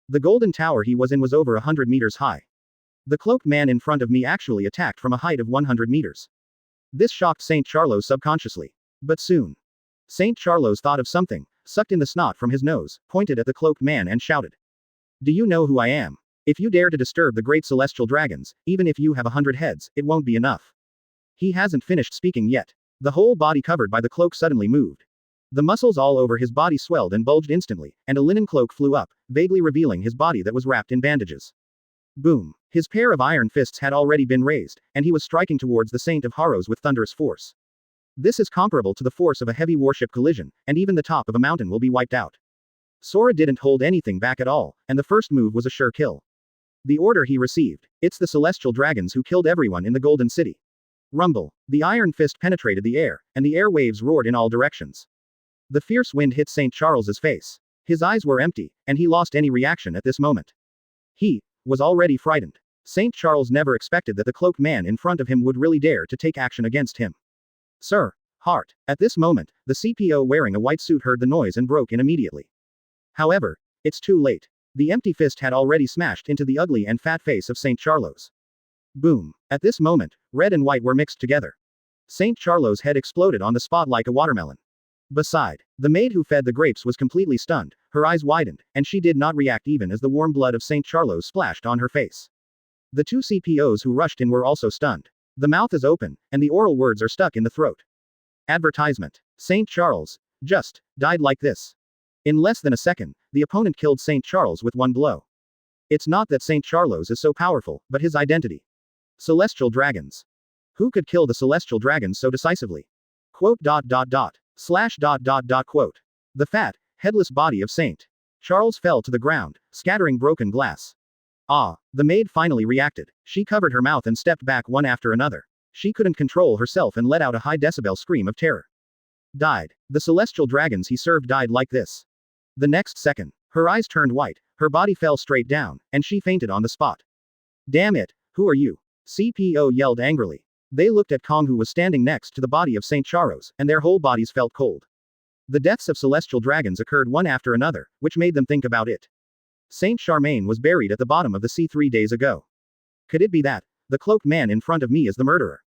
The golden tower he was in was over 100 meters high. The cloaked man in front of me actually attacked from a height of 100 meters. This shocked St. Charles subconsciously. But soon, St. Charles thought of something, sucked in the snot from his nose, pointed at the cloaked man and shouted. Do you know who I am? If you dare to disturb the great celestial dragons, even if you have 100 heads, it won't be enough. He hasn't finished speaking yet. The whole body covered by the cloak suddenly moved. The muscles all over his body swelled and bulged instantly, and a linen cloak flew up, vaguely revealing his body that was wrapped in bandages. Boom. His pair of iron fists had already been raised, and he was striking towards the Saint of Harrows with thunderous force. This is comparable to the force of a heavy warship collision, and even the top of a mountain will be wiped out. Sora didn't hold anything back at all, and the first move was a sure kill. The order he received: it's the celestial dragons who killed everyone in the Golden City. Rumble. The iron fist penetrated the air, and the air waves roared in all directions. The fierce wind hit St. Charles's face. His eyes were empty, and he lost any reaction at this moment. He was already frightened. St. Charles never expected that the cloaked man in front of him would really dare to take action against him. Sir. Heart. At this moment, the CPO wearing a white suit heard the noise and broke in immediately. However, it's too late. The empty fist had already smashed into the ugly and fat face of St. Charles. Boom. At this moment, red and white were mixed together. St. Charles' head exploded on the spot like a watermelon. Beside, the maid who fed the grapes was completely stunned, her eyes widened, and she did not react even as the warm blood of St. Charles splashed on her face. The 2 CPOs who rushed in were also stunned. The mouth is open, and the oral words are stuck in the throat. Advertisement. St. Charles just died like this. In less than a second, the opponent killed St. Charles with one blow. It's not that St. Charles is so powerful, but his identity. Celestial dragons. Who could kill the celestial dragons so decisively? Quote. The fat, headless body of St. Charles fell to the ground, scattering broken glass. Ah, the maid finally reacted. She covered her mouth and stepped back one after another. She couldn't control herself and let out a high decibel scream of terror. Died. The celestial dragons he served died like this. The next second, her eyes turned white, her body fell straight down, and she fainted on the spot. Damn it, who are you? CPO yelled angrily. They looked at Kong, who was standing next to the body of St. Charles, and their whole bodies felt cold. The deaths of celestial dragons occurred one after another, which made them think about it. Saint Charmaine was buried at the bottom of the sea 3 days ago. Could it be that the cloaked man in front of me is the murderer?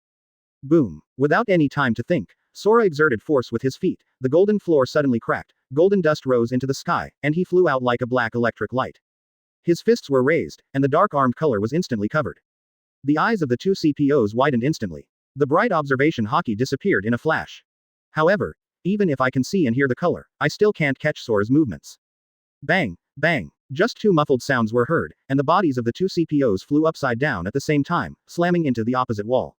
Boom. Without any time to think, Sora exerted force with his feet, the golden floor suddenly cracked, golden dust rose into the sky, and he flew out like a black electric light. His fists were raised, and the dark-armed color was instantly covered. The eyes of the 2 CPOs widened instantly. The bright observation hockey disappeared in a flash. However, even if I can see and hear the color, I still can't catch Sora's movements. Bang, bang. Just 2 muffled sounds were heard, and the bodies of the 2 CPOs flew upside down at the same time, slamming into the opposite wall.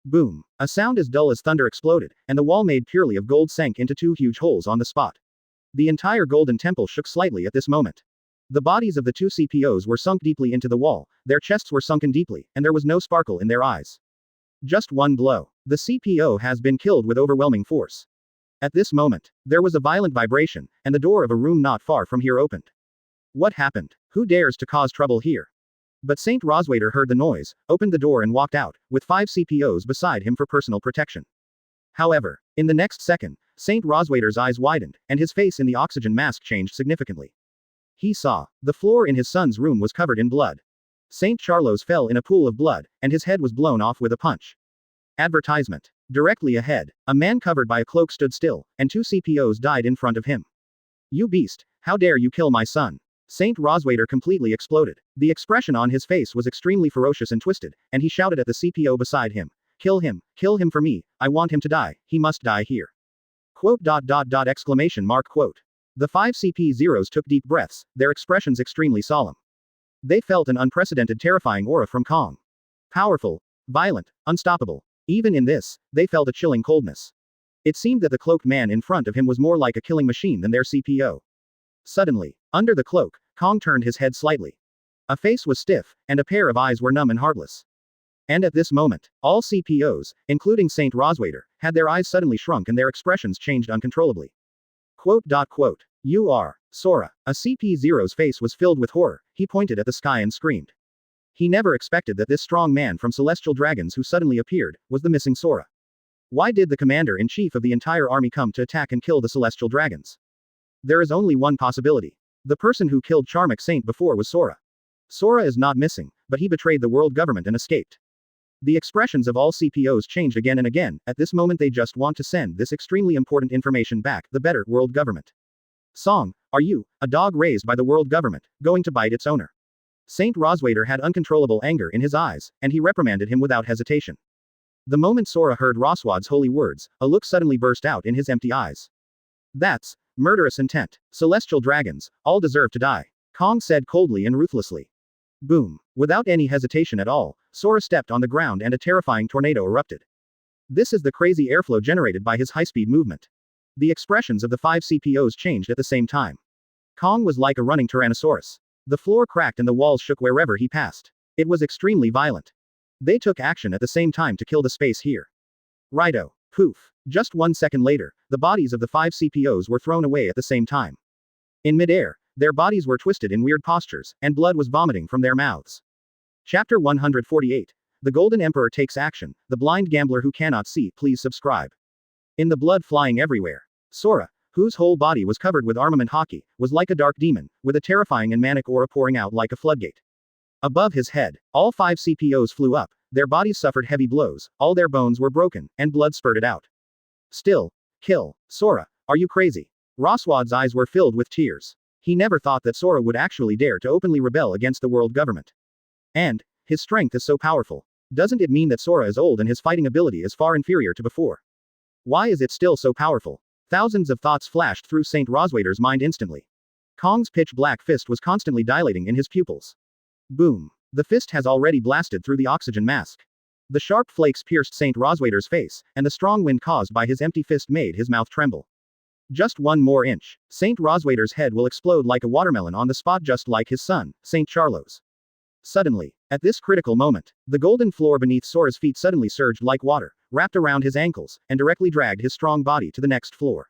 Boom. A sound as dull as thunder exploded, and the wall made purely of gold sank into 2 huge holes on the spot. The entire golden temple shook slightly at this moment. The bodies of the 2 CPOs were sunk deeply into the wall, their chests were sunken deeply, and there was no sparkle in their eyes. Just one blow. The CPO has been killed with overwhelming force. At this moment, there was a violent vibration, and the door of a room not far from here opened. What happened? Who dares to cause trouble here? But St. Roswaiter heard the noise, opened the door and walked out, with 5 CPOs beside him for personal protection. However, in the next second, St. Roswaiter's eyes widened, and his face in the oxygen mask changed significantly. He saw the floor in his son's room was covered in blood. St. Charles fell in a pool of blood, and his head was blown off with a punch. Advertisement. Directly ahead, a man covered by a cloak stood still, and 2 CPOs died in front of him. You beast, how dare you kill my son? Saint Roswaiter completely exploded. The expression on his face was extremely ferocious and twisted, and he shouted at the CPO beside him. Kill him for me, I want him to die, he must die here. Quote. Exclamation mark quote. The 5 CP0s took deep breaths, their expressions extremely solemn. They felt an unprecedented terrifying aura from Kong. Powerful, violent, unstoppable. Even in this, they felt a chilling coldness. It seemed that the cloaked man in front of him was more like a killing machine than their CPO. Suddenly, under the cloak, Kong turned his head slightly. A face was stiff, and a pair of eyes were numb and heartless. And at this moment, all CPOs, including Saint Roswaiter, had their eyes suddenly shrunk and their expressions changed uncontrollably. Quote. You are Sora. A CP0's face was filled with horror, he pointed at the sky and screamed. He never expected that this strong man from Celestial Dragons who suddenly appeared, was the missing Sora. Why did the commander-in-chief of the entire army come to attack and kill the Celestial Dragons? There is only one possibility. The person who killed Charmok Saint before was Sora. Sora is not missing, but he betrayed the world government and escaped. The expressions of all CPOs changed again and again, at this moment they just want to send this extremely important information back, the better world government. Song, are you, a dog raised by the world government, going to bite its owner? Saint Roswaiter had uncontrollable anger in his eyes, and he reprimanded him without hesitation. The moment Sora heard Roswad's holy words, a look suddenly burst out in his empty eyes. That's murderous intent. Celestial dragons, all deserve to die, Kong said coldly and ruthlessly. Boom. Without any hesitation at all, Sora stepped on the ground and a terrifying tornado erupted. This is the crazy airflow generated by his high-speed movement. The expressions of the 5 CPOs changed at the same time. Kong was like a running Tyrannosaurus. The floor cracked and the walls shook wherever he passed. It was extremely violent. They took action at the same time to kill the space here. Righto. Poof. Just 1 second later, the bodies of the 5 CPOs were thrown away at the same time. In midair, their bodies were twisted in weird postures, and blood was vomiting from their mouths. Chapter 148. The Golden Emperor takes action. The blind gambler who cannot see, please subscribe. In the blood flying everywhere, Sora, whose whole body was covered with armament hockey, was like a dark demon, with a terrifying and manic aura pouring out like a floodgate. Above his head, all 5 CPOs flew up, their bodies suffered heavy blows, all their bones were broken, and blood spurted out. Still, kill, Sora, are you crazy? Roswad's eyes were filled with tears. He never thought that Sora would actually dare to openly rebel against the world government. And his strength is so powerful. Doesn't it mean that Sora is old and his fighting ability is far inferior to before? Why is it still so powerful? Thousands of thoughts flashed through Saint Roswaiter's mind instantly. Kong's pitch-black fist was constantly dilating in his pupils. Boom. The fist has already blasted through the oxygen mask. The sharp flakes pierced Saint Roswaiter's face, and the strong wind caused by his empty fist made his mouth tremble. Just 1 more inch. Saint Roswaiter's head will explode like a watermelon on the spot, just like his son, Saint Charlos. Suddenly, at this critical moment, the golden floor beneath Sora's feet suddenly surged like water, wrapped around his ankles, and directly dragged his strong body to the next floor.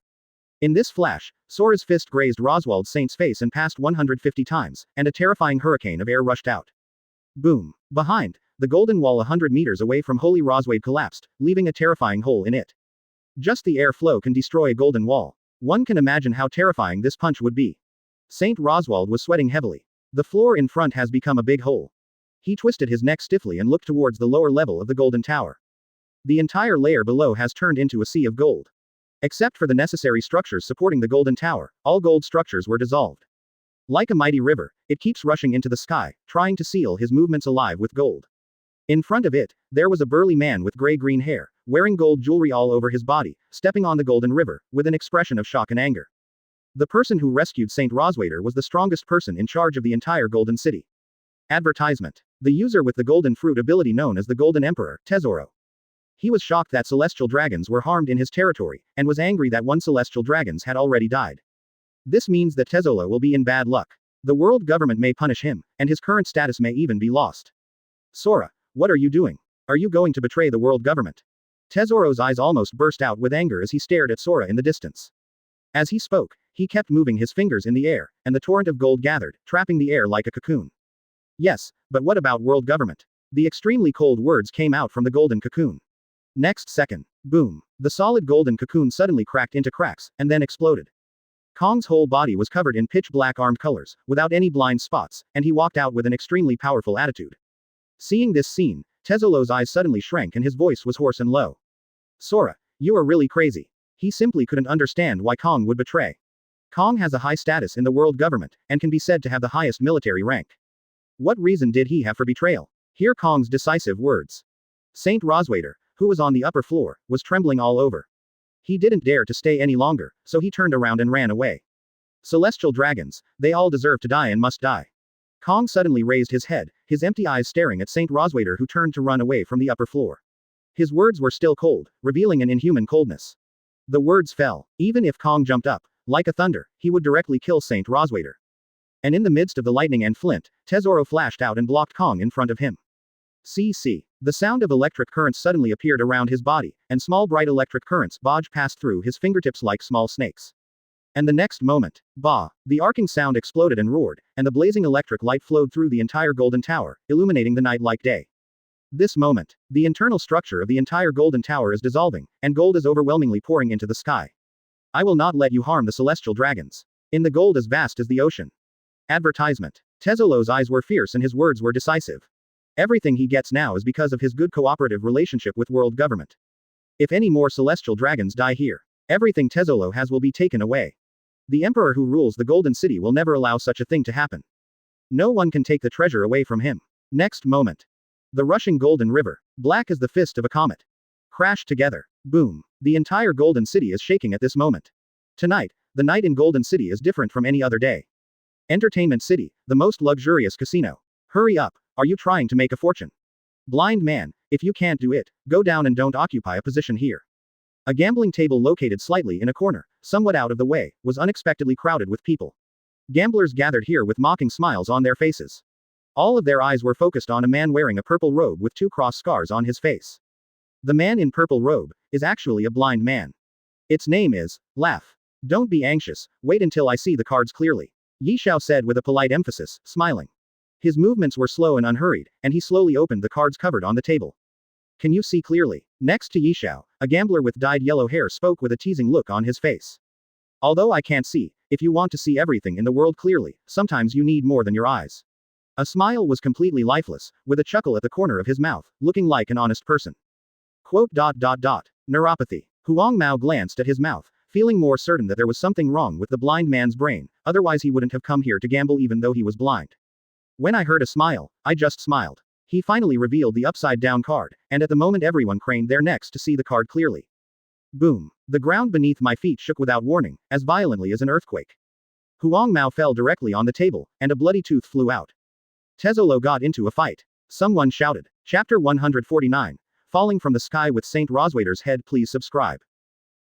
In this flash, Sora's fist grazed Roswald Saint's face and passed 150 times, and a terrifying hurricane of air rushed out. Boom. Behind, the golden wall 100 meters away from Holy Roswade collapsed, leaving a terrifying hole in it. Just the air flow can destroy a golden wall. One can imagine how terrifying this punch would be. Saint Roswald was sweating heavily. The floor in front has become a big hole. He twisted his neck stiffly and looked towards the lower level of the golden tower. The entire layer below has turned into a sea of gold. Except for the necessary structures supporting the golden tower, all gold structures were dissolved. Like a mighty river, it keeps rushing into the sky, trying to seal his movements alive with gold. In front of it, there was a burly man with gray-green hair, wearing gold jewelry all over his body, stepping on the golden river, with an expression of shock and anger. The person who rescued Saint Roswaiter was the strongest person in charge of the entire Golden City. Advertisement. The user with the golden fruit ability known as the Golden Emperor, Tesoro. He was shocked that celestial dragons were harmed in his territory, and was angry that 1 celestial dragons had already died. This means that Tesoro will be in bad luck. The world government may punish him, and his current status may even be lost. Sora, what are you doing? Are you going to betray the world government? Tesoro's eyes almost burst out with anger as he stared at Sora in the distance. As he spoke, he kept moving his fingers in the air, and the torrent of gold gathered, trapping the air like a cocoon. Yes, but what about world government? The extremely cold words came out from the golden cocoon. Next second, boom, the solid golden cocoon suddenly cracked into cracks, and then exploded. Kong's whole body was covered in pitch-black armed colors, without any blind spots, and he walked out with an extremely powerful attitude. Seeing this scene, Tezolo's eyes suddenly shrank and his voice was hoarse and low. Sora, you are really crazy. He simply couldn't understand why Kong would betray. Kong has a high status in the world government, and can be said to have the highest military rank. What reason did he have for betrayal? Hear Kong's decisive words. Saint Roswader, who was on the upper floor, was trembling all over. He didn't dare to stay any longer, so he turned around and ran away. Celestial dragons, they all deserve to die and must die. Kong suddenly raised his head, his empty eyes staring at Saint Roswader, who turned to run away from the upper floor. His words were still cold, revealing an inhuman coldness. The words fell. Even if Kong jumped up, like a thunder, he would directly kill Saint Roswader. And in the midst of the lightning and flint, Tesoro flashed out and blocked Kong in front of him. See. The sound of electric currents suddenly appeared around his body, and small bright electric currents passed through his fingertips like small snakes. And the next moment, bah, the arcing sound exploded and roared, and the blazing electric light flowed through the entire golden tower, illuminating the night like day. This moment, the internal structure of the entire golden tower is dissolving, and gold is overwhelmingly pouring into the sky. I will not let you harm the celestial dragons. In the gold as vast as the ocean. Advertisement. Tezolo's eyes were fierce and his words were decisive. Everything he gets now is because of his good cooperative relationship with world government. If any more celestial dragons die here, everything Tezolo has will be taken away. The emperor who rules the Golden City will never allow such a thing to happen. No one can take the treasure away from him. Next moment. The rushing golden river, black as the fist of a comet, crashed together. Boom. The entire Golden City is shaking at this moment. Tonight, the night in Golden City is different from any other day. Entertainment City, the most luxurious casino. Hurry up, are you trying to make a fortune? Blind man, if you can't do it, go down and don't occupy a position here. A gambling table located slightly in a corner, somewhat out of the way, was unexpectedly crowded with people. Gamblers gathered here with mocking smiles on their faces. All of their eyes were focused on a man wearing a purple robe with 2 cross scars on his face. The man in purple robe is actually a blind man. Its name is Laugh. Don't be anxious, wait until I see the cards clearly. Yi Xiao said with a polite emphasis, smiling. His movements were slow and unhurried, and he slowly opened the cards covered on the table. Can you see clearly? Next to Yi Xiao, a gambler with dyed yellow hair spoke with a teasing look on his face. Although I can't see, if you want to see everything in the world clearly, sometimes you need more than your eyes. A smile was completely lifeless, with a chuckle at the corner of his mouth, looking like an honest person. Neuropathy. Huang Mao glanced at his mouth, feeling more certain that there was something wrong with the blind man's brain, otherwise he wouldn't have come here to gamble even though he was blind. When I heard a smile, I just smiled. He finally revealed the upside-down card, and at the moment everyone craned their necks to see the card clearly. Boom. The ground beneath my feet shook without warning, as violently as an earthquake. Huang Mao fell directly on the table, and a bloody tooth flew out. Tezolo got into a fight. Someone shouted. Chapter 149. Falling from the sky with Saint Roswader's head. Please subscribe.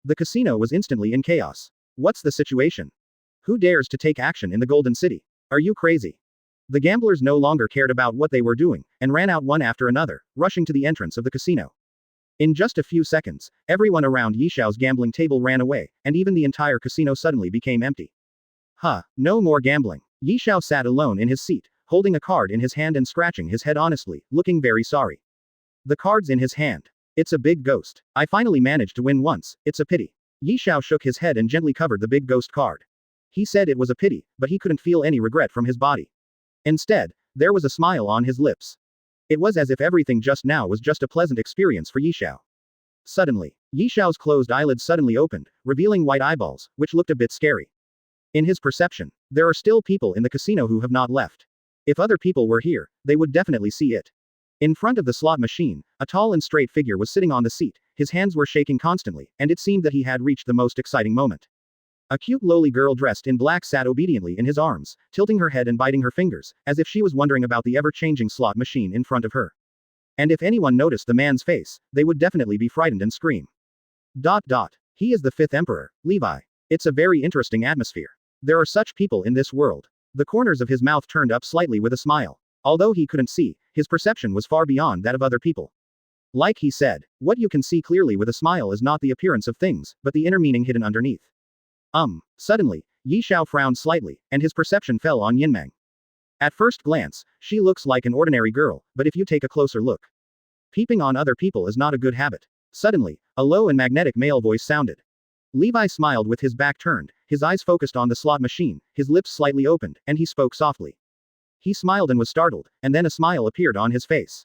The casino was instantly in chaos. What's the situation? Who dares to take action in the Golden City? Are you crazy? The gamblers no longer cared about what they were doing, and ran out one after another, rushing to the entrance of the casino. In just a few seconds, everyone around Yi Xiao's gambling table ran away, and even the entire casino suddenly became empty. No more gambling. Yi Xiao sat alone in his seat, holding a card in his hand and scratching his head honestly, looking very sorry. The card's in his hand. It's a big ghost. I finally managed to win once, it's a pity. Yi Xiao shook his head and gently covered the big ghost card. He said it was a pity, but he couldn't feel any regret from his body. Instead, there was a smile on his lips. It was as if everything just now was just a pleasant experience for Yi Xiao. Suddenly, Yi Xiao's closed eyelids suddenly opened, revealing white eyeballs, which looked a bit scary. In his perception, there are still people in the casino who have not left. If other people were here, they would definitely see it. In front of the slot machine, a tall and straight figure was sitting on the seat, his hands were shaking constantly, and it seemed that he had reached the most exciting moment. A cute lowly girl dressed in black sat obediently in his arms, tilting her head and biting her fingers, as if she was wondering about the ever-changing slot machine in front of her. And if anyone noticed the man's face, they would definitely be frightened and scream. He is the 5th emperor, Levi. It's a very interesting atmosphere. There are such people in this world. The corners of his mouth turned up slightly with a smile. Although he couldn't see, his perception was far beyond that of other people. Like he said, what you can see clearly with a smile is not the appearance of things, but the inner meaning hidden underneath. Suddenly, Yi Xiao frowned slightly, and his perception fell on Yinmeng. At first glance, she looks like an ordinary girl, but if you take a closer look. Peeping on other people is not a good habit. Suddenly, a low and magnetic male voice sounded. Levi smiled with his back turned, his eyes focused on the slot machine, his lips slightly opened, and he spoke softly. He smiled and was startled, and then a smile appeared on his face.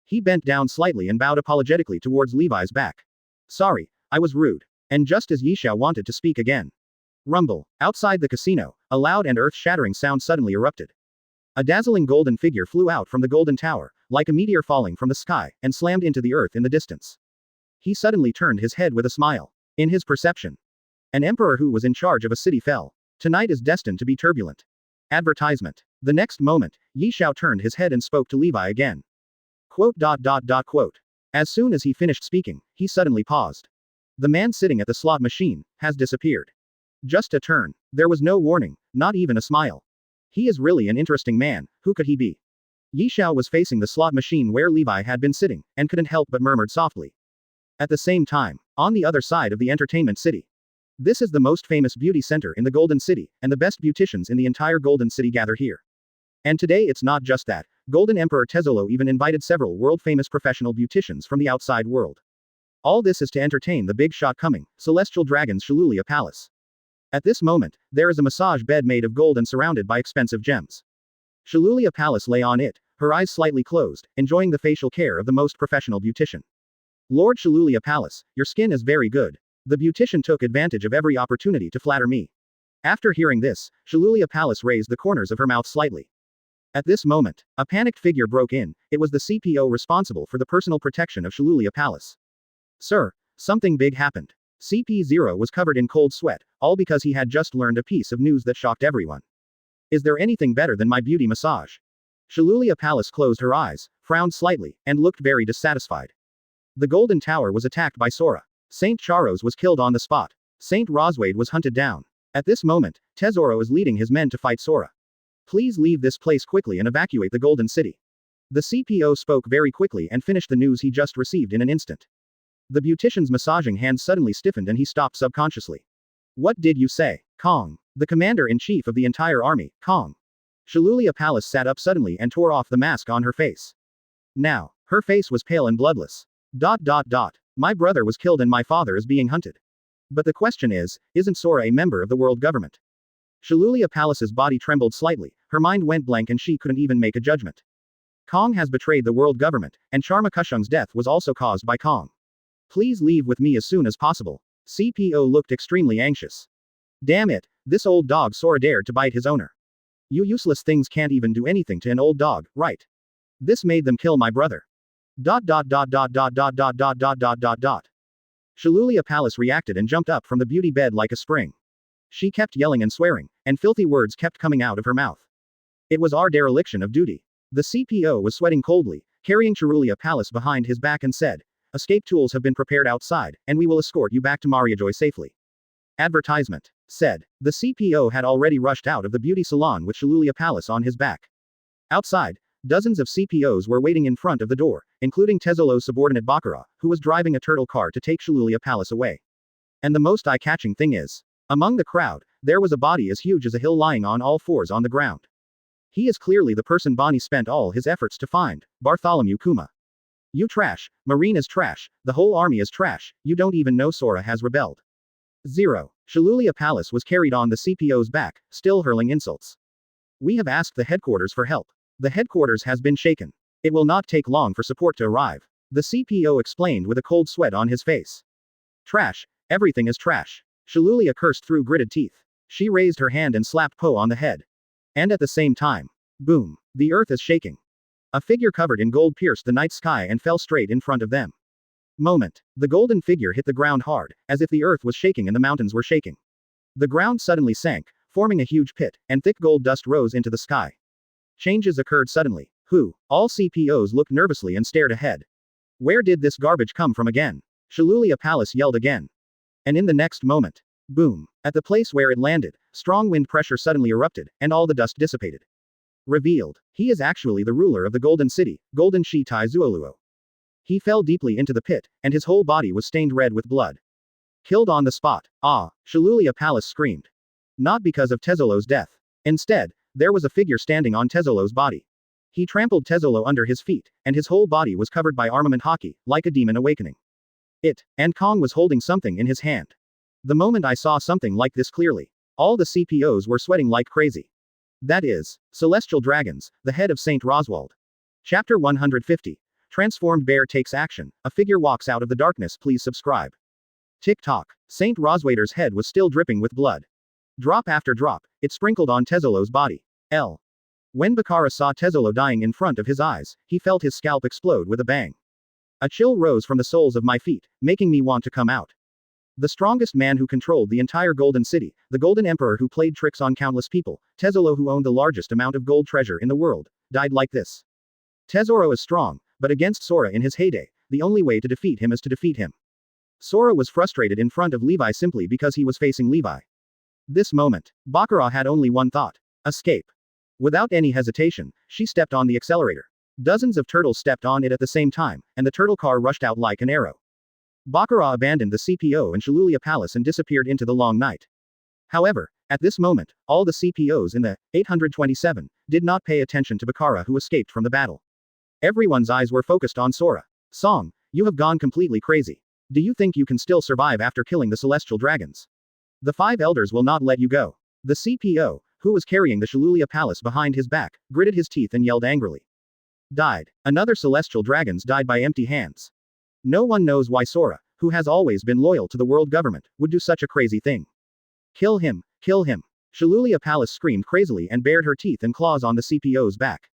He bent down slightly and bowed apologetically towards Levi's back. Sorry, I was rude. And just as Yishao wanted to speak again. Rumble. Outside the casino, a loud and earth-shattering sound suddenly erupted. A dazzling golden figure flew out from the golden tower, like a meteor falling from the sky, and slammed into the earth in the distance. He suddenly turned his head with a smile. In his perception, an emperor who was in charge of a city fell. Tonight is destined to be turbulent. Advertisement. The next moment, Yishao turned his head and spoke to Levi again. Quote. As soon as he finished speaking, he suddenly paused. The man sitting at the slot machine has disappeared. Just a turn. There was no warning, not even a smile. He is really an interesting man. Who could he be? Yishao was facing the slot machine where Levi had been sitting, and couldn't help but murmured softly. At the same time, on the other side of the entertainment city. This is the most famous beauty center in the Golden City, and the best beauticians in the entire Golden City gather here. And today it's not just that. Golden Emperor Tezolo even invited several world-famous professional beauticians from the outside world. All this is to entertain the big shot coming, Celestial Dragon's Shilulia Palace. At this moment, there is a massage bed made of gold and surrounded by expensive gems. Shilulia Palace lay on it, her eyes slightly closed, enjoying the facial care of the most professional beautician. Lord Shilulia Palace, your skin is very good. The beautician took advantage of every opportunity to flatter me. After hearing this, Shilulia Palace raised the corners of her mouth slightly. At this moment, a panicked figure broke in. It was the CPO responsible for the personal protection of Shilulia Palace. Sir, something big happened. CP0 was covered in cold sweat, all because he had just learned a piece of news that shocked everyone. Is there anything better than my beauty massage? Shilulia Palace closed her eyes, frowned slightly, and looked very dissatisfied. The Golden Tower was attacked by Sora. Saint Charos was killed on the spot. Saint Roswade was hunted down. At this moment, Tesoro is leading his men to fight Sora. Please leave this place quickly and evacuate the Golden City. The CPO spoke very quickly and finished the news he just received in an instant. The beautician's massaging hand suddenly stiffened and he stopped subconsciously. What did you say? Kong. The commander-in-chief of the entire army, Kong. Shilulia Palace sat up suddenly and tore off the mask on her face. Now, her face was pale and bloodless. My brother was killed and my father is being hunted. But the question is, isn't Sora a member of the world government? Shilulia Palace's body trembled slightly, her mind went blank and she couldn't even make a judgment. Kong has betrayed the world government, and Charma Kushung's death was also caused by Kong. Please leave with me as soon as possible. CPO looked extremely anxious. Damn it, this old dog Sora dared to bite his owner. You useless things can't even do anything to an old dog, right? This made them kill my brother. Shilulia Palace reacted and jumped up from the beauty bed like a spring. She kept yelling and swearing, and filthy words kept coming out of her mouth. It was our dereliction of duty. The CPO was sweating coldly, carrying Shilulia Palace behind his back and said, escape tools have been prepared outside, and we will escort you back to Mariajoy safely. Advertisement. Said. The CPO had already rushed out of the beauty salon with Shilulia Palace on his back. Outside, dozens of CPOs were waiting in front of the door, including Tezolo's subordinate Bakura, who was driving a turtle car to take Shilulia Palace away. And the most eye-catching thing is, among the crowd, there was a body as huge as a hill lying on all fours on the ground. He is clearly the person Bonnie spent all his efforts to find, Bartholomew Kuma. You trash, Marine is trash, the whole army is trash, you don't even know Sora has rebelled. 0. Shilulia Palace was carried on the CPO's back, still hurling insults. We have asked the headquarters for help. The headquarters has been shaken. It will not take long for support to arrive. The CPO explained with a cold sweat on his face. Trash, everything is trash. Shilulia cursed through gritted teeth. She raised her hand and slapped Po on the head. And at the same time, boom, the earth is shaking. A figure covered in gold pierced the night sky and fell straight in front of them. Moment. The golden figure hit the ground hard, as if the earth was shaking and the mountains were shaking. The ground suddenly sank, forming a huge pit, and thick gold dust rose into the sky. Changes occurred suddenly. All CPOs looked nervously and stared ahead. Where did this garbage come from again? Shilulia Palace yelled again. And in the next moment, boom, at the place where it landed, strong wind pressure suddenly erupted, and all the dust dissipated. Revealed. He is actually the ruler of the Golden City, Golden Shi Tai Zuoluo. He fell deeply into the pit, and his whole body was stained red with blood. Killed on the spot. Ah, Shilulia Palace screamed. Not because of Tezolo's death. Instead, there was a figure standing on Tezolo's body. He trampled Tezolo under his feet, and his whole body was covered by armament hockey, like a demon awakening. And Kong was holding something in his hand. The moment I saw something like this clearly, all the CPOs were sweating like crazy. That is, Celestial Dragons, the head of Saint Roswald. Chapter 150. Transformed bear takes action. A figure walks out of the darkness. Please subscribe. Tick-tock. Saint Roswaiter's head was still dripping with blood. Drop after drop, it sprinkled on Tezzolo's body. When Bakara saw Tezzolo dying in front of his eyes, he felt his scalp explode with a bang. A chill rose from the soles of my feet, making me want to come out. The strongest man who controlled the entire Golden City, the Golden Emperor who played tricks on countless people, Tezzolo who owned the largest amount of gold treasure in the world, died like this. Tezzoro is strong, but against Sora in his heyday, the only way to defeat him is to defeat him. Sora was frustrated in front of Levi simply because he was facing Levi. This moment, Bakara had only one thought: escape. Without any hesitation, she stepped on the accelerator. Dozens of turtles stepped on it at the same time, and the turtle car rushed out like an arrow. Bakara abandoned the CPO and Shilulia Palace and disappeared into the long night. However, at this moment, all the CPOs in the 827 did not pay attention to Bakara who escaped from the battle. Everyone's eyes were focused on Sora. Song, you have gone completely crazy. Do you think you can still survive after killing the celestial dragons? The 5 elders will not let you go. The CPO, who was carrying the Shilulia Palace behind his back, gritted his teeth and yelled angrily. Died. Another celestial dragons died by empty hands. No one knows why Sora, who has always been loyal to the world government, would do such a crazy thing. Kill him, kill him. Shilulia Palace screamed crazily and bared her teeth and claws on the CPO's back.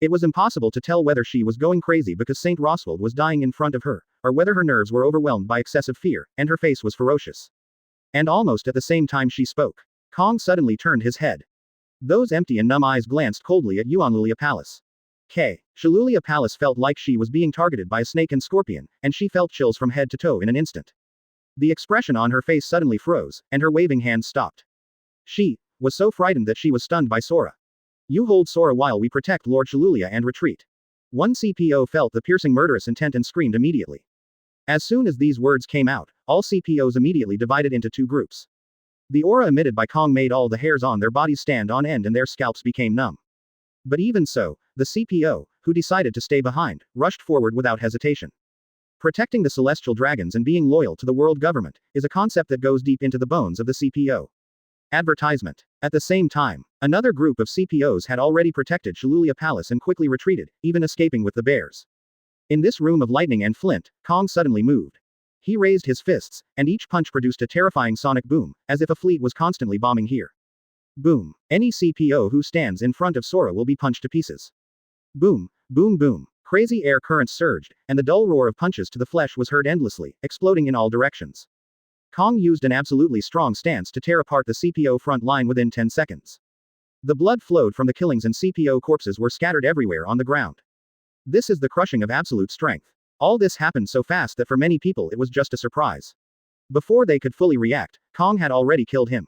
It was impossible to tell whether she was going crazy because Saint Roswald was dying in front of her, or whether her nerves were overwhelmed by excessive fear, and her face was ferocious. And almost at the same time she spoke, Kong suddenly turned his head. Those empty and numb eyes glanced coldly at Shilulia Palace. Shilulia Palace felt like she was being targeted by a snake and scorpion, and she felt chills from head to toe in an instant. The expression on her face suddenly froze, and her waving hands stopped. She was so frightened that she was stunned by Sora. You hold Sora while we protect Lord Shilulia and retreat. One CPO felt the piercing murderous intent and screamed immediately. As soon as these words came out, all CPOs immediately divided into 2 groups. The aura emitted by Kong made all the hairs on their bodies stand on end and their scalps became numb. But even so, the CPO, who decided to stay behind, rushed forward without hesitation. Protecting the celestial dragons and being loyal to the world government is a concept that goes deep into the bones of the CPO. Advertisement. At the same time, another group of CPOs had already protected Shilulia Palace and quickly retreated, even escaping with the bears. In this room of lightning and flint, Kong suddenly moved. He raised his fists, and each punch produced a terrifying sonic boom, as if a fleet was constantly bombing here. Boom. Any CPO who stands in front of Sora will be punched to pieces. Boom, boom, boom. Crazy air currents surged, and the dull roar of punches to the flesh was heard endlessly, exploding in all directions. Kong used an absolutely strong stance to tear apart the CPO front line within 10 seconds. The blood flowed from the killings and CPO corpses were scattered everywhere on the ground. This is the crushing of absolute strength. All this happened so fast that for many people it was just a surprise. Before they could fully react, Kong had already killed him.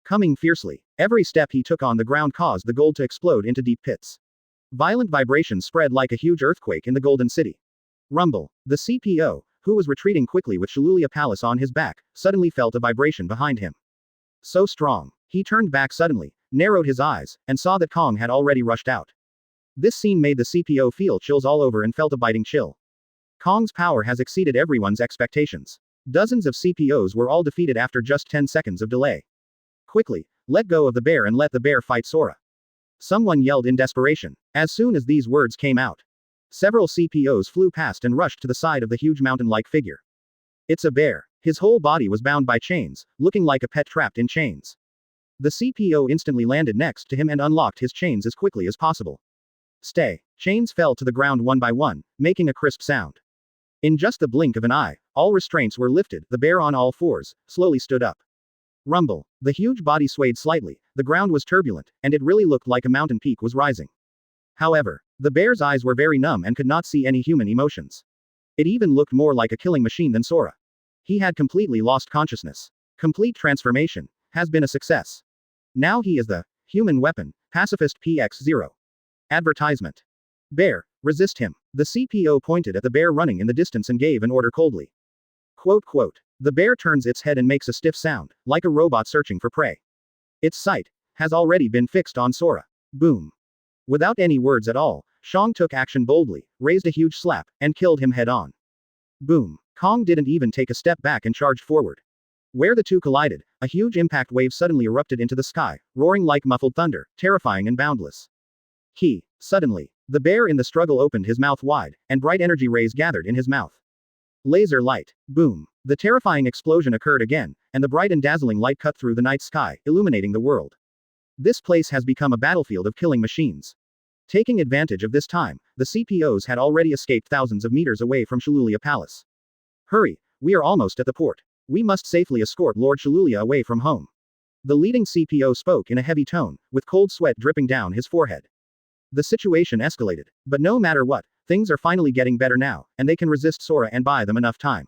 Coming fiercely, every step he took on the ground caused the gold to explode into deep pits. Violent vibrations spread like a huge earthquake in the Golden City. Rumble. The CPO, who was retreating quickly with Shilulia Palace on his back, suddenly felt a vibration behind him. So strong. He turned back suddenly, narrowed his eyes, and saw that Kong had already rushed out. This scene made the CPO feel chills all over and felt a biting chill. Kong's power has exceeded everyone's expectations. Dozens of CPOs were all defeated after just 10 seconds of delay. Quickly, let go of the bear and let the bear fight Sora. Someone yelled in desperation. As soon as these words came out, several CPOs flew past and rushed to the side of the huge mountain-like figure. It's a bear. His whole body was bound by chains, looking like a pet trapped in chains. The CPO instantly landed next to him and unlocked his chains as quickly as possible. Stay. Chains fell to the ground one by one, making a crisp sound. In just the blink of an eye, all restraints were lifted, the bear on all fours, slowly stood up. Rumble. The huge body swayed slightly, the ground was turbulent, and it really looked like a mountain peak was rising. However, the bear's eyes were very numb and could not see any human emotions. It even looked more like a killing machine than Sora. He had completely lost consciousness. Complete transformation has been a success. Now he is the human weapon, pacifist PX0. Advertisement. Bear, resist him. The CPO pointed at the bear running in the distance and gave an order coldly. Quote. The bear turns its head and makes a stiff sound, like a robot searching for prey. Its sight has already been fixed on Sora. Boom. Without any words at all, Shang took action boldly, raised a huge slap, and killed him head on. Boom. Kong didn't even take a step back and charged forward. Where the two collided, a huge impact wave suddenly erupted into the sky, roaring like muffled thunder, terrifying and boundless. Suddenly, The bear in the struggle opened his mouth wide, and bright energy rays gathered in his mouth. Laser light. Boom. The terrifying explosion occurred again, and the bright and dazzling light cut through the night sky, illuminating the world. This place has become a battlefield of killing machines. Taking advantage of this time, the CPOs had already escaped thousands of meters away from Shilulia Palace. Hurry, we are almost at the port. We must safely escort Lord Shilulia away from home. The leading CPO spoke in a heavy tone, with cold sweat dripping down his forehead. The situation escalated, but no matter what, things are finally getting better now, and they can resist Sora and buy them enough time.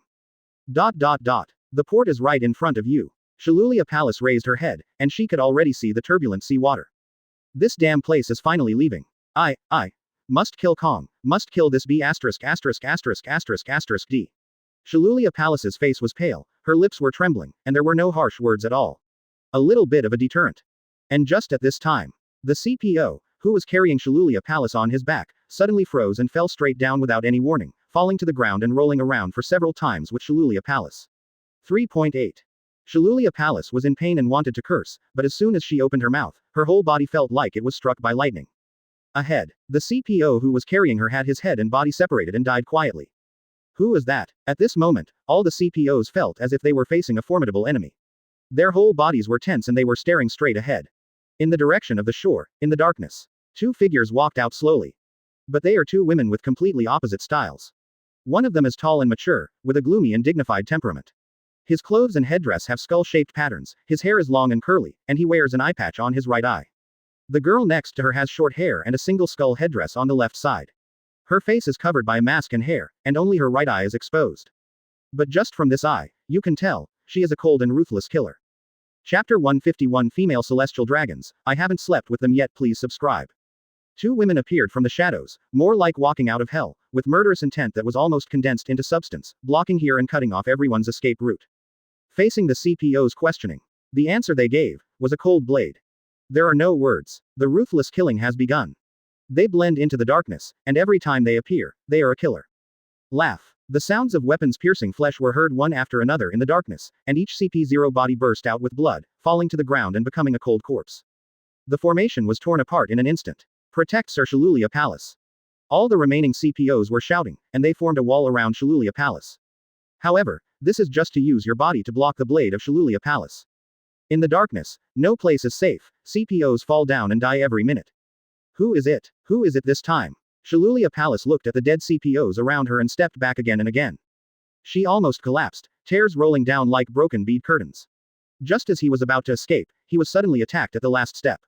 The port is right in front of you. Shilulia Palace raised her head, and she could already see the turbulent sea water. This damn place is finally leaving. I must kill Kong, must kill this B******************. Shilulia Palace's face was pale, her lips were trembling, and there were no harsh words at all. A little bit of a deterrent. And just at this time, the CPO, who was carrying Shilulia Palace on his back, suddenly froze and fell straight down without any warning, falling to the ground and rolling around for several times with Shilulia Palace. 3.8. Shilulia Palace was in pain and wanted to curse, but as soon as she opened her mouth, her whole body felt like it was struck by lightning. Ahead, the CPO who was carrying her had his head and body separated and died quietly. Who was that? At this moment, all the CPOs felt as if they were facing a formidable enemy. Their whole bodies were tense and they were staring straight ahead. In the direction of the shore, in the darkness, two figures walked out slowly. But they are two women with completely opposite styles. One of them is tall and mature, with a gloomy and dignified temperament. His clothes and headdress have skull-shaped patterns, his hair is long and curly, and he wears an eye patch on his right eye. The girl next to her has short hair and a single skull headdress on the left side. Her face is covered by a mask and hair, and only her right eye is exposed. But just from this eye, you can tell, she is a cold and ruthless killer. Chapter 151 Female Celestial Dragons, I haven't slept with them yet, please subscribe. Two women appeared from the shadows, more like walking out of hell, with murderous intent that was almost condensed into substance, blocking here and cutting off everyone's escape route. Facing the CPO's questioning, the answer they gave was a cold blade. There are no words. The ruthless killing has begun. They blend into the darkness, and every time they appear, they are a killer. Laugh. The sounds of weapons piercing flesh were heard one after another in the darkness, and each CP0 body burst out with blood, falling to the ground and becoming a cold corpse. The formation was torn apart in an instant. Protect Sir Shilulia Palace. All the remaining CPOs were shouting, and they formed a wall around Shilulia Palace. However, this is just to use your body to block the blade of Shilulia Palace. In the darkness, no place is safe, CPOs fall down and die every minute. Who is it? Who is it this time? Shilulia Palace looked at the dead CPOs around her and stepped back again and again. She almost collapsed, tears rolling down like broken bead curtains. Just as he was about to escape, he was suddenly attacked at the last step.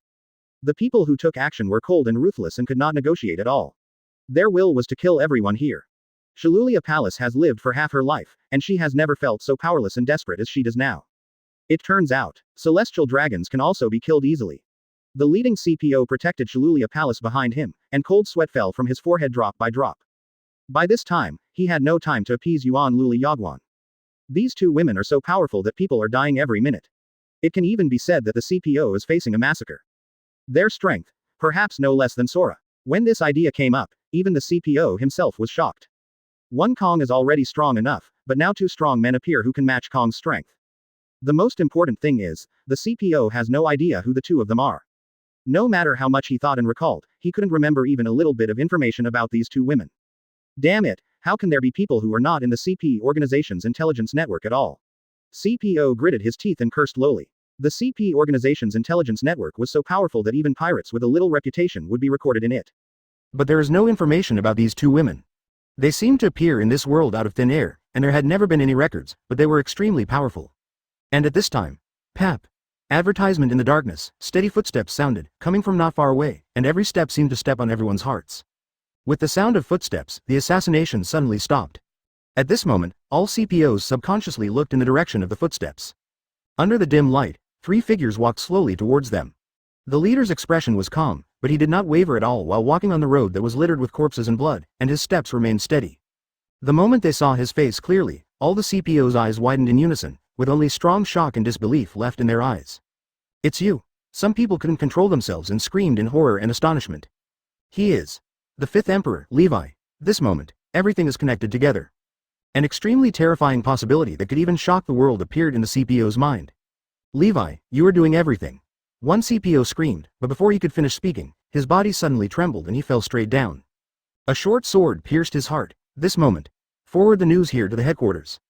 The people who took action were cold and ruthless and could not negotiate at all. Their will was to kill everyone here. Shilulia Palace has lived for half her life, and she has never felt so powerless and desperate as she does now. It turns out, celestial dragons can also be killed easily. The leading CPO protected Shilulia Palace behind him, and cold sweat fell from his forehead drop by drop. By this time, he had no time to appease Yuan Luli Yagwan. These two women are so powerful that people are dying every minute. It can even be said that the CPO is facing a massacre. Their strength, perhaps no less than Sora. When this idea came up, even the CPO himself was shocked. One Kong is already strong enough, but now two strong men appear who can match Kong's strength. The most important thing is, the CPO has no idea who the two of them are. No matter how much he thought and recalled, he couldn't remember even a little bit of information about these two women. Damn it, how can there be people who are not in the CP organization's intelligence network at all? CPO gritted his teeth and cursed lowly. The CP organization's intelligence network was so powerful that even pirates with a little reputation would be recorded in it. But there is no information about these two women. They seemed to appear in this world out of thin air, and there had never been any records, but they were extremely powerful. And at this time, Pap. Advertisement in the darkness, steady footsteps sounded, coming from not far away, and every step seemed to step on everyone's hearts. With the sound of footsteps, the assassination suddenly stopped. At this moment, all CPOs subconsciously looked in the direction of the footsteps. Under the dim light, three figures walked slowly towards them. The leader's expression was calm, but he did not waver at all while walking on the road that was littered with corpses and blood, and his steps remained steady. The moment they saw his face clearly, all the CPOs' eyes widened in unison, with only strong shock and disbelief left in their eyes. It's you. Some people couldn't control themselves and screamed in horror and astonishment. He is the fifth emperor, Levi. This moment, everything is connected together. An extremely terrifying possibility that could even shock the world appeared in the CPO's mind. Levi, you are doing everything. One CPO screamed, but before he could finish speaking, His body suddenly trembled and he fell straight down. A short sword pierced his heart. This moment. Forward the news here to the headquarters.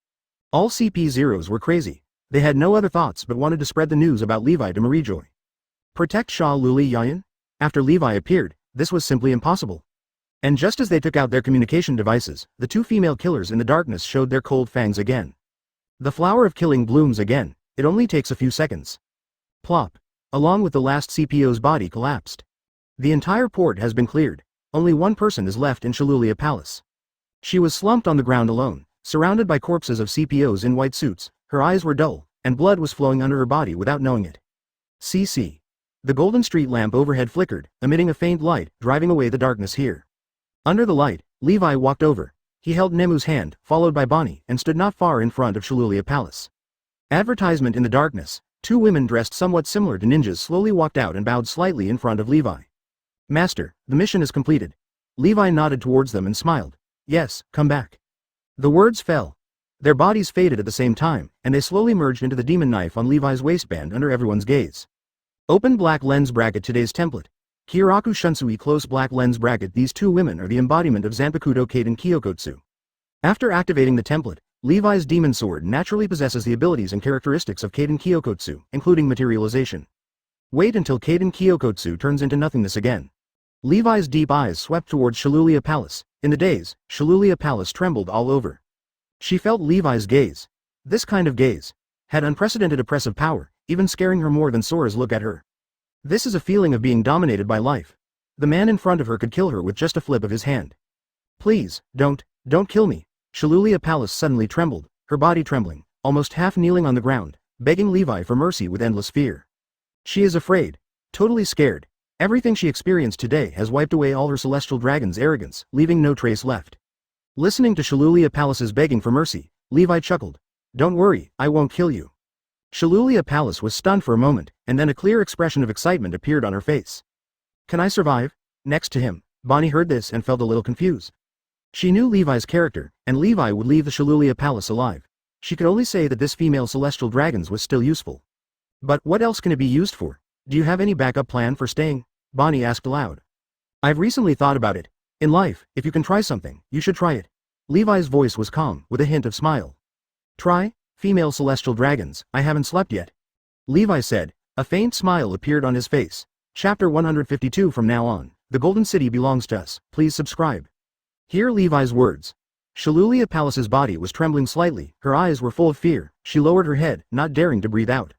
All CP0s were crazy. They had no other thoughts but wanted to spread the news about Levi to Marijoy. Protect Sha Luli Yayan? After Levi appeared, this was simply impossible. And just as they took out their communication devices, the two female killers in the darkness showed their cold fangs again. The flower of killing blooms again. It only takes a few seconds. Plop. Along with the last CPO's body collapsed. The entire port has been cleared. Only one person is left in Shalulia Palace. She was slumped on the ground alone, surrounded by corpses of CPOs in white suits. Her eyes were dull, and blood was flowing under her body without knowing it. CC. The golden street lamp overhead flickered, emitting a faint light, driving away the darkness here. Under the light, Levi walked over. He held Nemu's hand, followed by Bonnie, and stood not far in front of Shalulia Palace. Advertisement in the darkness. Two women dressed somewhat similar to ninjas slowly walked out and bowed slightly in front of Levi. Master, the mission is completed. Levi nodded towards them and smiled. Yes, come back. The words fell. Their bodies faded at the same time, and they slowly merged into the demon knife on Levi's waistband under everyone's gaze. Open black lens bracket. Today's template. Kiraku Shunsui close black lens bracket. These two women are the embodiment of Zanpakuto Kaden Kyokotsu. After activating the template, Levi's demon sword naturally possesses the abilities and characteristics of Kaden Kyokotsu, including materialization. Wait until Kaden Kyokotsu turns into nothingness again. Levi's deep eyes swept towards Shalulia Palace. In the daze, Shalulia Palace trembled all over. She felt Levi's gaze. This kind of gaze had unprecedented oppressive power, even scaring her more than Sora's look at her. This is a feeling of being dominated by life. The man in front of her could kill her with just a flip of his hand. Please, don't kill me. Shalulia Palace suddenly trembled, her body trembling, almost half kneeling on the ground, begging Levi for mercy with endless fear. She is afraid, totally scared. Everything she experienced today has wiped away all her celestial dragon's arrogance, leaving no trace left. Listening to Shalulia Palace's begging for mercy, Levi chuckled. Don't worry, I won't kill you. Shalulia Palace was stunned for a moment, and then a clear expression of excitement appeared on her face. Can I survive? Next to him, Bonnie heard this and felt a little confused. She knew Levi's character, and Levi would leave the Shalulia Palace alive. She could only say that this female celestial dragons was still useful. But what else can it be used for? Do you have any backup plan for staying? Bonnie asked aloud. I've recently thought about it. In life, if you can try something, you should try it. Levi's voice was calm, with a hint of smile. Try? Female celestial dragons, I haven't slept yet. Levi said. A faint smile appeared on his face. Chapter 152. From now on, the Golden City belongs to us. Please subscribe. Hear Levi's words. Shalulia Palace's body was trembling slightly, her eyes were full of fear. She lowered her head, not daring to breathe out.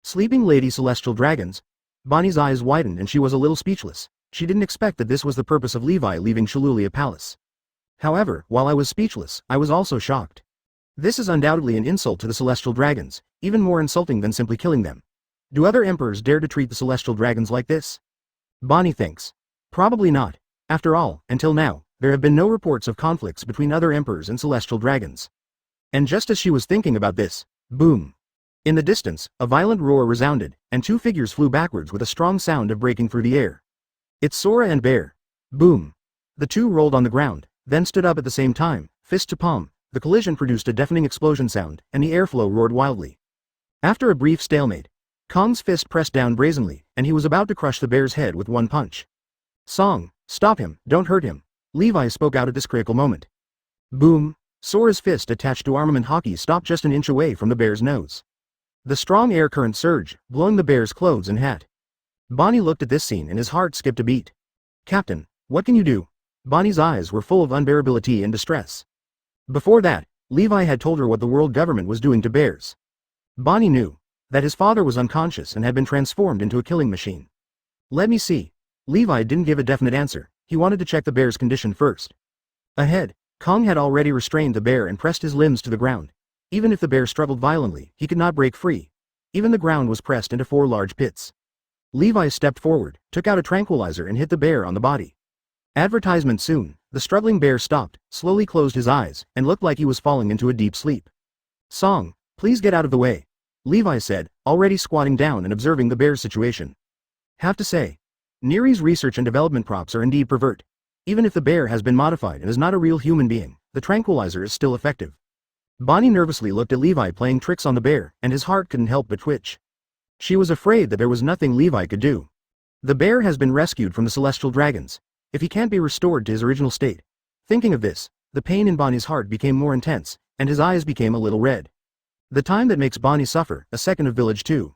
Sleeping lady celestial dragons. Bonnie's eyes widened and she was a little speechless. She didn't expect that this was the purpose of Levi leaving Shalulia Palace. However, while I was speechless, I was also shocked. This is undoubtedly an insult to the celestial dragons, even more insulting than simply killing them. Do other emperors dare to treat the celestial dragons like this? Bonnie thinks. Probably not. After all, until now, there have been no reports of conflicts between other emperors and celestial dragons. And just as she was thinking about this, boom! In the distance, a violent roar resounded, and two figures flew backwards with a strong sound of breaking through the air. It's Sora and Bear. Boom! The two rolled on the ground, then stood up at the same time, fist to palm. The collision produced a deafening explosion sound, and the airflow roared wildly. After a brief stalemate, Kong's fist pressed down brazenly, and he was about to crush the bear's head with one punch. Song, stop him, don't hurt him. Levi spoke out at this critical moment. Boom! Sora's fist attached to armament hockey stopped just an inch away from the bear's nose. The strong air current surged, blowing the bear's clothes and hat. Bonnie looked at this scene and his heart skipped a beat. Captain, what can you do? Bonnie's eyes were full of unbearability and distress. Before that, Levi had told her what the world government was doing to bears. Bonnie knew that his father was unconscious and had been transformed into a killing machine. Let me see. Levi didn't give a definite answer. He wanted to check the bear's condition first. Ahead, Kong had already restrained the bear and pressed his limbs to the ground. Even if the bear struggled violently, he could not break free. Even the ground was pressed into 4 large pits. Levi stepped forward, took out a tranquilizer and hit the bear on the body. Advertisement soon. The struggling bear stopped, slowly closed his eyes, and looked like he was falling into a deep sleep. Song, please get out of the way. Levi said, already squatting down and observing the bear's situation. Have to say, Neri's research and development props are indeed pervert. Even if the bear has been modified and is not a real human being, the tranquilizer is still effective. Bonnie nervously looked at Levi playing tricks on the bear, and his heart couldn't help but twitch. She was afraid that there was nothing Levi could do. The bear has been rescued from the celestial dragons. If he can't be restored to his original state. Thinking of this, the pain in Bonnie's heart became more intense, and his eyes became a little red. The time that makes Bonnie suffer, a second of village 2.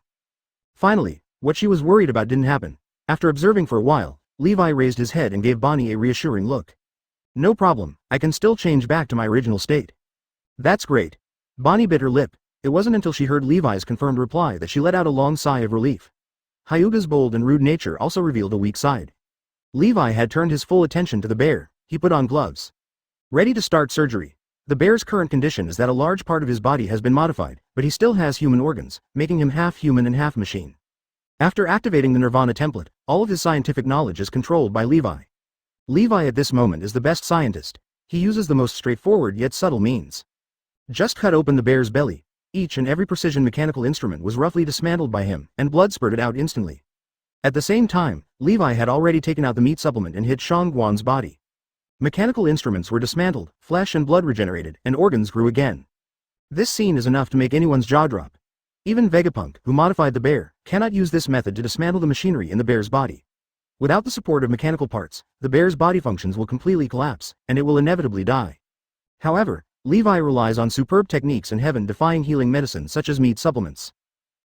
Finally, what she was worried about didn't happen. After observing for a while, Levi raised his head and gave Bonnie a reassuring look. No problem, I can still change back to my original state. That's great. Bonnie bit her lip. It wasn't until she heard Levi's confirmed reply that she let out a long sigh of relief. Hyuga's bold and rude nature also revealed a weak side. Levi had turned his full attention to the bear. He put on gloves. Ready to start surgery. The bear's current condition is that a large part of his body has been modified, but he still has human organs, making him half human and half machine. After activating the Nirvana template, all of his scientific knowledge is controlled by Levi. Levi at this moment is the best scientist. He uses the most straightforward yet subtle means. Just cut open the bear's belly. Each and every precision mechanical instrument was roughly dismantled by him, and blood spurted out instantly. At the same time, Levi had already taken out the meat supplement and hit Shangguan's body. Mechanical instruments were dismantled, flesh and blood regenerated, and organs grew again. This scene is enough to make anyone's jaw drop. Even Vegapunk, who modified the bear, cannot use this method to dismantle the machinery in the bear's body. Without the support of mechanical parts, the bear's body functions will completely collapse, and it will inevitably die. However, Levi relies on superb techniques and heaven-defying healing medicine such as meat supplements,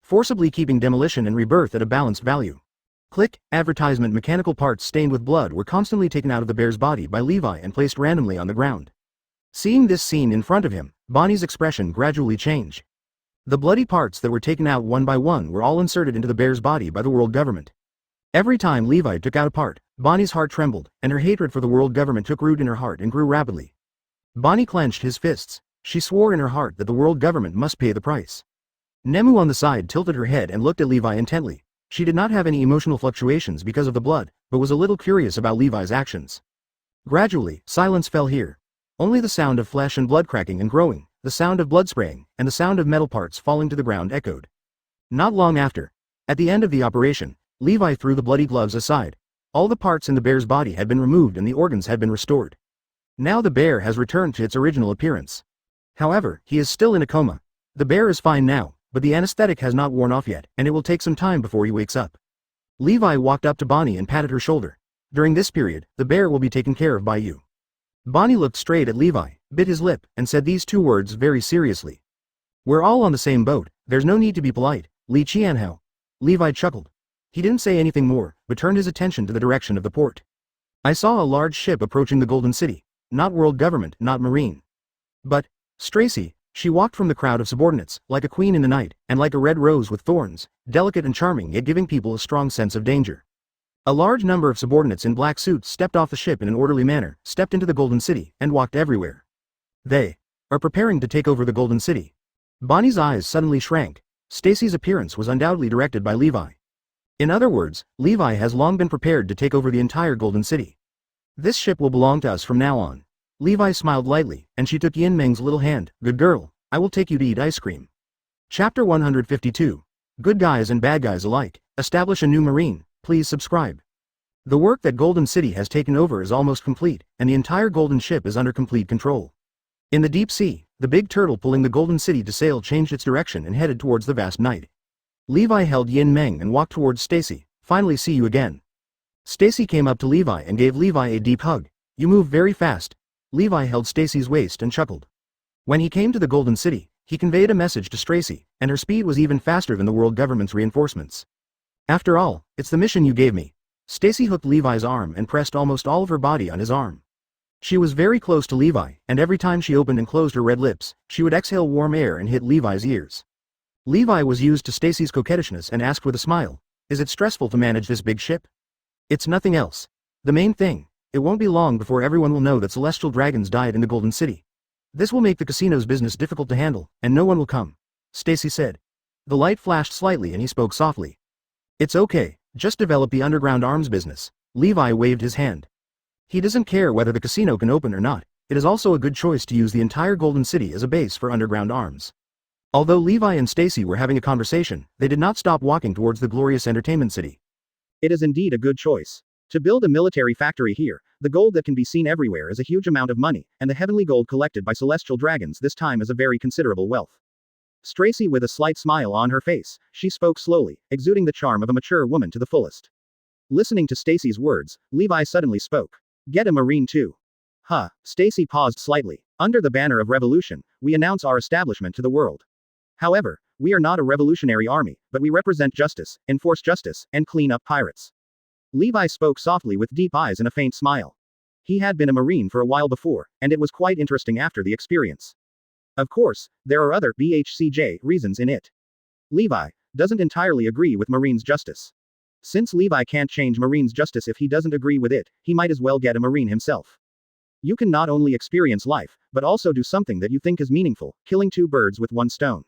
forcibly keeping demolition and rebirth at a balanced value. Click, advertisement. Mechanical parts stained with blood were constantly taken out of the bear's body by Levi and placed randomly on the ground. Seeing this scene in front of him, Bonnie's expression gradually changed. The bloody parts that were taken out one by one were all inserted into the bear's body by the world government. Every time Levi took out a part, Bonnie's heart trembled, and her hatred for the world government took root in her heart and grew rapidly. Bonnie clenched his fists. She swore in her heart that the world government must pay the price. Nemu on the side tilted her head and looked at Levi intently. She did not have any emotional fluctuations because of the blood, but was a little curious about Levi's actions. Gradually, silence fell here. Only the sound of flesh and blood cracking and growing, the sound of blood spraying, and the sound of metal parts falling to the ground echoed. Not long after, at the end of the operation, Levi threw the bloody gloves aside. All the parts in the bear's body had been removed and the organs had been restored. Now the bear has returned to its original appearance. However, he is still in a coma. The bear is fine now, but the anesthetic has not worn off yet, and it will take some time before he wakes up. Levi walked up to Bonnie and patted her shoulder. During this period, the bear will be taken care of by you. Bonnie looked straight at Levi, bit his lip, and said these two words very seriously. We're all on the same boat, there's no need to be polite, Li Qianhao. Levi chuckled. He didn't say anything more, but turned his attention to the direction of the port. I saw a large ship approaching the Golden City. Not world government, not marine. But, Stracy, she walked from the crowd of subordinates, like a queen in the night, and like a red rose with thorns, delicate and charming yet giving people a strong sense of danger. A large number of subordinates in black suits stepped off the ship in an orderly manner, stepped into the Golden City, and walked everywhere. They are preparing to take over the Golden City. Bonnie's eyes suddenly shrank. Stacy's appearance was undoubtedly directed by Levi. In other words, Levi has long been prepared to take over the entire Golden City. This ship will belong to us from now on. Levi smiled lightly, and she took Yin Meng's little hand. Good girl, I will take you to eat ice cream. Chapter 152. Good guys and bad guys alike. Establish a new marine. Please subscribe. The work that Golden City has taken over is almost complete, and the entire Golden Ship is under complete control. In the deep sea, the big turtle pulling the Golden City to sail changed its direction and headed towards the vast night. Levi held Yin Meng and walked towards Stacy. Finally, see you again. Stacy came up to Levi and gave Levi a deep hug. You move very fast. Levi held Stacy's waist and chuckled. When he came to the Golden City, he conveyed a message to Stacy, and her speed was even faster than the world government's reinforcements. After all, it's the mission you gave me. Stacy hooked Levi's arm and pressed almost all of her body on his arm. She was very close to Levi, and every time she opened and closed her red lips, she would exhale warm air and hit Levi's ears. Levi was used to Stacy's coquettishness and asked with a smile, is it stressful to manage this big ship? It's nothing else. The main thing, it won't be long before everyone will know that celestial dragons died in the Golden City. This will make the casino's business difficult to handle, and no one will come. Stacy said. The light flashed slightly and he spoke softly. It's okay, just develop the underground arms business. Levi waved his hand. He doesn't care whether the casino can open or not, it is also a good choice to use the entire Golden City as a base for underground arms. Although Levi and Stacy were having a conversation, they did not stop walking towards the glorious entertainment city. It is indeed a good choice. To build a military factory here, the gold that can be seen everywhere is a huge amount of money, and the heavenly gold collected by celestial dragons this time is a very considerable wealth. Stacy with a slight smile on her face, she spoke slowly, exuding the charm of a mature woman to the fullest. Listening to Stacy's words, Levi suddenly spoke. Get a Marine too. Huh, Stacy paused slightly. Under the banner of revolution, we announce our establishment to the world. However, we are not a revolutionary army, but we represent justice, enforce justice, and clean up pirates. Levi spoke softly with deep eyes and a faint smile. He had been a Marine for a while before, and it was quite interesting after the experience. Of course, there are other BHCJ reasons in it. Levi doesn't entirely agree with Marines' justice. Since Levi can't change Marines' justice if he doesn't agree with it, he might as well get a Marine himself. You can not only experience life, but also do something that you think is meaningful, killing two birds with one stone.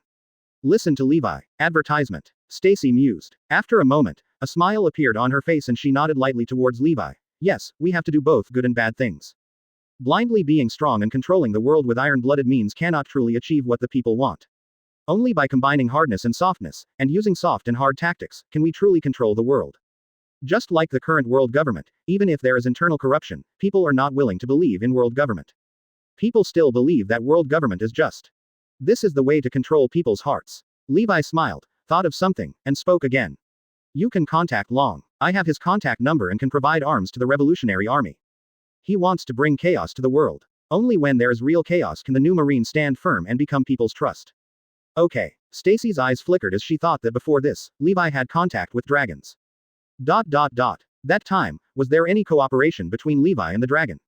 Listen to Levi. Advertisement. Stacy mused. After a moment, a smile appeared on her face and she nodded lightly towards Levi. Yes, we have to do both good and bad things. Blindly being strong and controlling the world with iron-blooded means cannot truly achieve what the people want. Only by combining hardness and softness, and using soft and hard tactics, can we truly control the world. Just like the current world government, even if there is internal corruption, people are not willing to believe in world government. People still believe that world government is just. This is the way to control people's hearts. Levi smiled, thought of something, and spoke again. You can contact Long. I have his contact number and can provide arms to the Revolutionary Army. He wants to bring chaos to the world. Only when there is real chaos can the new Marine stand firm and become people's trust. Okay. Stacy's eyes flickered as she thought that before this, Levi had contact with dragons. That time, was there any cooperation between Levi and the dragon?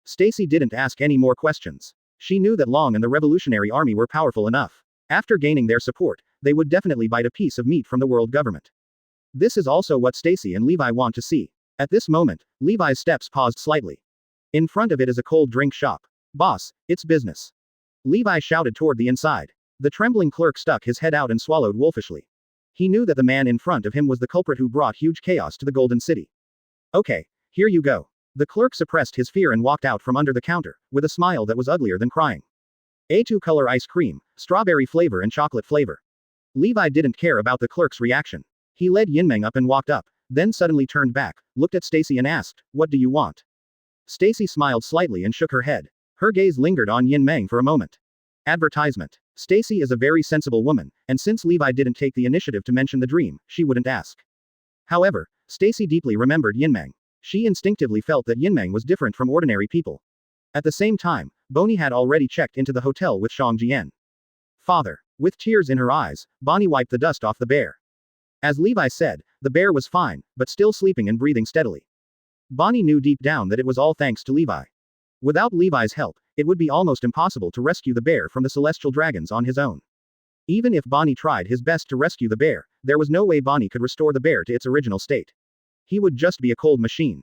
Stacy didn't ask any more questions. She knew that Long and the Revolutionary Army were powerful enough. After gaining their support, they would definitely bite a piece of meat from the world government. This is also what Stacy and Levi want to see. At this moment, Levi's steps paused slightly. In front of it is a cold drink shop. Boss, it's business. Levi shouted toward the inside. The trembling clerk stuck his head out and swallowed wolfishly. He knew that the man in front of him was the culprit who brought huge chaos to the Golden City. Okay, here you go. The clerk suppressed his fear and walked out from under the counter, with a smile that was uglier than crying. A2 color ice cream, strawberry flavor and chocolate flavor. Levi didn't care about the clerk's reaction. He led Yinmeng up and walked up, then suddenly turned back, looked at Stacy and asked, "What do you want?" Stacy smiled slightly and shook her head. Her gaze lingered on Yinmeng for a moment. Advertisement. Stacy is a very sensible woman, and since Levi didn't take the initiative to mention the dream, she wouldn't ask. However, Stacy deeply remembered Yinmeng. She instinctively felt that Yinmeng was different from ordinary people. At the same time, Bonnie had already checked into the hotel with Shang Jian. Father. With tears in her eyes, Bonnie wiped the dust off the bear. As Levi said, the bear was fine, but still sleeping and breathing steadily. Bonnie knew deep down that it was all thanks to Levi. Without Levi's help, it would be almost impossible to rescue the bear from the celestial dragons on his own. Even if Bonnie tried his best to rescue the bear, there was no way Bonnie could restore the bear to its original state. He would just be a cold machine.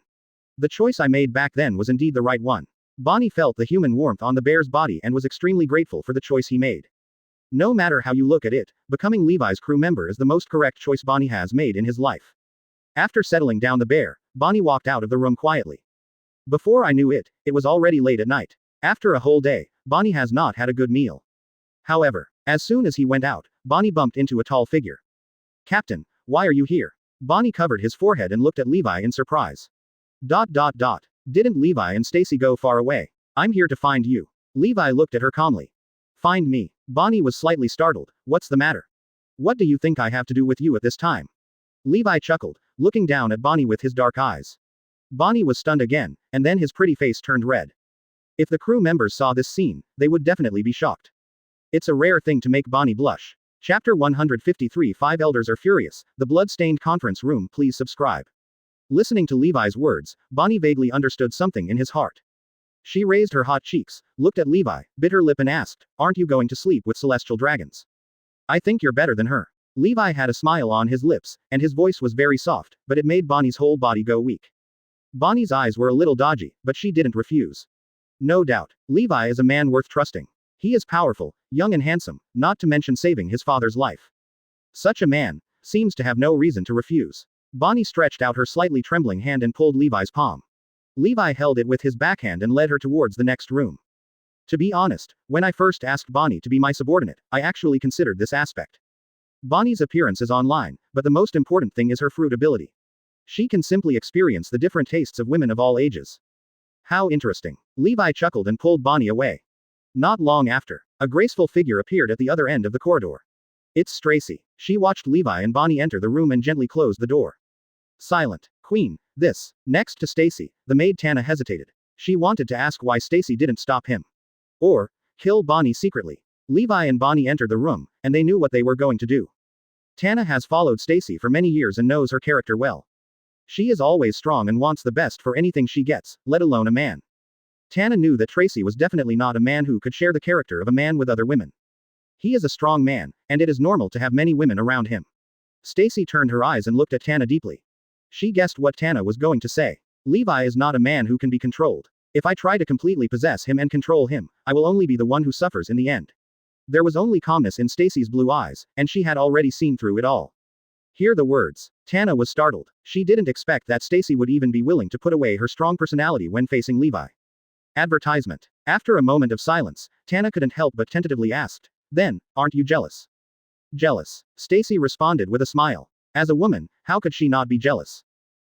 The choice I made back then was indeed the right one. Bonnie felt the human warmth on the bear's body and was extremely grateful for the choice he made. No matter how you look at it, becoming Levi's crew member is the most correct choice Bonnie has made in his life. After settling down the bear, Bonnie walked out of the room quietly. Before I knew it, it was already late at night. After a whole day, Bonnie has not had a good meal. However, as soon as he went out, Bonnie bumped into a tall figure. Captain, why are you here? Bonnie covered his forehead and looked at Levi in surprise. Didn't Levi and Stacy go far away? I'm here to find you. Levi looked at her calmly. Find me. Bonnie was slightly startled. What's the matter? What do you think I have to do with you at this time? Levi chuckled, looking down at Bonnie with his dark eyes. Bonnie was stunned again, and then his pretty face turned red. If the crew members saw this scene, they would definitely be shocked. It's a rare thing to make Bonnie blush. Chapter 153 5 Elders Are Furious, The Blood-Stained Conference Room. Please subscribe. Listening to Levi's words, Bonnie vaguely understood something in his heart. She raised her hot cheeks, looked at Levi, bit her lip and asked, "Aren't you going to sleep with celestial dragons? I think you're better than her." Levi had a smile on his lips, and his voice was very soft, but it made Bonnie's whole body go weak. Bonnie's eyes were a little dodgy, but she didn't refuse. No doubt, Levi is a man worth trusting. He is powerful, young and handsome, not to mention saving his father's life. Such a man seems to have no reason to refuse. Bonnie stretched out her slightly trembling hand and pulled Levi's palm. Levi held it with his backhand and led her towards the next room. To be honest, when I first asked Bonnie to be my subordinate, I actually considered this aspect. Bonnie's appearance is online, but the most important thing is her fruit ability. She can simply experience the different tastes of women of all ages. How interesting. Levi chuckled and pulled Bonnie away. Not long after, a graceful figure appeared at the other end of the corridor. It's Stacy. She watched Levi and Bonnie enter the room and gently closed the door. Silent. Queen, this. Next to Stacy, the maid Tana hesitated. She wanted to ask why Stacy didn't stop him. Or, kill Bonnie secretly. Levi and Bonnie entered the room, and they knew what they were going to do. Tana has followed Stacy for many years and knows her character well. She is always strong and wants the best for anything she gets, let alone a man. Tana knew that Tracy was definitely not a man who could share the character of a man with other women. He is a strong man, and it is normal to have many women around him. Stacy turned her eyes and looked at Tana deeply. She guessed what Tana was going to say. Levi is not a man who can be controlled. If I try to completely possess him and control him, I will only be the one who suffers in the end. There was only calmness in Stacy's blue eyes, and she had already seen through it all. Hear the words. Tana was startled. She didn't expect that Stacy would even be willing to put away her strong personality when facing Levi. Advertisement. After a moment of silence, Tana couldn't help but tentatively asked, "Then, aren't you jealous?" Jealous. Stacy responded with a smile. As a woman, how could she not be jealous?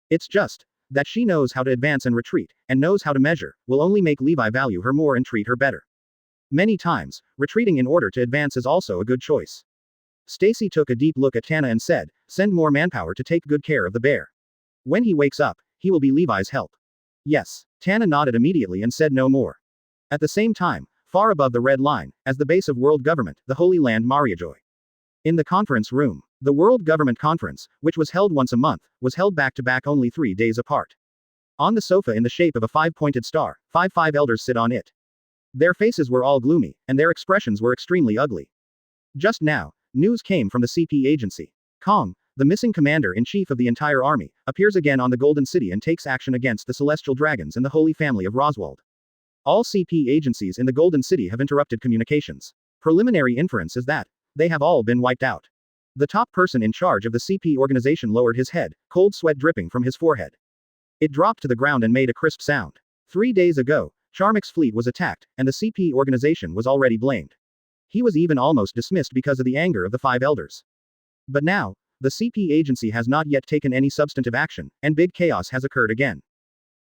It's just that she knows how to advance and retreat, and knows how to measure, will only make Levi value her more and treat her better. Many times, retreating in order to advance is also a good choice. Stacy took a deep look at Tana and said, "Send more manpower to take good care of the bear. When he wakes up, he will be Levi's help." Yes. Tana nodded immediately and said no more. At the same time, far above the red line, as the base of world government, the Holy Land Mariajoy. In the conference room, the World Government Conference, which was held once a month, was held back-to-back only 3 days apart. On the sofa in the shape of a 5-pointed star, five elders sit on it. Their faces were all gloomy, and their expressions were extremely ugly. Just now, news came from the CP agency. Kong, the missing commander-in-chief of the entire army, appears again on the Golden City and takes action against the Celestial Dragons and the Holy Family of Roswald. All CP agencies in the Golden City have interrupted communications. Preliminary inference is that they have all been wiped out. The top person in charge of the CP organization lowered his head, cold sweat dripping from his forehead. It dropped to the ground and made a crisp sound. 3 days ago, Charmik's fleet was attacked, and the CP organization was already blamed. He was even almost dismissed because of the anger of the 5 elders. But now, the CP agency has not yet taken any substantive action, and big chaos has occurred again.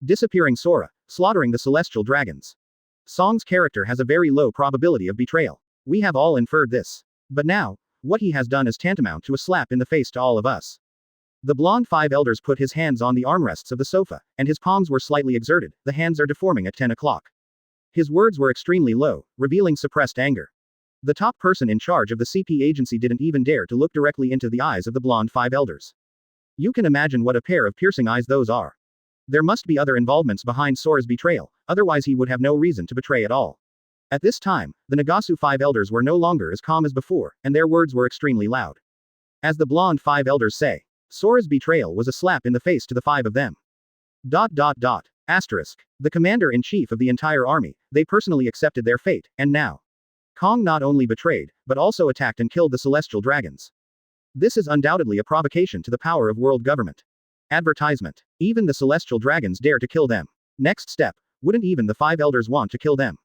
Disappearing Sora, slaughtering the Celestial Dragons. Song's character has a very low probability of betrayal. We have all inferred this. But now, what he has done is tantamount to a slap in the face to all of us. The blonde 5 elders put his hands on the armrests of the sofa, and his palms were slightly exerted, the hands are deforming at 10 o'clock. His words were extremely low, revealing suppressed anger. The top person in charge of the CP agency didn't even dare to look directly into the eyes of the blonde 5 elders. You can imagine what a pair of piercing eyes those are. There must be other involvements behind Sora's betrayal, otherwise he would have no reason to betray at all. At this time, the Nagasu 5 elders were no longer as calm as before, and their words were extremely loud. As the blonde 5 elders say, Sora's betrayal was a slap in the face to the 5 of them. Asterisk. The commander-in-chief of the entire army, they personally accepted their fate, and now. Kong not only betrayed, but also attacked and killed the Celestial Dragons. This is undoubtedly a provocation to the power of world government. Advertisement. Even the Celestial Dragons dare to kill them. Next step, wouldn't even the 5 elders want to kill them?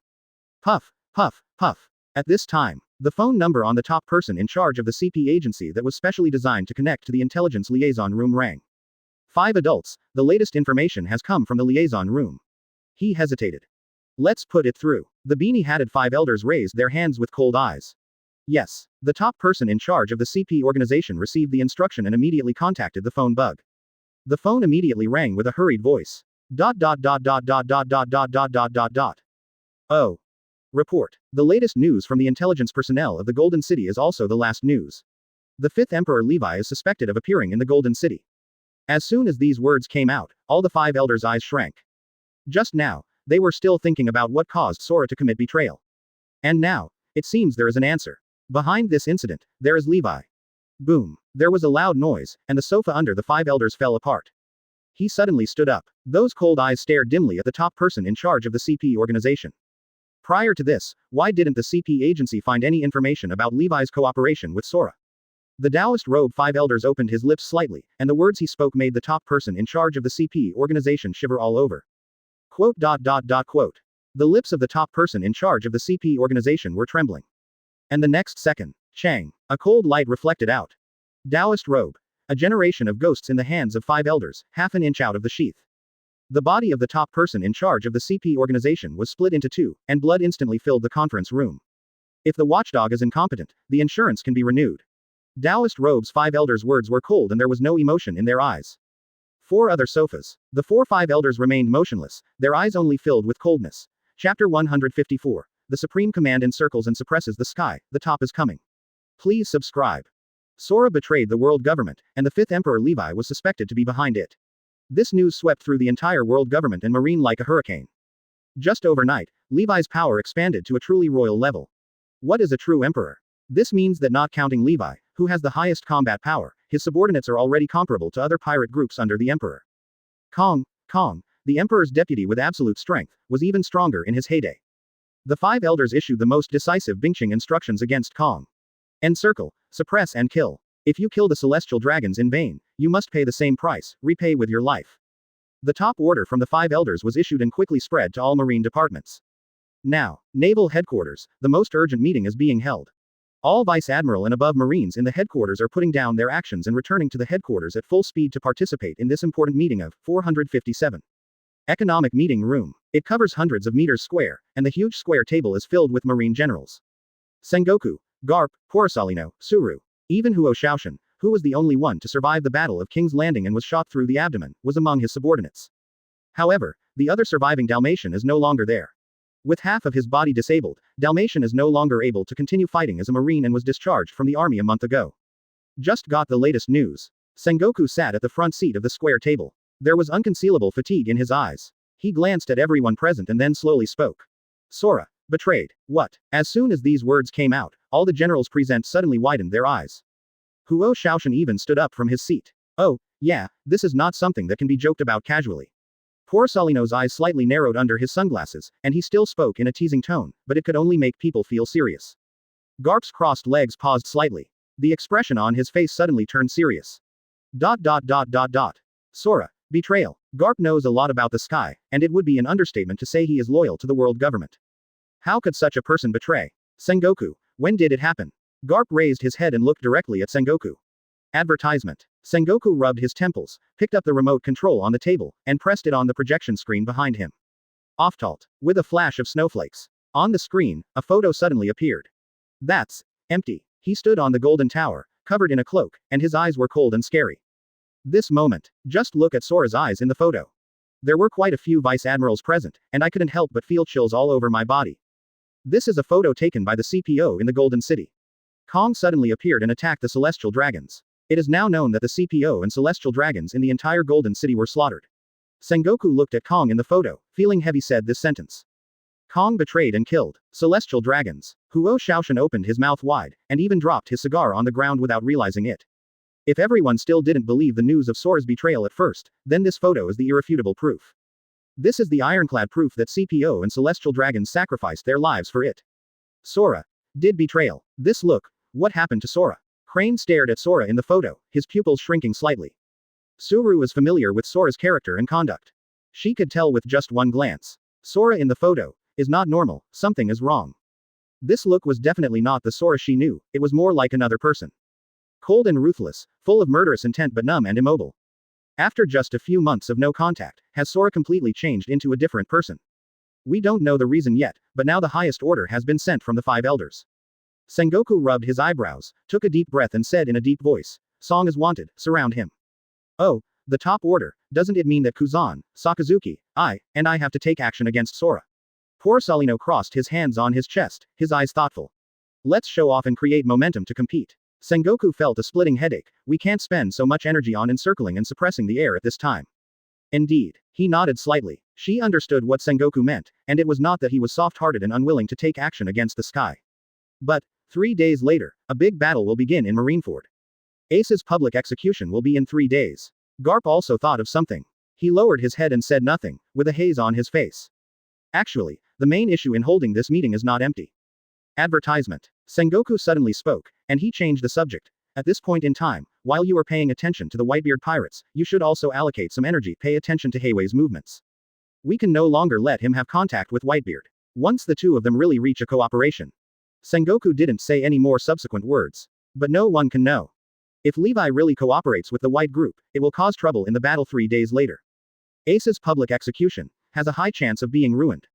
Puff, puff, puff. At this time, the phone number on the top person in charge of the CP agency that was specially designed to connect to the intelligence liaison room rang. 5 adults, the latest information has come from the liaison room. He hesitated. Let's put it through. The beanie-hatted 5 elders raised their hands with cold eyes. Yes. The top person in charge of the CP organization received the instruction and immediately contacted the phone bug. The phone immediately rang with a hurried voice. Oh. Report. The latest news from the intelligence personnel of the Golden City is also the last news. The 5th Emperor Levi is suspected of appearing in the Golden City. As soon as these words came out, all the 5 elders' eyes shrank. Just now, they were still thinking about what caused Sora to commit betrayal. And now, it seems there is an answer. Behind this incident, there is Levi. Boom. There was a loud noise, and the sofa under the 5 elders fell apart. He suddenly stood up. Those cold eyes stared dimly at the top person in charge of the CP organization. Prior to this, why didn't the CP agency find any information about Levi's cooperation with Sora? The Taoist robe 5 elders opened his lips slightly, and the words he spoke made the top person in charge of the CP organization shiver all over. Quote. The lips of the top person in charge of the CP organization were trembling. And the next second, Chang, a cold light reflected out. Taoist robe. A generation of ghosts in the hands of 5 elders, half an inch out of the sheath. The body of the top person in charge of the CP organization was split into 2, and blood instantly filled the conference room. If the watchdog is incompetent, the insurance can be renewed. Taoist robe's 5 elders' words were cold and there was no emotion in their eyes. 4 other sofas. The 5 elders remained motionless, their eyes only filled with coldness. Chapter 154. The Supreme Command encircles and suppresses the sky, the top is coming. Please subscribe. Sora betrayed the world government, and the 5th Emperor Levi was suspected to be behind it. This news swept through the entire world government and marine like a hurricane. Just overnight, Levi's power expanded to a truly royal level. What is a true emperor? This means that not counting Levi, who has the highest combat power, his subordinates are already comparable to other pirate groups under the emperor. Kong, the emperor's deputy with absolute strength, was even stronger in his heyday. The 5 elders issued the most decisive Bingqing instructions against Kong. Encircle, suppress and kill. If you kill the celestial dragons in vain, you must pay the same price, repay with your life. The top order from the 5 elders was issued and quickly spread to all marine departments. Now, Naval Headquarters, the most urgent meeting is being held. All Vice Admiral and above Marines in the headquarters are putting down their actions and returning to the headquarters at full speed to participate in this important meeting of 457. Economic Meeting Room. It covers hundreds of meters square, and the huge square table is filled with Marine generals. Sengoku, Garp, Porcellino, Suru. Even Huo Shaoshan, who was the only one to survive the Battle of King's Landing and was shot through the abdomen, was among his subordinates. However, the other surviving Dalmatian is no longer there. With half of his body disabled, Dalmatian is no longer able to continue fighting as a Marine and was discharged from the army a month ago. Just got the latest news. Sengoku sat at the front seat of the square table. There was unconcealable fatigue in his eyes. He glanced at everyone present and then slowly spoke. Sora, betrayed. What? As soon as these words came out, all the generals present suddenly widened their eyes. Huo Shaoshan even stood up from his seat. Oh, yeah, this is not something that can be joked about casually. Porcellino's eyes slightly narrowed under his sunglasses, and he still spoke in a teasing tone, but it could only make people feel serious. Garp's crossed legs paused slightly. The expression on his face suddenly turned serious. Sora, betrayal. Garp knows a lot about the sky, and it would be an understatement to say he is loyal to the world government. How could such a person betray? Sengoku, when did it happen? Garp raised his head and looked directly at Sengoku. Advertisement. Sengoku rubbed his temples, picked up the remote control on the table, and pressed it on the projection screen behind him. Oftalt. With a flash of snowflakes. On the screen, a photo suddenly appeared. That's empty. He stood on the golden tower, covered in a cloak, and his eyes were cold and scary. This moment, just look at Sora's eyes in the photo. There were quite a few vice admirals present, and I couldn't help but feel chills all over my body. This is a photo taken by the CPO in the Golden City. Kong suddenly appeared and attacked the celestial dragons. It is now known that the CPO and celestial dragons in the entire Golden City were slaughtered. Sengoku looked at Kong in the photo, feeling heavy said this sentence. Kong betrayed and killed celestial dragons. Huo Shaoshan opened his mouth wide, and even dropped his cigar on the ground without realizing it. If everyone still didn't believe the news of Sora's betrayal at first, then this photo is the irrefutable proof. This is the ironclad proof that CPO and celestial dragons sacrificed their lives for it. Sora did betrayal. This look, what happened to Sora? Crane stared at Sora in the photo, his pupils shrinking slightly. Suru is familiar with Sora's character and conduct. She could tell with just one glance. Sora in the photo is not normal, something is wrong. This look was definitely not the Sora she knew, it was more like another person. Cold and ruthless, full of murderous intent but numb and immobile. After just a few months of no contact, has Sora completely changed into a different person? We don't know the reason yet, but now the highest order has been sent from the 5 elders. Sengoku rubbed his eyebrows, took a deep breath and said in a deep voice, Song is wanted, surround him. Oh, the top order, doesn't it mean that Kuzan, Sakazuki, and I have to take action against Sora? Porcellino crossed his hands on his chest, his eyes thoughtful. Let's show off and create momentum to compete. Sengoku felt a splitting headache, we can't spend so much energy on encircling and suppressing the air at this time. Indeed. He nodded slightly. She understood what Sengoku meant, and it was not that he was soft-hearted and unwilling to take action against the sky. But, 3 days later, a big battle will begin in Marineford. Ace's public execution will be in 3 days. Garp also thought of something. He lowered his head and said nothing, with a haze on his face. Actually, the main issue in holding this meeting is not empty. Advertisement. Sengoku suddenly spoke, and he changed the subject. At this point in time, while you are paying attention to the Whitebeard pirates, you should also allocate some energy, pay attention to Heiwei's movements. We can no longer let him have contact with Whitebeard. Once the two of them really reach a cooperation. Sengoku didn't say any more subsequent words. But no one can know. If Levi really cooperates with the White Group, it will cause trouble in the battle 3 days later. Ace's public execution has a high chance of being ruined.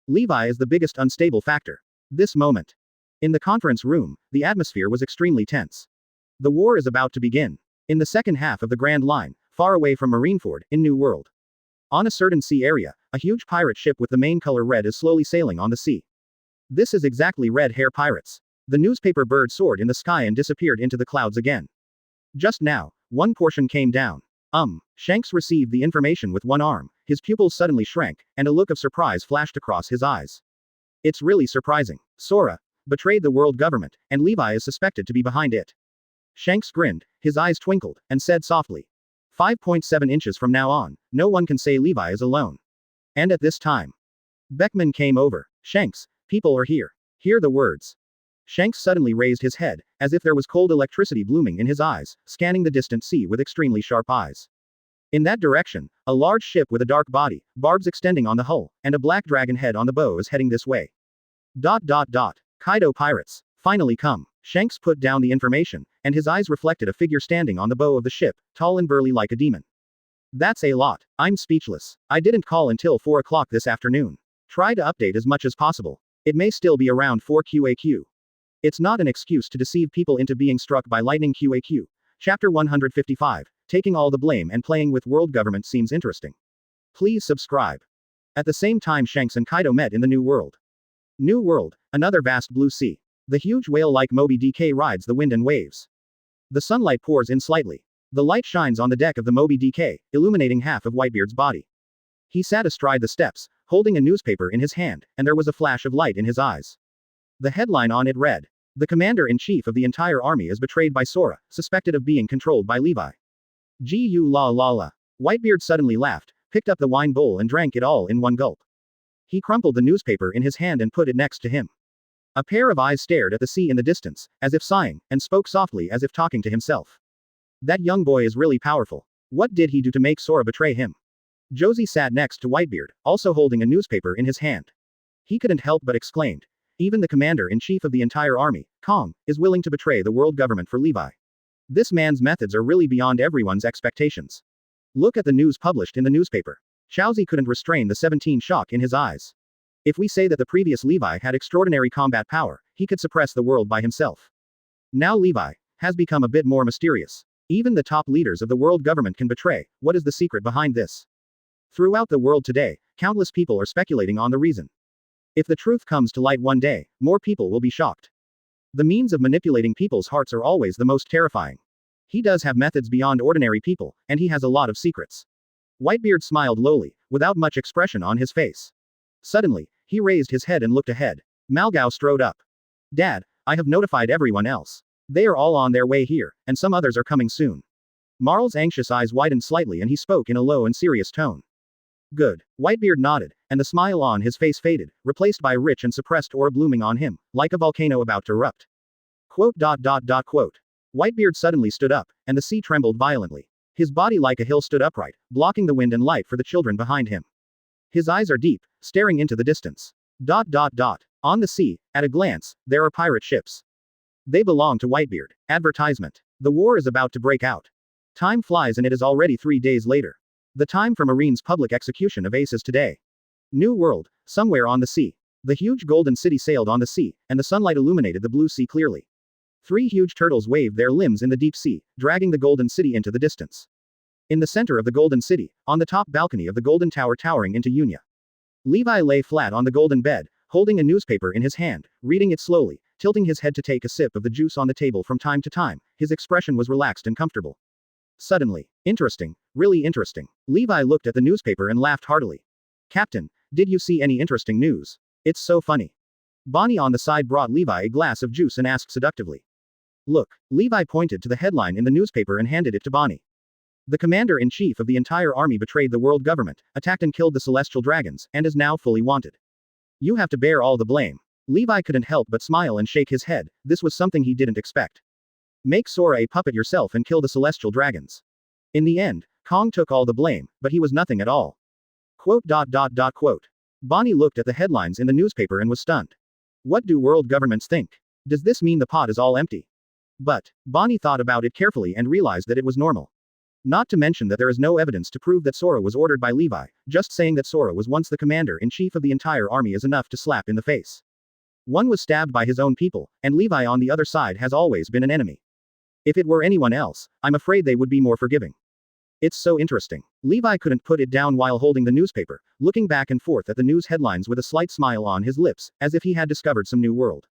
Levi is the biggest unstable factor. This moment. In the conference room, the atmosphere was extremely tense. The war is about to begin. In the second half of the Grand Line, far away from Marineford, in New World. On a certain sea area, a huge pirate ship with the main color red is slowly sailing on the sea. This is exactly Red Hair Pirates. The newspaper bird soared in the sky and disappeared into the clouds again. Just now, one portion came down. Shanks received the information with one arm, his pupils suddenly shrank, and a look of surprise flashed across his eyes. It's really surprising. Sora betrayed the world government, and Levi is suspected to be behind it. Shanks grinned, his eyes twinkled, and said softly. 5.7 inches from now on, no one can say Levi is alone. And at this time, Beckman came over. Shanks, people are here. Hear the words. Shanks suddenly raised his head, as if there was cold electricity blooming in his eyes, scanning the distant sea with extremely sharp eyes. In that direction, a large ship with a dark body, barbs extending on the hull, and a black dragon head on the bow is heading this way. Kaido pirates. Finally come. Shanks put down the information, and his eyes reflected a figure standing on the bow of the ship, tall and burly like a demon. That's a lot. I'm speechless. I didn't call until 4 o'clock this afternoon. Try to update as much as possible. It may still be around 4 QAQ. It's not an excuse to deceive people into being struck by lightning QAQ. Chapter 155. Taking all the blame and playing with world government seems interesting. Please subscribe. At the same time Shanks and Kaido met in the New World. New World, another vast blue sea. The huge whale-like Moby DK rides the wind and waves. The sunlight pours in slightly. The light shines on the deck of the Moby DK, illuminating half of Whitebeard's body. He sat astride the steps, holding a newspaper in his hand, and there was a flash of light in his eyes. The headline on it read, "The commander-in-chief of the entire army is betrayed by Sora, suspected of being controlled by Levi." Gu la la la. Whitebeard suddenly laughed, picked up the wine bowl and drank it all in one gulp. He crumpled the newspaper in his hand and put it next to him. A pair of eyes stared at the sea in the distance, as if sighing, and spoke softly as if talking to himself. That young boy is really powerful. What did he do to make Sora betray him? Josie sat next to Whitebeard, also holding a newspaper in his hand. He couldn't help but exclaimed. Even the commander-in-chief of the entire army, Kong, is willing to betray the world government for Levi. This man's methods are really beyond everyone's expectations. Look at the news published in the newspaper. Chaozi couldn't restrain the 17 shock in his eyes. If we say that the previous Levi had extraordinary combat power, he could suppress the world by himself. Now Levi has become a bit more mysterious. Even the top leaders of the world government can betray. What is the secret behind this? Throughout the world today, countless people are speculating on the reason. If the truth comes to light one day, more people will be shocked. The means of manipulating people's hearts are always the most terrifying. He does have methods beyond ordinary people, and he has a lot of secrets. Whitebeard smiled lowly, without much expression on his face. Suddenly, he raised his head and looked ahead. Malgao strode up. Dad, I have notified everyone else. They are all on their way here, and some others are coming soon. Marl's anxious eyes widened slightly and he spoke in a low and serious tone. Good. Whitebeard nodded, and the smile on his face faded, replaced by a rich and suppressed aura blooming on him, like a volcano about to erupt. Whitebeard suddenly stood up, and the sea trembled violently. His body like a hill stood upright, blocking the wind and light for the children behind him. His eyes are deep, staring into the distance. On the sea, at a glance, there are pirate ships. They belong to Whitebeard. Advertisement. The war is about to break out. Time flies and it is already 3 days later. The time for Marine's public execution of Ace is today. New World, somewhere on the sea. The huge golden city sailed on the sea, and the sunlight illuminated the blue sea clearly. 3 huge turtles waved their limbs in the deep sea, dragging the golden city into the distance. In the center of the golden city, on the top balcony of the golden tower towering into Unia. Levi lay flat on the golden bed, holding a newspaper in his hand, reading it slowly, tilting his head to take a sip of the juice on the table from time to time. His expression was relaxed and comfortable. Suddenly, interesting, really interesting. Levi looked at the newspaper and laughed heartily. Captain, did you see any interesting news? It's so funny. Bonnie on the side brought Levi a glass of juice and asked seductively. Look. Levi pointed to the headline in the newspaper and handed it to Bonnie. The commander-in-chief of the entire army betrayed the world government, attacked and killed the celestial dragons, and is now fully wanted. You have to bear all the blame. Levi couldn't help but smile and shake his head. This was something he didn't expect. Make Sora a puppet yourself and kill the celestial dragons. In the end, Kong took all the blame, but he was nothing at all. Bonnie looked at the headlines in the newspaper and was stunned. What do world governments think? Does this mean the pot is all empty? But Bonnie thought about it carefully and realized that it was normal. Not to mention that there is no evidence to prove that Sora was ordered by Levi, just saying that Sora was once the commander-in-chief of the entire army is enough to slap in the face. One was stabbed by his own people, and Levi on the other side has always been an enemy. If it were anyone else, I'm afraid they would be more forgiving. It's so interesting. Levi couldn't put it down while holding the newspaper, looking back and forth at the news headlines with a slight smile on his lips, as if he had discovered some new world.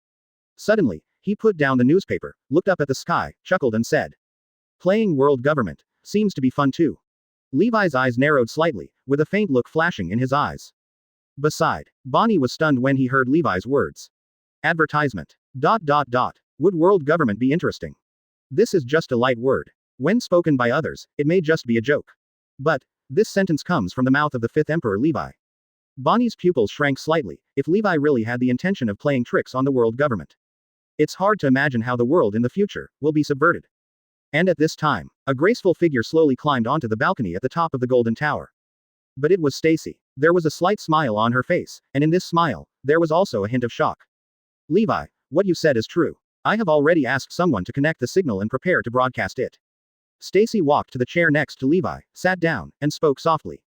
Suddenly, he put down the newspaper, looked up at the sky, chuckled and said, "Playing world government. Seems to be fun too." Levi's eyes narrowed slightly, with a faint look flashing in his eyes. Beside, Bonnie was stunned when he heard Levi's words. Advertisement. ... Would world government be interesting? This is just a light word. When spoken by others, it may just be a joke. But, this sentence comes from the mouth of the fifth emperor Levi. Bonnie's pupils shrank slightly, if Levi really had the intention of playing tricks on the world government. It's hard to imagine how the world in the future will be subverted. And at this time, a graceful figure slowly climbed onto the balcony at the top of the Golden Tower. But it was Stacy. There was a slight smile on her face, and in this smile, there was also a hint of shock. "Levi, what you said is true. I have already asked someone to connect the signal and prepare to broadcast it." Stacy walked to the chair next to Levi, sat down, and spoke softly.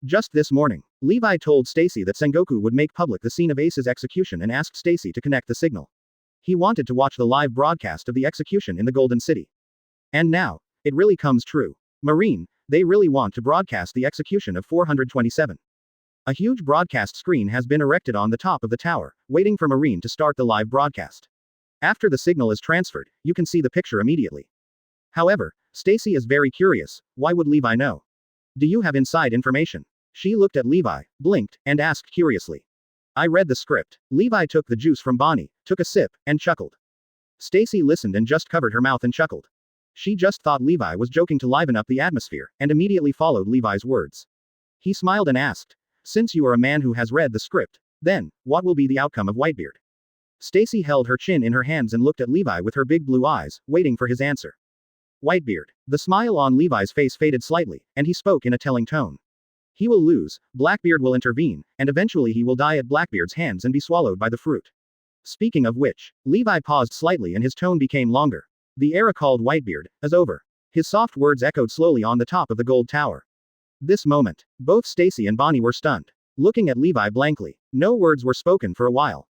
Just this morning, Levi told Stacy that Sengoku would make public the scene of Ace's execution and asked Stacy to connect the signal. He wanted to watch the live broadcast of the execution in the Golden City. And now, it really comes true. Marine, they really want to broadcast the execution of 427. A huge broadcast screen has been erected on the top of the tower, waiting for Marine to start the live broadcast. After the signal is transferred, you can see the picture immediately. However, Stacy is very curious. Why would Levi know? Do you have inside information? She looked at Levi, blinked, and asked curiously. I read the script. Levi took the juice from Bonnie, took a sip, and chuckled. Stacy listened and just covered her mouth and chuckled. She just thought Levi was joking to liven up the atmosphere, and immediately followed Levi's words. He smiled and asked, "Since you are a man who has read the script, then, what will be the outcome of Whitebeard?" Stacy held her chin in her hands and looked at Levi with her big blue eyes, waiting for his answer. Whitebeard. The smile on Levi's face faded slightly, and he spoke in a telling tone. He will lose, Blackbeard will intervene, and eventually he will die at Blackbeard's hands and be swallowed by the fruit. Speaking of which, Levi paused slightly and his tone became longer. The era called Whitebeard is over. His soft words echoed slowly on the top of the gold tower. This moment, both Stacy and Bonnie were stunned, looking at Levi blankly. No words were spoken for a while.